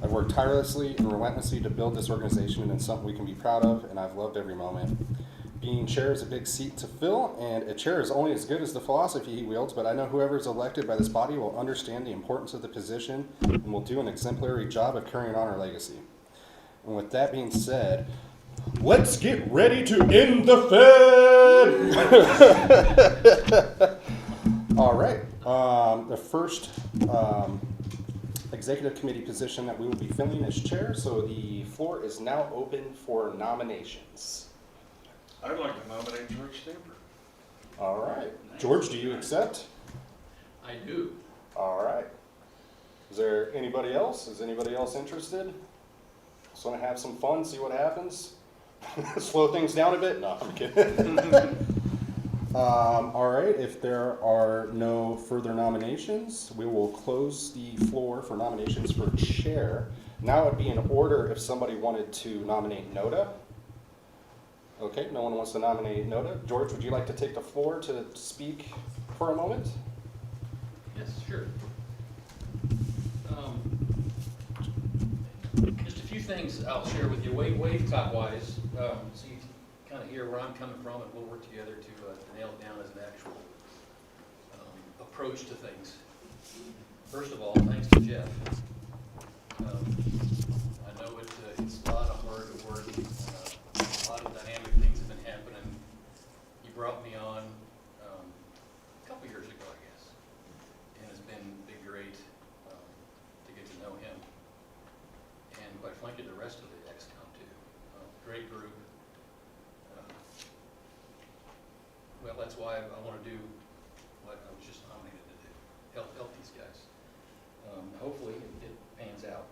I've worked tirelessly and relentlessly to build this organization, and it's something we can be proud of, and I've loved every moment. Being chair is a big seat to fill, and a chair is only as good as the philosophy he wields, but I know whoever is elected by this body will understand the importance of the position and will do an exemplary job of carrying on our legacy. And with that being said, let's get ready to end the Fed! All right. The first executive committee position that we will be filling is chair, so the floor is now open for nominations. I'd like to nominate George Stamper. All right. George, do you accept? I do. All right. Is there anybody else? Is anybody else interested? Just want to have some fun, see what happens? Slow things down a bit? No, I'm kidding. All right, if there are no further nominations, we will close the floor for nominations for chair. Now it would be in order if somebody wanted to nominate Noda. Okay, no one wants to nominate Noda. George, would you like to take the floor to speak for a moment? Yes, sure. Just a few things I'll share with you, wave top-wise, so you kind of hear where I'm coming from, and we'll work together to nail it down as an actual approach to things. First of all, thanks to Jeff. I know it's a lot of hard work. A lot of dynamic things have been happening. He brought me on a couple years ago, I guess, and it's been great to get to know him, and quite frankly, the rest of the XCOM too. Great group. Well, that's why I want to do what I was just nominated to do, help these guys. Hopefully it pans out.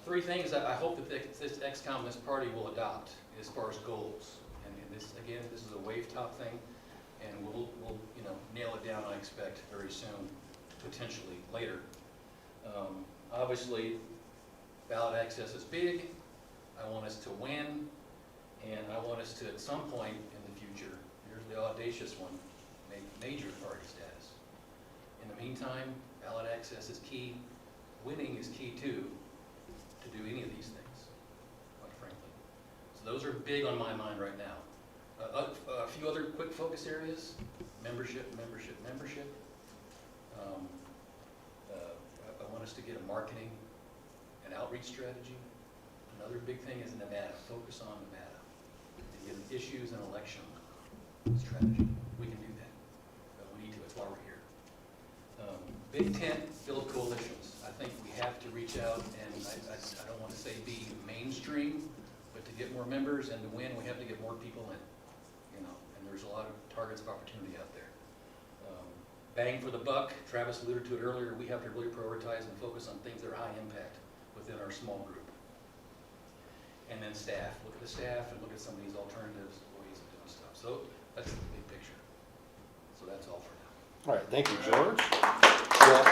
3 things that I hope that this XCOM, this party will adopt as far as goals. And this, again, this is a wave top thing, and we'll nail it down, I expect, very soon, potentially later. Obviously, ballot access is big. I want us to win, and I want us to, at some point in the future, here's the audacious one, make major party status. In the meantime, ballot access is key. Winning is key too, to do any of these things, quite frankly. So those are big on my mind right now. A few other quick focus areas: membership. I want us to get a marketing and outreach strategy. Another big thing is Nevada. Focus on Nevada. And get issues and election strategy. We can do that. We need to. It's why we're here. Big tent, build coalitions. I think we have to reach out, and I don't want to say be mainstream, but to get more members and to win, we have to get more people in. And there's a lot of targets of opportunity out there. Bang for the buck. Travis alluded to it earlier. We have to really prioritize and focus on things that are high impact within our small group. And then staff. Look at the staff and look at some of these alternatives, ways of doing stuff. So that's the big picture. So that's all for now. All right, thank you, George. Well,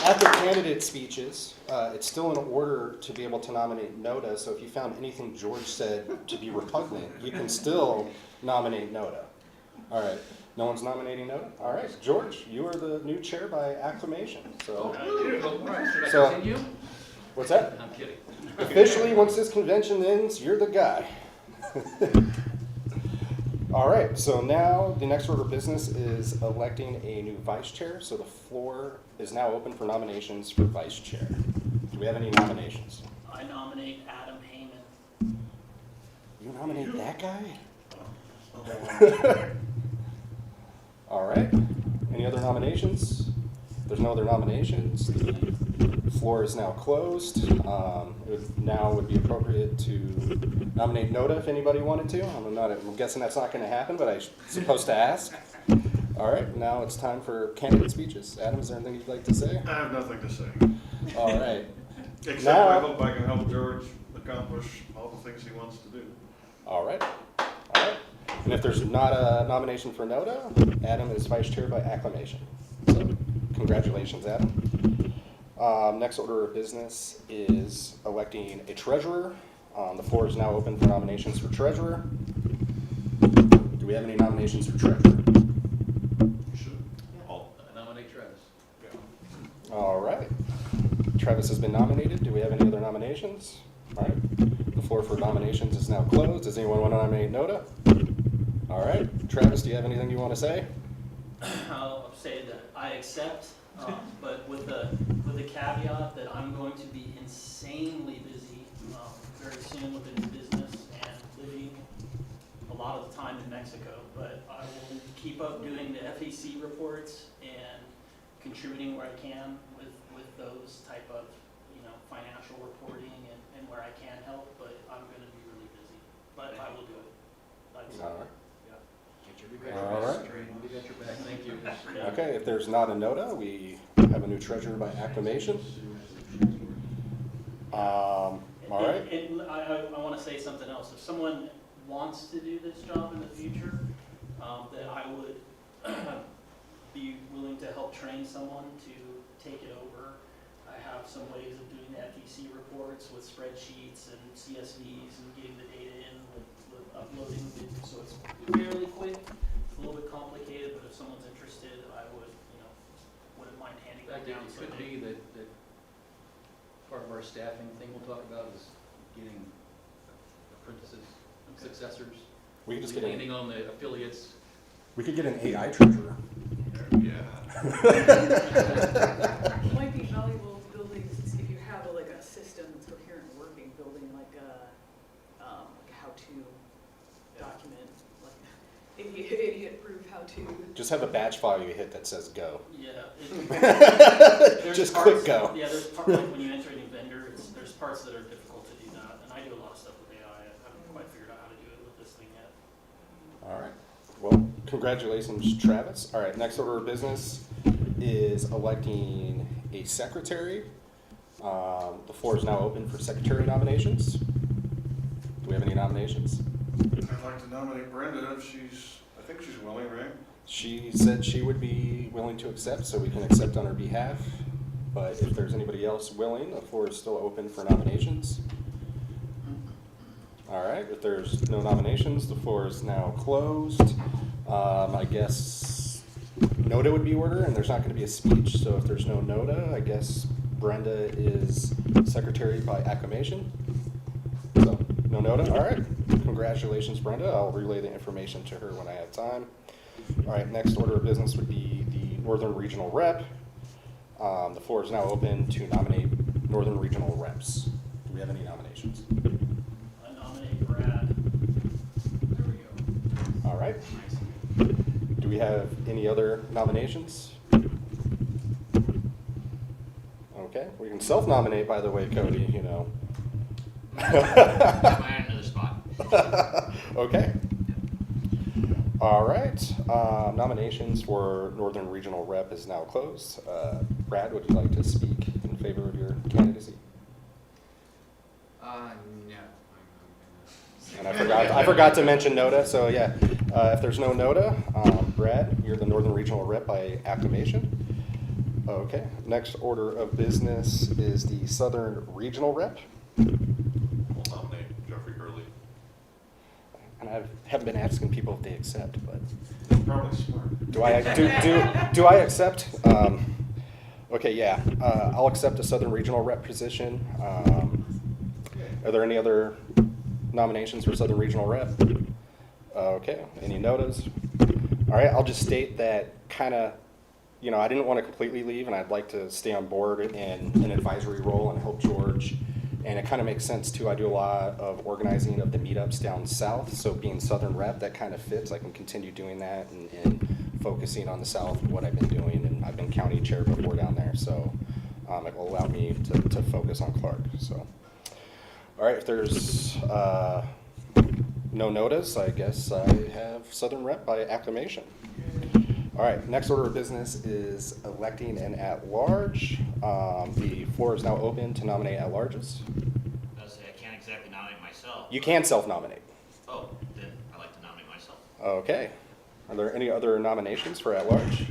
after candidate speeches, it's still in order to be able to nominate Noda, so if you found anything George said to be repugnant, you can still nominate Noda. All right, no one's nominating Noda? All right, George, you are the new chair by acclamation, so. All right, should I So- continue? What's that? I'm kidding. Officially, once this convention ends, you're the guy. All right, so now the next order of business is electing a new vice chair. So the floor is now open for nominations for vice chair. Do we have any nominations? I nominate Adam Heyman. You nominate that guy? All right, any other nominations? If there's no other nominations, the floor is now closed. Now would be appropriate to nominate Noda if anybody wanted to. I'm guessing that's not going to happen, but I'm supposed to ask. All right, now it's time for candidate speeches. Adam, is there anything you'd like to say? I have nothing to say, All right. except Now- I hope I can help George accomplish all the things he wants to do. All right. All right. And if there's not a nomination for Noda, Adam is vice chair by acclamation. So congratulations, Adam. Next order of business is electing a treasurer. The floor is now open for nominations for treasurer. Do we have any nominations for treasurer? I'll nominate Travis. All right. Travis has been nominated. Do we have any other nominations? All right. The floor for nominations is now closed. Does anyone want to nominate Noda? All right. Travis, do you have anything you want to say? I'll say that I accept, but with the caveat that I'm going to be insanely busy very soon with a new business and living a lot of the time in Mexico. But I will keep up doing the FEC reports and contributing where I can with those type of financial reporting and where I can help. But I'm going to be really busy. But I will do it. That's All right. All right. We got your back, thank you. Okay, if there's not a Noda, we have a new treasurer by acclamation. All right. And I want to say something else. If someone wants to do this job in the future, that I would be willing to help train someone to take it over. I have some ways of doing the FEC reports with spreadsheets and CSVs and getting the data in with uploading it. So it's fairly quick. It's a little bit complicated, but if someone's interested, I would, wouldn't mind handing In fact, that down. it could be that part of our staffing thing we'll talk about is getting apprentices, successors, We could just get depending on the affiliates. we could get an AI treasurer. Yeah. It might be valuable building, if you have like a system that's coherent and working, building like a how-to document, like idiot-proof how-to. Just have a batch file you hit that says go. Yeah. Just click go. Yeah, there's part, like when you enter a new vendor, there's parts that are difficult to do that, and I do a lot of stuff with AI. I haven't quite figured out how to do it with this thing yet. All right. Well, congratulations, Travis. All right, next order of business is electing a secretary. The floor is now open for secretary nominations. Do we have any nominations? I'd like to nominate Brenda if I think she's willing, right? She said she would be willing to accept, so we can accept on her behalf. But if there's anybody else willing, the floor is still open for nominations. All right, if there's no nominations, the floor is now closed. I guess Noda would be order, and there's not going to be a speech, so if there's no Noda, I guess Brenda is secretary by acclamation. So, no Noda, all right. Congratulations, Brenda. I'll relay the information to her when I have time. All right, next order of business would be the Northern Regional Rep. The floor is now open to nominate Northern Regional Reps. Do we have any nominations? I nominate Brad. There we go. All right. Do we have any other nominations? Okay, we can self-nominate, by the way, Cody, Mine another spot. Okay. All right. Nominations for Northern Regional Rep is now closed. Brad, would you like to speak in favor of your candidacy? No. And I forgot to mention Noda, so yeah. If there's no NOTA, Brad, you're the Northern Regional Rep by acclamation. Okay, next order of business is the Southern Regional Rep. I'll nominate Jeffrey Hurley. And I haven't been asking people if they accept, but Probably smart. do I accept? Okay, yeah, I'll accept a Southern Regional Rep position. Are there any other nominations for Southern Regional Rep? Okay, any notas? All right, I'll just state that kind of, you know, I didn't want to completely leave, and I'd like to stay on board in an advisory role and help George. And it kind of makes sense too. I do a lot of organizing of the meetups down south, so being Southern Rep, that kind of fits. I can continue doing that and focusing on the south and what I've been doing, and I've been county chair before down there, so it will allow me to focus on Clark. So, all right, if there's no notice, I guess I have Southern Rep by acclamation. All right, next order of business is electing an at-large. The floor is now open to nominate at-larges. I say I can't exactly nominate myself. You can self-nominate. Oh, then I'd like to nominate myself. Okay. Are there any other nominations for at-large?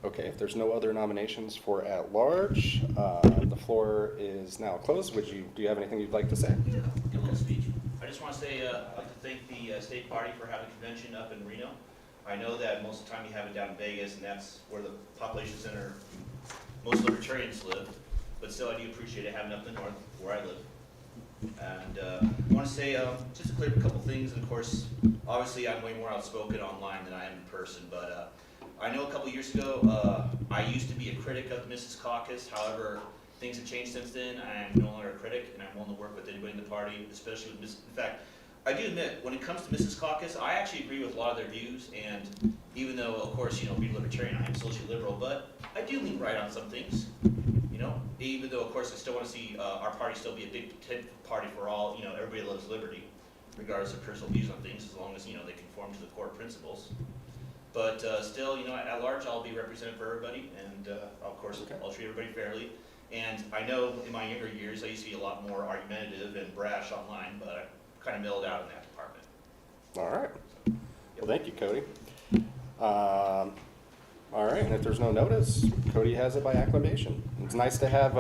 Okay, if there's no other nominations for at-large, the floor is now closed. Do you have anything you'd like to say? Yeah, give a little speech. I just want to say I'd like to thank the state party for having a convention up in Reno. I know that most of the time you have it down in Vegas, and that's where the population center, most libertarians live, but still I do appreciate it having it up in the north, where I live. And I want to say, just to clear up a couple things, and of course, obviously I'm way more outspoken online than I am in person, but I know a couple years ago, I used to be a critic of the Mrs. Caucus. However, things have changed since then. I am no longer a critic, and I'm willing to work with anybody in the party, especially with Mrs. In fact, I do admit, when it comes to Mrs. Caucus, I actually agree with a lot of their views, and even though, of course, you know, being libertarian, I am socially liberal, but I do lean right on some things, you know, even though, of course, I still want to see our party still be a big party for all, you know, everybody loves liberty, regardless of personal views on things, as long as, you know, they conform to the core principles. But still, you know, at large, I'll be represented for everybody, and of course, I'll treat everybody fairly. And I know in my younger years, I used to be a lot more argumentative and brash online, but I kind of milled out in that department. All right. Well, thank you, Cody. All right, and if there's no notice, Cody has it by acclamation. It's nice to have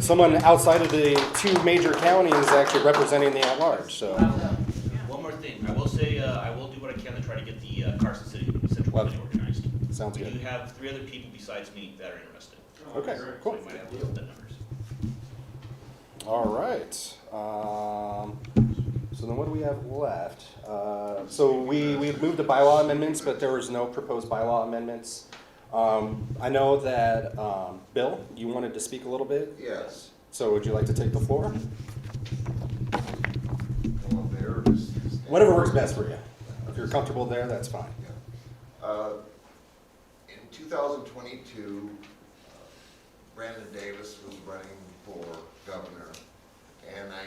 someone outside of the two major counties actually representing the at-large. So. One more thing, I will say I will do what I can to try to get the Carson City Central Committee organized. Sounds good. We do have 3 other people besides me that are interested. Okay, cool. So we might have to look at the numbers. All right. So then what do we have left? So we've moved to bylaw amendments, but there was no proposed bylaw amendments. I know that, Bill, you wanted to speak a little bit? Yes. So would you like to take the floor? Come up there, or just stand? Whatever works best for you. If you're comfortable there, that's fine. In 2022, Brandon Davis was running for governor, and I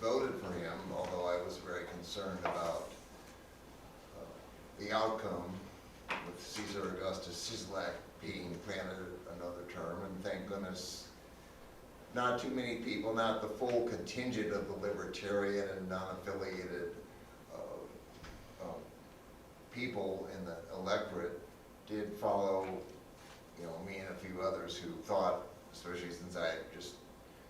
voted for him, although I was very concerned about the outcome with Cesar Augustus Sisolak being granted another term, and thank goodness not too many people, not the full contingent of the Libertarian and non-affiliated people in the electorate did follow, you know, me and a few others who thought, especially since I had just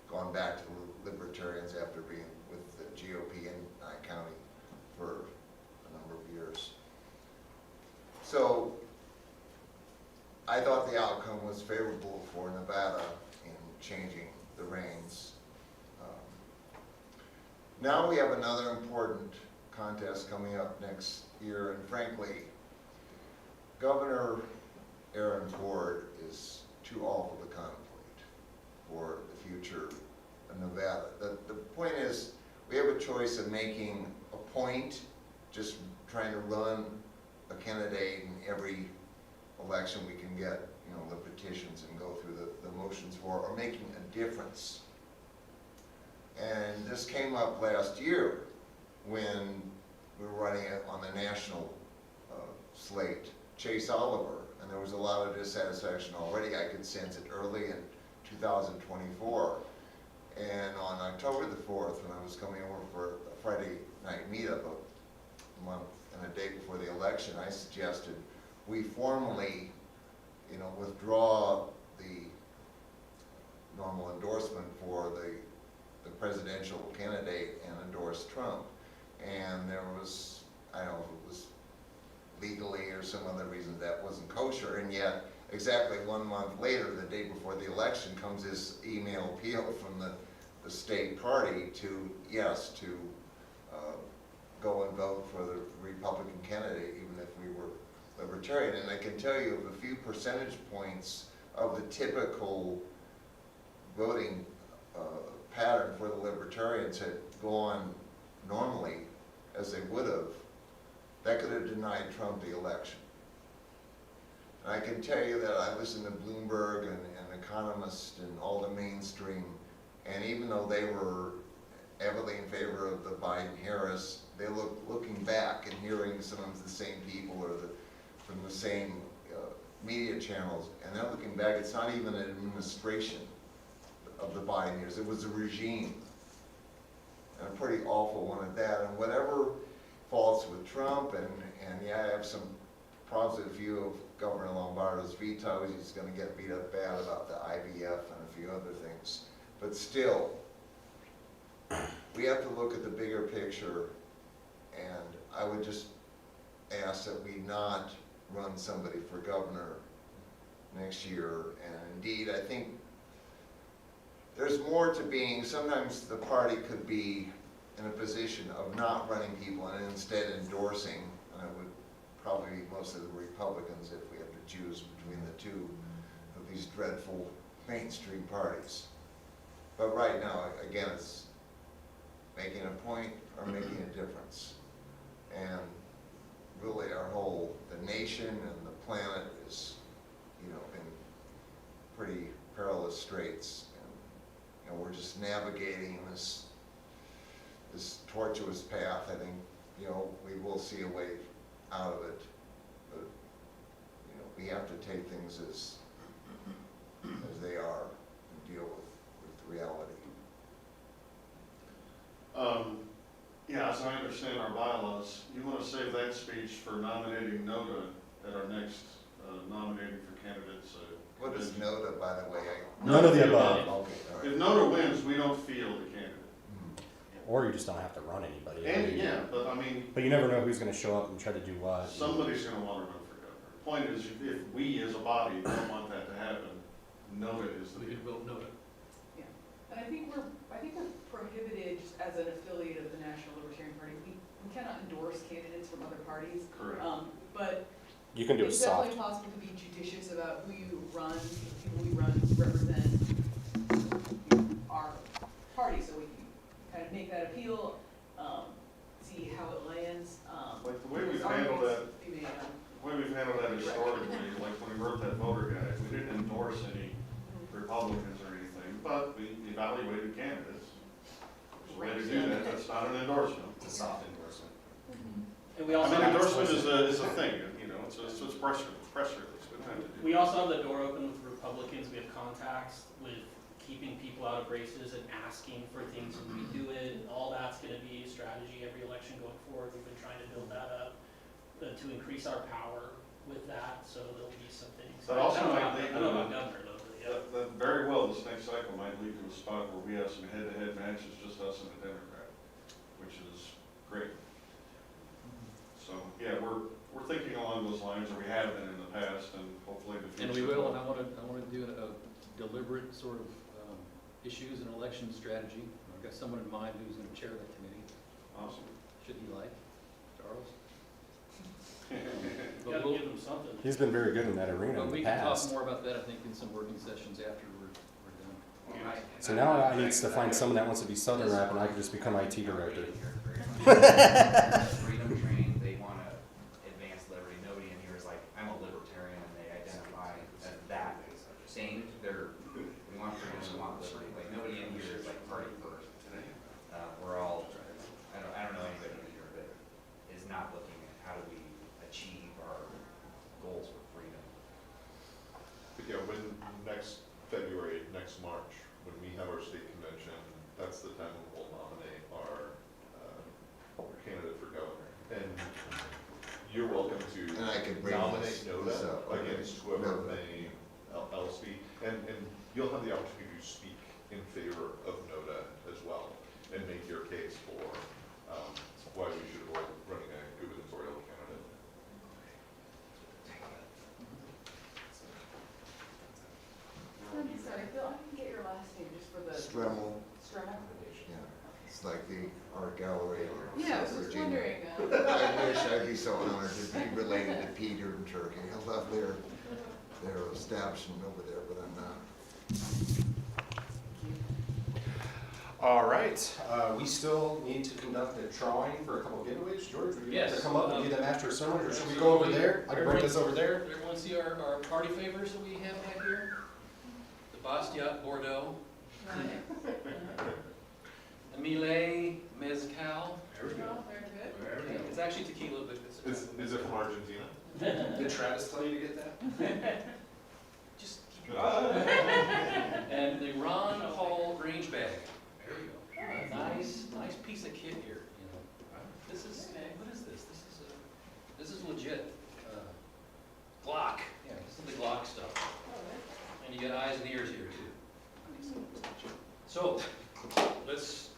gone back to the Libertarians after being with the GOP in Nye County for a number of years. So I thought the outcome was favorable for Nevada in changing the reins. Now we have another important contest coming up next year, and frankly, Governor Aaron Ford is too awful to contemplate for the future of Nevada. The point is, we have a choice of making a point, just trying to run a candidate in every election we can get, you know, the petitions and go through the motions for, or making a difference. And this came up last year when we were running it on the national slate, Chase Oliver, and there was a lot of dissatisfaction already. I could sense it early in 2024. And on October the 4th, when I was coming over for a Friday night meetup a month and a day before the election, I suggested we formally, withdraw the normal endorsement for the presidential candidate and endorse Trump. And there was, I don't know if it was legally or some other reason that wasn't kosher, and yet exactly 1 month later, the day before the election, comes this email appeal from the state party to, yes, to go and vote for the Republican candidate, even if we were Libertarian. And I can tell you of a few percentage points of the typical voting pattern for the Libertarians had gone normally as they would have, that could have denied Trump the election. And I can tell you that I listened to Bloomberg and Economist and all the mainstream, and even though they were heavily in favor of the Biden-Harris, they looking back and hearing some of the same people or from the same media channels, and they're looking back, it's not even an administration of the Biden years, it was a regime. And a pretty awful one at that. And whatever faults with Trump, and yeah, I have some positive view of Governor Lombardo's veto. He's going to get beat up bad about the IVF and a few other things. But still, we have to look at the bigger picture, and I would just ask that we not run somebody for governor next year. And indeed, I think there's more to being, sometimes the party could be in a position of not running people and instead endorsing, and it would probably be mostly the Republicans if we have to choose between the two of these dreadful mainstream parties. But right now, again, it's making a point or making a difference. And really our whole, the nation and the planet is, in pretty perilous straits. And we're just navigating this tortuous path. I think, we will see a way out of it. But, we have to take things as they are and deal with the reality. Yeah, as I understand our bylaws, you want to save that speech for nominating NODA at our next nominating for candidates. What is NODA, by the way? None of the above. Okay, all right. If NODA wins, we don't field the candidate. Or you just don't have to run anybody. And yeah, but I mean, But you never know who's going to show up and try to do what. somebody's going to want to run for governor. The point is, if we as a body don't want that to happen, NODA is the We could vote no. Yeah, and I think we're prohibited just as an affiliate of the National Libertarian Party. We cannot endorse candidates from other parties. correct. But You can do a it's soft. definitely possible to be judicious about who you run, people we run represent our party, so we can kind of make that appeal, see how it lands. Like the way we've because handled that, arguments be made on- the way we've handled that historically, like when we wrote that voter guide, we didn't endorse any Republicans or anything, but we evaluated candidates. There's a way to do that, that's not an endorsement. It's a soft endorsement. And we I also mean, have endorsement is a thing, it's press release, we don't have to do. we also have the door open with Republicans. We have contacts with keeping people out of races and asking for things when we do it. And all that's going to be a strategy every election going forward. We've been trying to build that up to increase our power with that. So there'll be some things. But also I might lead don't know to- about governor though. But yeah. That very well, this next cycle might lead to a spot where we have some head-to-head matches, just us and a Democrat, which is great. So, yeah, we're thinking along those lines, or we have been in the past, and hopefully in the future. And we will, and I want to do a deliberate sort of issues and election strategy. I've got someone in mind who's going to chair that committee. Awesome. Should he like, Charles? You But gotta we'll- give them something. He's been very good in that arena But in we the can talk past. more about that, I think, in some working sessions after we're done. So now I need to find someone that wants to be Southern rap, and I can just become IT director. Freedom train, they want to advance liberty. Nobody in here is like, I'm a libertarian, and they identify as that. Saying we want freedom, we want liberty. Like nobody in here is like party first. We're all, I don't know anybody in here that is not looking at how do we achieve our goals for freedom. But yeah, when next February, next March, when we have our state convention, that's the time when we'll nominate our candidate for governor. And I could bring nominate this NODA up. Okay. against whoever NODA. may else be, and you'll have the opportunity to speak in favor of NODA as well, and make your case for why we should avoid running a gubernatorial candidate. Sorry, Bill, I didn't get your last name just for the. Stremmel, Stremmel? yeah, it's like the art gallery in Yeah, I was South just Virginia. wondering. I wish I'd be so honored to be related to Peter and Turkey. I love their establishment over there, but I'm not. All right, we still need to conduct a drawing for a couple of giveaways. George, would you like to Yes, come up and do the master sermon, or should we go over there? I can bring this over there. Everyone see our party favors that we have back here? The Bastiat Bordeaux, the Millet Mezcal. There we go. Oh, very good. It's actually tequila, but it's. Is it from Argentina? Did Travis tell you to get that? Just keep And the Ron Hall Grange bag. There you go. Nice piece of kit here, you know. This is, what is this? This is legit. Glock. Yeah, this is the Glock stuff. And you got eyes and ears here too. So, let's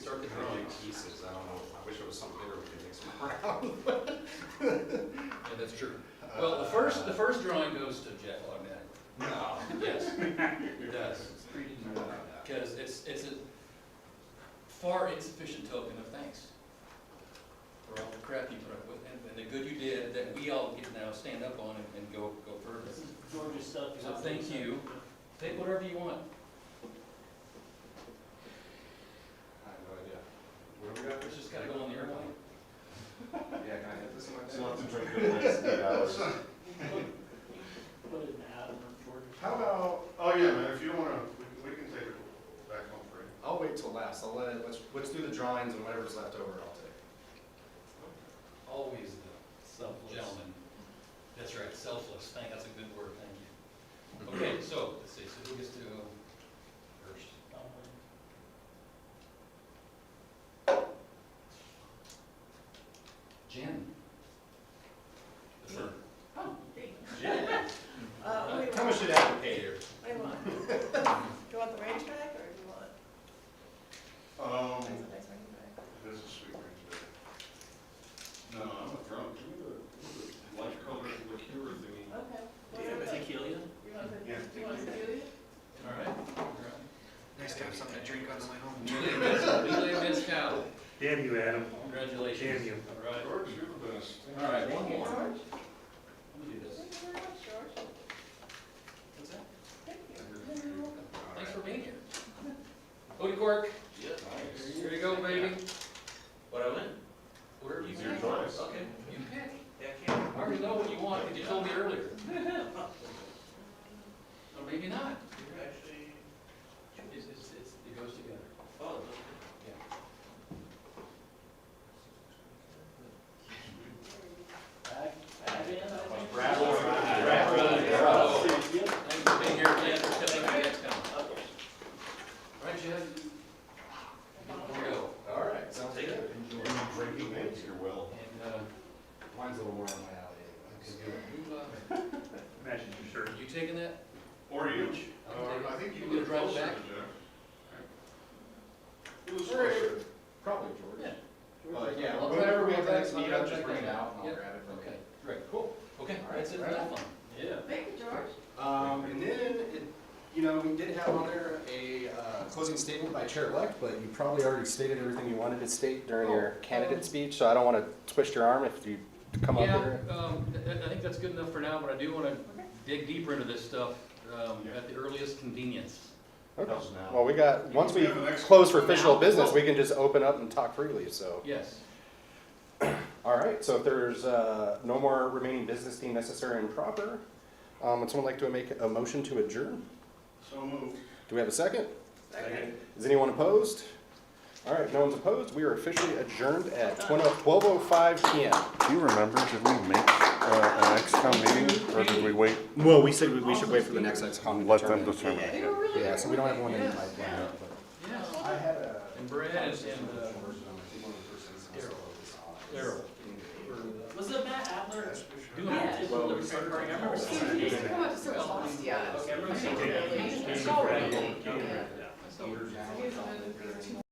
start the drawing. Pieces, I don't know, I wish it was something bigger we could mix them around. Yeah, that's true. Well, the first drawing goes to Jeff automatically. No. Yes, it does. Because it's a far insufficient token of thanks for all the crap you put up with and the good you did that we all get to now stand up on and go further. This is George's stuff. So thank you. Take whatever you want. I have no idea. What do we got? It's just gotta go on the airplane. Yeah, can I hit this in my So I'll have to bag? drink for the next 8 hours. Put it in Adam or George's. How about, oh yeah, man, if you don't wanna, we can take it back home free. I'll wait till last. Let's do the drawings and whatever's left over I'll take. Always the gentleman. That's right, selfless. That's a good word, thank you. Okay, so, let's see, so who gets to go first? Jen. The first. Oh, great. Jen. What do you How want? much did Adam pay here? What do you want? Do you want the range bag or do you want? That's a nice range bag. This is sweet range bag. No, I'm a drunk. Give me the light colored liqueur thingy. Okay. Do you have a tequila? You want the, Yeah. do you want the tequila? All right. Nice to have something to drink on the way home. Millet Mezcal. Damn you, Adam. Congratulations. Damn you. All right. George, you're the best. All right, one Thank you, more. George. Let me do this. Thank you very much, George. What's that? Thank you. Thanks for being here. Cody Quirk. Here you go, baby. What I win? Whatever you It's your pick. choice. Okay, you pick. Yeah, I already know what you want, because you told me earlier. Or maybe not. You're actually, It goes together. oh, Yeah. Bag in, I think. Brad, Thanks for being here, Jen, for telling me that's coming. All right, Jen. Here we go. All right, sounds Take good. it. Drinking makes your will. And, Mine's a little more on my alley. Imagine your shirt. you taking that? Or you. I I think you gonna were drive it closer back? to Jeff. It was closer. Probably George. Yeah. Yeah, I'll whenever grab we it have the back, next I'll meetup, grab it just back bring it then. out and I'll Yep. grab it from Okay, you. great, cool. Okay, that's it, that's fun. Yeah. Thank you, George. And then, we did have on there a closing statement by Chair-elect, but you probably already stated everything you wanted to state during your candidate speech, so I don't want to twist your arm if you come up Yeah, here. I think that's good enough for now, but I do want to dig deeper into this stuff at the earliest convenience. Okay. How's now? Well, we got, once we have an extra close for one official now? business, we can just open up and talk freely, so. Yes. All right, so if there's no more remaining business deemed necessary and proper, would someone like to make a motion to adjourn? So moved. Do we have a second? Second. Is anyone opposed? All right, no one's opposed. We are officially adjourned at 12:05 p.m. Do you remember, did we make an XCOM meeting, or did we wait? Well, we said we should wait for the next XCOM to Let them determine. determine. They were really Yeah, good. so we don't have one in the Yes. pipeline. Yes. But I had a. And Brad and, conversation with George, and I think one of the first things I said was, Daryl. getting paid. Was it Matt Adler doing Yeah. it at the Libertarian Party? I remember seeing He that. used to come out to serve sauce, yeah. Okay, I remember I seeing think that. really- He's it's been all pretty right. good. Yeah. Yeah. So he's been 2